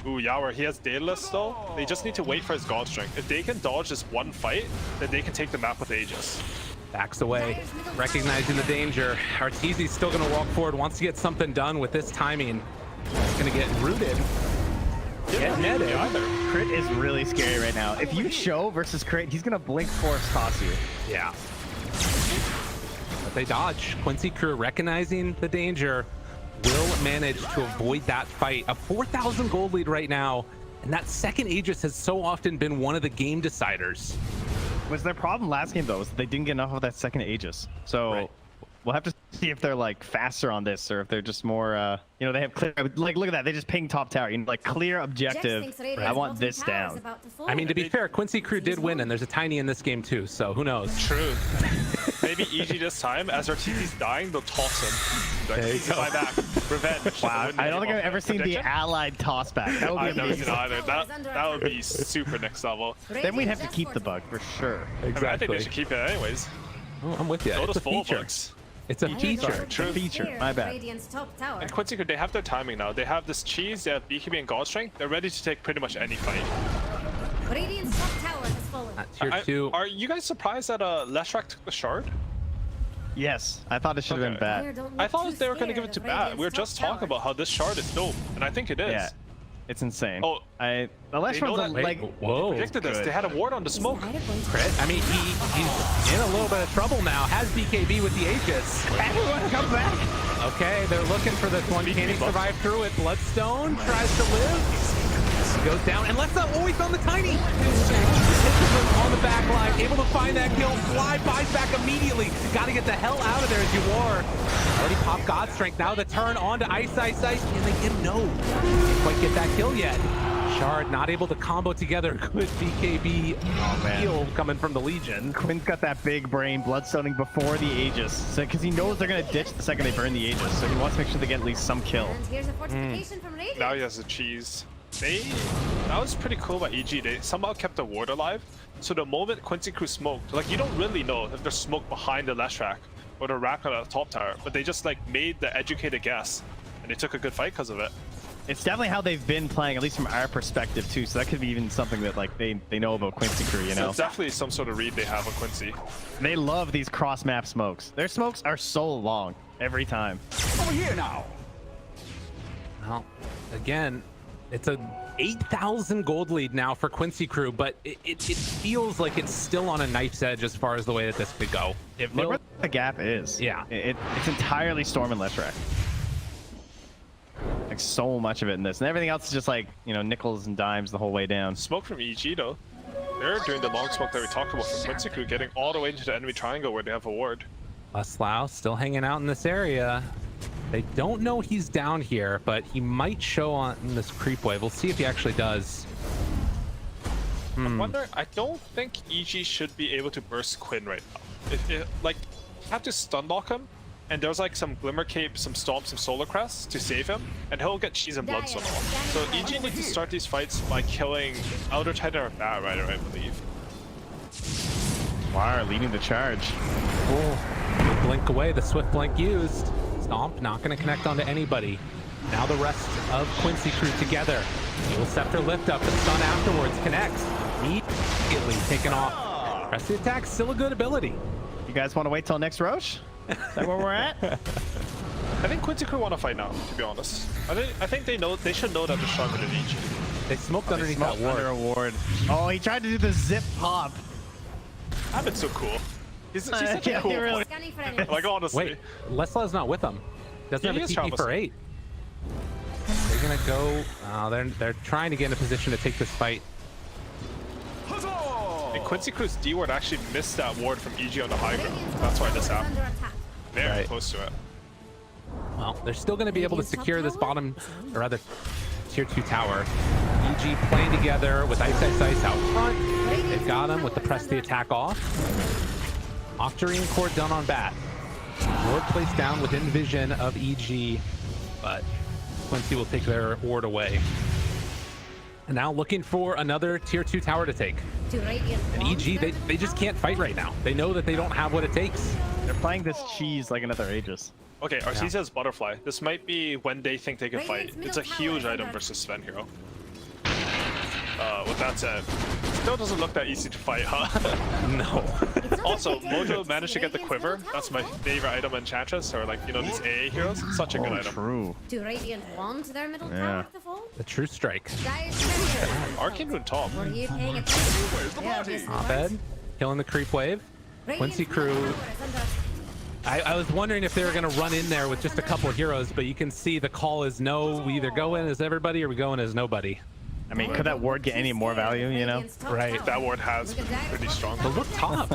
Ooh, Ywar, he has Daedalus though. They just need to wait for his God Strength. If they can dodge this one fight, then they can take the map with Aegis. Backs away, recognizing the danger. Arteezy's still going to walk forward, wants to get something done with this timing. He's going to get rooted. Get netted. Crit is really scary right now. If you show versus Crit, he's going to blink force toss you. Yeah. But they dodge. Quincy crew recognizing the danger will manage to avoid that fight. A 4,000 gold lead right now. And that second Aegis has so often been one of the game deciders. Was their problem last game though, was they didn't get enough of that second Aegis. So we'll have to see if they're like faster on this or if they're just more, you know, they have clear, like look at that, they just ping top tower, you know, like clear objective. I want this down. I mean, to be fair, Quincy crew did win and there's a Tiny in this game too, so who knows? True. Maybe EG this time, as Arteezy's dying, they'll toss him. Like, fly back. Revenge. Wow, I don't think I've ever seen the allied toss back. That would be I've never seen it either. That would be super next level. Then we'd have to keep the bug for sure. Exactly. I mean, I think they should keep it anyways. Oh, I'm with you. Go It's to a full feature. bugs. It's a feature. True. Feature. My bad. And Quincy, they have their timing now. They have this cheese, they have BKB and God Strength. They're ready to take pretty much any fight. Radiant's top tower has fallen. Tier 2. Are you guys surprised that Leshrac took the shard? Yes, I thought it should have been bad. I thought they were going to give it to Bat. We were just talking about how this shard is dope, and I think it is. Yeah, it's insane. Oh, the last one's like, whoa. They predicted this. They had a ward on the smoke. Crit. I mean, he's in a little bit of trouble now. Has BKB with the Aegis. Everyone come back. Okay, they're looking for this one. Can he survive through it? Bloodstone tries to live. He goes down, and Lessa always on the tiny. On the back line, able to find that kill. Fly buys back immediately. Got to get the hell out of there as you war. Already popped God Strength. Now the turn on to Ice. Can they get no? Can't quite get that kill yet. Shard not able to combo together. Good BKB heal coming from the Legion. Quinn's got that big brain, bloodstoning before the Aegis, because he knows they're gonna ditch the second they burn the Aegis. So he wants to make sure they get at least some kill. And here's a fortification from Radiant. Now he has the cheese. That was pretty cool by EG. They somehow kept the ward alive. So the moment Quincy Crew smoked, like you don't really know if there's smoke behind the left track or the rack on the top tower, but they just like made the educated guess, and they took a good fight because of it. It's definitely how they've been playing, at least from our perspective too. So that could be even something that like they know about Quincy Crew, you know. So it's definitely some sort of read they have on Quincy. They love these cross map smokes. Their smokes are so long every time. Over here now. Well, again, it's a 8,000 gold lead now for Quincy Crew, but it feels like it's still on a knife's edge as far as the way that this could go. Look where the gap is. Yeah. It's entirely Storm and left track. Like so much of it in this, and everything else is just like, you know, nickels and dimes the whole way down. Smoke from EG though. They're doing the long smoke that we talked about from Quincy Crew, getting all the way into the enemy triangle where they have a ward. Laslau still hanging out in this area. They don't know he's down here, but he might show on this creep wave. We'll see if he actually does. I wonder, I don't think EG should be able to burst Quinn right now. Like, you have to stun lock him, and there's like some Glimmer Cape, some Stomp, some Solar Crest to save him, and he'll get cheese and bloodstone off. So EG needs to start these fights by killing Elder Titan or Bat Rider, I believe. Wire leading the charge. Oh, blink away, the swift blink used. Stomp not going to connect onto anybody. Now the rest of Quincy Crew together. Dual Scepter lift up, the stun afterwards connects. Immediately taken off. Rest of the attack, still a good ability. You guys want to wait till next Roche? Is that where we're at? I think Quincy Crew want to fight now, to be honest. I think they should know that they're stronger than EG. They smoked underneath that ward. Under a ward. Oh, he tried to do the zip pop. That'd been so cool. He's such a cool really. player. Like honestly. Wait, Leslaw's not with them. Doesn't have a TP for 8. They're gonna go. They're trying to get in a position to take this fight. And Quincy Crew's D ward actually missed that ward from EG on the high ground. That's why this happened. Very close to it. Well, they're still going to be able to secure this bottom, or rather, tier 2 tower. EG playing together with Ice out front. They've got him with the press the attack off. Octarine Core done on Bat. Ward placed down within vision of EG, but Quincy will take their ward away. And now looking for another tier 2 tower to take. And EG, they just can't fight right now. They know that they don't have what it takes. They're playing this cheese like another Aegis. Okay, Arceus has Butterfly. This might be when they think they can fight. It's a huge item versus Sven Hero. With that said, still doesn't look that easy to fight, huh? No. Also, Mojo managed to get the Quiver. That's my favorite item in Enchantress, or like, you know, these AA heroes. Such a good item. True. Do Radiant want their middle tower to fall? The true strike. Arcane Rune Tom. Were you paying attention? Op-Ed, killing the creep wave. Quincy Crew. I was wondering if they were going to run in there with just a couple of heroes, but you can see the call is no. We either go in as everybody or we go in as nobody. I mean, could that ward get any more value, you know? Right. That ward has pretty strong. But look top.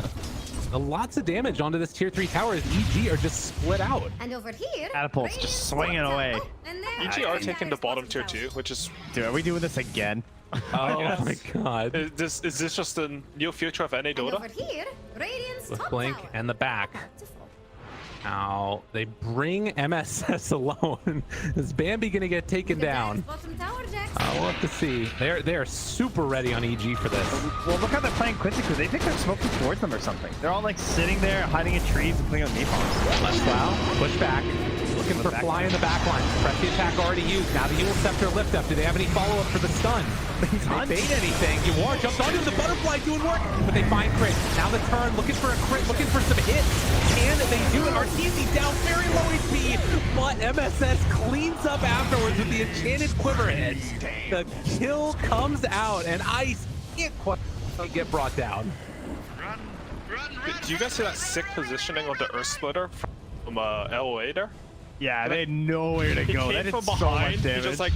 Lots of damage onto this tier 3 tower as EG are just split out. And over here, Catapult's just swinging away. EG are taking the bottom tier 2, which is... Dude, are we doing this again? Oh my god. Is this just the new future of NA Dota? over here, Radiant's With top Blink tower. and the back. Now they bring MSS alone. Is Bambi gonna get taken down? We'll have to see. They're super ready on EG for this. Well, look how they're playing Quincy Crew. They think they're smoking towards them or something. They're all like sitting there, hiding in trees and playing on napalms. Wow. Push back. Looking for fly in the back line. Press the attack already used. Now the Dual Scepter lift up. Do they have any follow-up for the stun? They bait anything. War jumps onto the butterfly doing work, but they find crit. Now the turn, looking for a crit, looking for some hits. And they do it. Arteezy down very low HP, but MSS cleans up afterwards with the enchanted quiver hit. The kill comes out, and Ice can't quite get brought down. Do you guys see that sick positioning of the Earth Splitter from LOA there? Yeah, they had nowhere to He go. came That did from so behind. much He damage. just like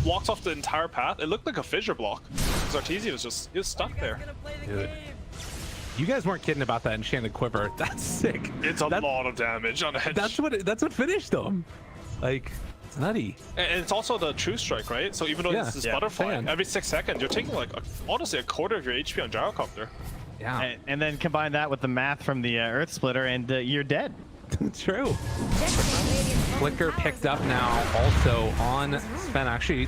walked off the entire path. It looked like a fissure block. Because Arteezy he was stuck there. Dude. You guys weren't kidding about that enchanted quiver. That's sick. It's a lot of damage on edge. That's what finished them. Like, it's nutty. And it's also the true strike, right? So even though this is butterfly, fan. every 6 seconds you're taking like honestly a quarter of your HP on gyrocopter. Yeah. And then combine that with the math from the Earth Splitter, and you're dead. True. Flicker picked up now also on Sven. Actually,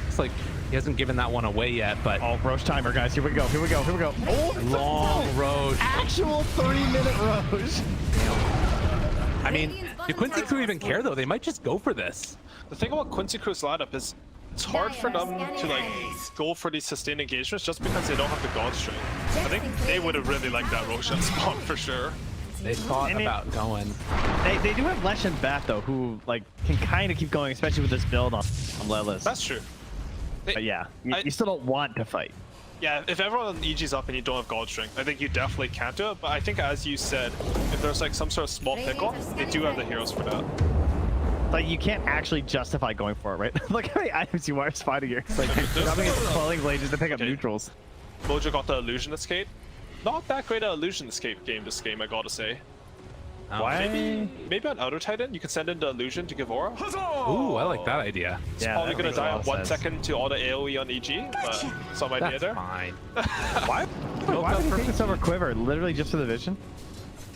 it's like he hasn't given that one away yet, but Oh, Roche timer, guys. Here we go. Here we go. Here we go. Oh, long road. actual 3-minute Roche. I mean, do Quincy Crew even care though? They might just go for this. The thing about Quincy Crew's lineup is it's hard for them to like go for these sustained engagements just because they don't have the God String. I think they would have really liked that Roshan spot for sure. They thought about going. They do have Lesh and Bat though, who like can kind of keep going, especially with this build on Lelis. That's true. But yeah, you still don't want to fight. Yeah, if everyone on EG's up and you don't have God String, I think you definitely can't do it. But I think, as you said, if there's like some sort of small pickle, they do have the heroes for that. Like you can't actually justify going for it, right? Look how many items you are fighting here. It's like dropping into Quelling Blade just to pick up neutrals. Mojo got the Illusion Escape. Not that great an Illusion Escape game this game, I gotta say. Why? Maybe on Outer Titan, you can send in the Illusion to give aura. Ooh, I like that idea. It's probably gonna die in 1 second to all the AoE on EG, but some idea That's there. fine. Why would he take this over Quiver? Literally just for the vision?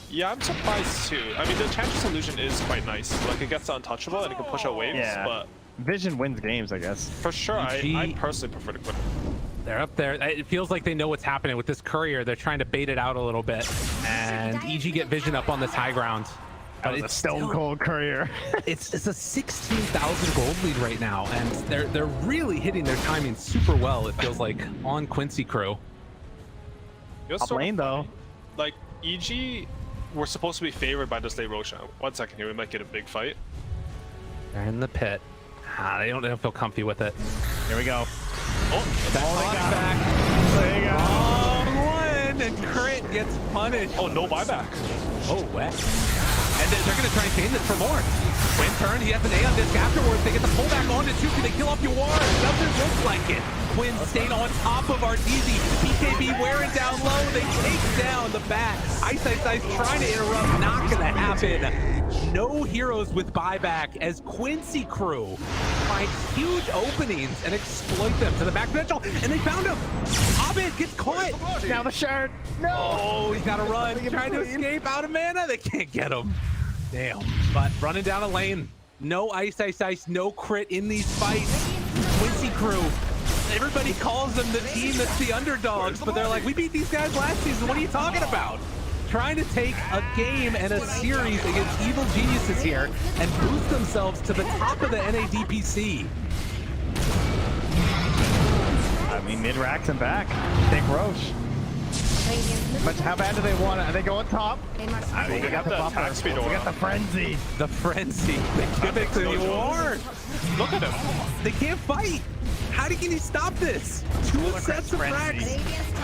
Yeah, I'm surprised too. I mean, the Enchantress Illusion is quite nice. Like, it gets untouchable and it can push out waves, but... Vision wins games, I guess. For sure, I personally prefer to quit. They're up there. It feels like they know what's happening with this courier. They're trying to bait it out a little bit. And EG get vision up on this high ground. But it's Stone Cold Courier. it's a 16,000 gold lead right now, and they're really hitting their timing super well, it feels like, on Quincy Crew. Up lane, though. Like, EG were supposed to be favored by this late Roshan. 1 second here, we might get a big fight. They're in the pit. They don't feel comfy with it. Here we go. Oh, that's back. There you go. Wrong one, and Crit gets punished. Oh, no buyback. Oh, wet. And they're going to try and chain this for more. Quinn turn, he has an A on disc afterwards. They get the pullback on to 2. Can they kill off Yuar? Doesn't look like it. Quinn stayed on top of Arteezy. BKB wearing down low. They take down the bat. Ice trying to interrupt. Not going to happen. No heroes with buyback as Quincy Crew finds huge openings and exploit them to the back potential. And they found him. Abed gets caught. Now the shard. No. Oh, he's got to run. He's trying to escape out of mana. They can't get him. Damn. But running down a lane. No ice, no crit in these fights. Quincy Crew. Everybody calls them the team that's the underdogs, but they're like, we beat these guys last season. What are you talking about? Trying to take a game and a series against Evil Geniuses here and boost themselves to the top of the NADPC. I mean, mid-racks and back. Take Roche. But how bad do they want it? Are they going top? I mean, They got the attack speed We aura. got the frenzy. The frenzy. They give it to Yuar. Look at him. They can't fight. How can he stop this? 2 sets of racks.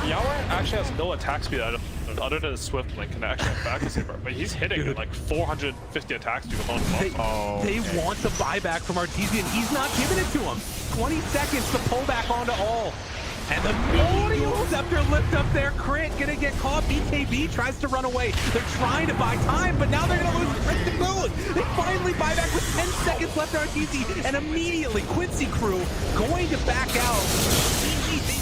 Yawar actually has no attack speed other than a Swift Link and actually back to saber, but he's hitting at like 450 attack speed with on They want the buyback from Arteezy, and he's not giving it to him. 20 seconds to pull back onto all. And the Meteor Scepter lift up there. Crit gonna get caught. BKB tries to run away. They're trying to buy time, but now they're gonna lose Crit to boot. They finally buy back with 10 seconds left to Arteezy, and immediately Quincy Crew going to back out.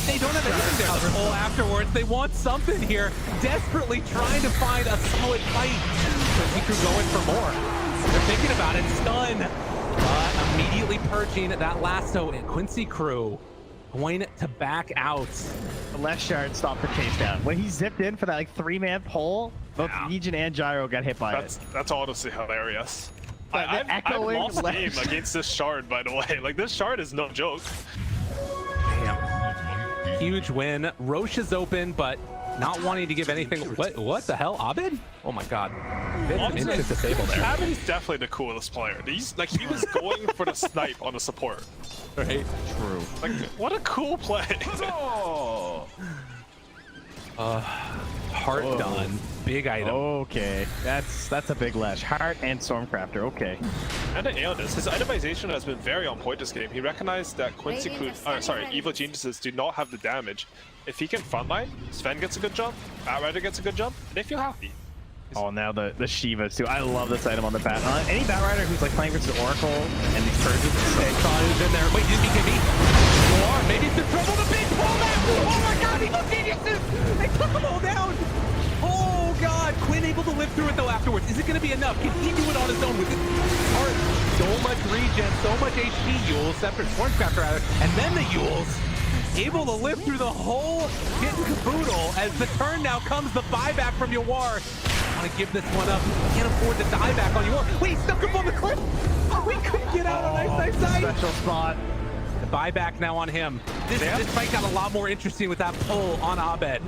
They don't have anything there to pull afterwards. They want something here. Desperately trying to find a solid fight. Quincy Crew going for more. They're thinking about it. Stun. But immediately purging that lasso, and Quincy Crew going to back out. The left shard stopped the chase down. When he zipped in for that like 3-man pull, both Legion and Gyro got hit by it. That's honestly hilarious. I've lost the game against this shard, by the way. Like, this shard is no joke. Damn. Huge win. Roche is open, but not wanting to give anything. What the hell? Abed? Oh my god. Honestly, Disable there. Abed is definitely the coolest player. He's like, he was going for the snipe on the support. Right? True. Like, what a cool play. Heart done. Big item. Okay, that's a big lash. Heart and Stormcrafter. Okay. And an A on this. His itemization has been very on point this game. He recognized that Quincy Evil Geniuses do not have the damage. If he can frontline, Sven gets a good jump, Batrider gets a good jump, they feel happy. Oh, now the Shivas too. I love this item on the bat. Any Batrider who's like playing versus Oracle and these purges. Who's in there? Wait, did BKB? Maybe it's in trouble. The big pull back. Oh my God, Evil Geniuses! They took them all down. Oh God, Quinn able to live through it though afterwards. Is it going to be enough? Can he do it on his own with his heart? So much regen, so much HP. Yules, Scepter, Swarmcraft rather, and then the Yules. Able to live through the whole kit and caboodle as the turn now comes, the buyback from Yawar. Want to give this one up. Can't afford to die back on Yawar. Wait, he stuck up on the cliff. Oh, we couldn't get out on ice. Special spot. The buyback now on him. This fight got a lot more interesting with that pull on Abed.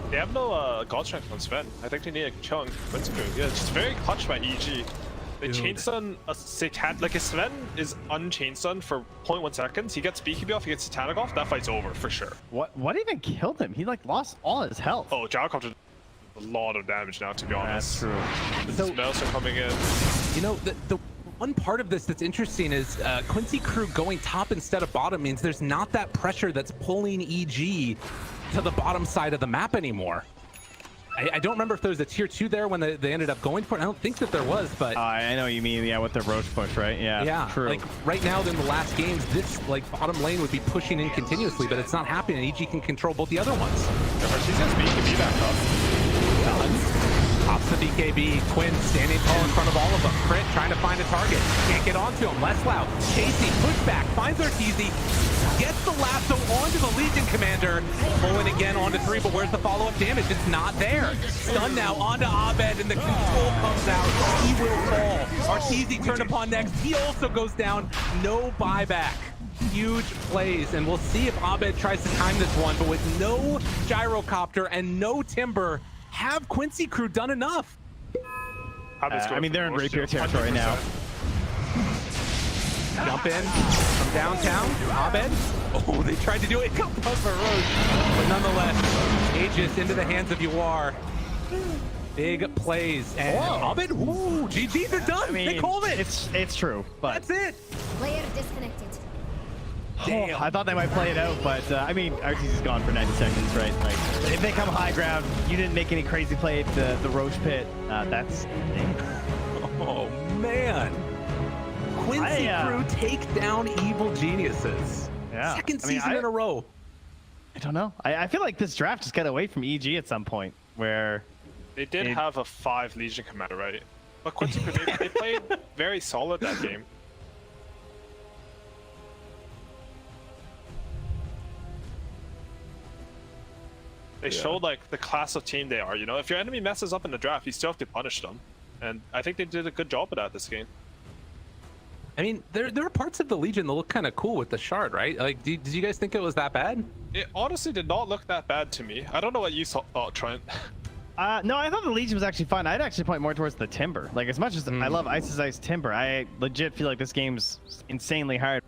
They have no God Strength on Sven. I think they need a chunk. Yeah, it's just very clutch by EG. They chainstun a Satan. Like if Sven is unchainstun for 0.1 seconds, he gets BKB off, he gets Satanic off, that fight's over for sure. What even killed him? He like lost all his health. Oh, Gyrocopter did a lot of damage now, to be honest. That's true. The smells are coming in. You know, the one part of this that's interesting is Quincy Crew going top instead of bottom means there's not that pressure that's pulling EG to the bottom side of the map anymore. I don't remember if there was a tier 2 there when they ended up going for it. I don't think that there was, but I know what you mean. Yeah, with the Roach push, right? Yeah, true. Like right now in the last games, this like bottom lane would be pushing in continuously, but it's not happening. EG can control both the other ones. She's gonna BKB back up. Pops the BKB. Quinn standing tall in front of all of them. Crit trying to find a target. Can't get onto him. Less loud. Chasing. Pushback. Finds Arteezy. Gets the lasso onto the Legion Commander. Pulling again onto 3, but where's the follow-up damage? It's not there. Stun now onto Abed, and the control comes out. He will fall. Arteezy turned upon next. He also goes down. No buyback. Huge plays, and we'll see if Abed tries to time this one, but with no gyrocopter and no timber, have Quincy Crew done enough? I mean, they're in rapier territory now. Jump in from downtown. Abed. Oh, they tried to do it. Come on for Roche. But nonetheless, Aegis into the hands of Yawar. Big plays. And Abed, ooh, GG's are done. I mean, they called it. It's true, but that's it. Player disconnected. Damn. I thought they might play it out, but I mean, Arteezy's gone for 90 seconds, right? Like, if they come high ground, you didn't make any crazy play at the Roach pit. That's. Oh man. Quincy Crew take down Evil Geniuses. Yeah. Second season in a row. I don't know. I feel like this draft just got away from EG at some point, where they did have a 5 Legion Commander, right? But Quincy Crew, they played very solid that game. They showed like the class of team they are. You know, if your enemy messes up in the draft, you still have to punish them, and I think they did a good job of that this game. I mean, there are parts of the Legion that look kind of cool with the shard, right? Like, did you guys think it was that bad? It honestly did not look that bad to me. I don't know what you thought, Trent. No, I thought the Legion was actually fun. I'd actually point more towards the Timber. Like, as much as I love Ice's Ice Timber, I legit feel like this game's insanely hard.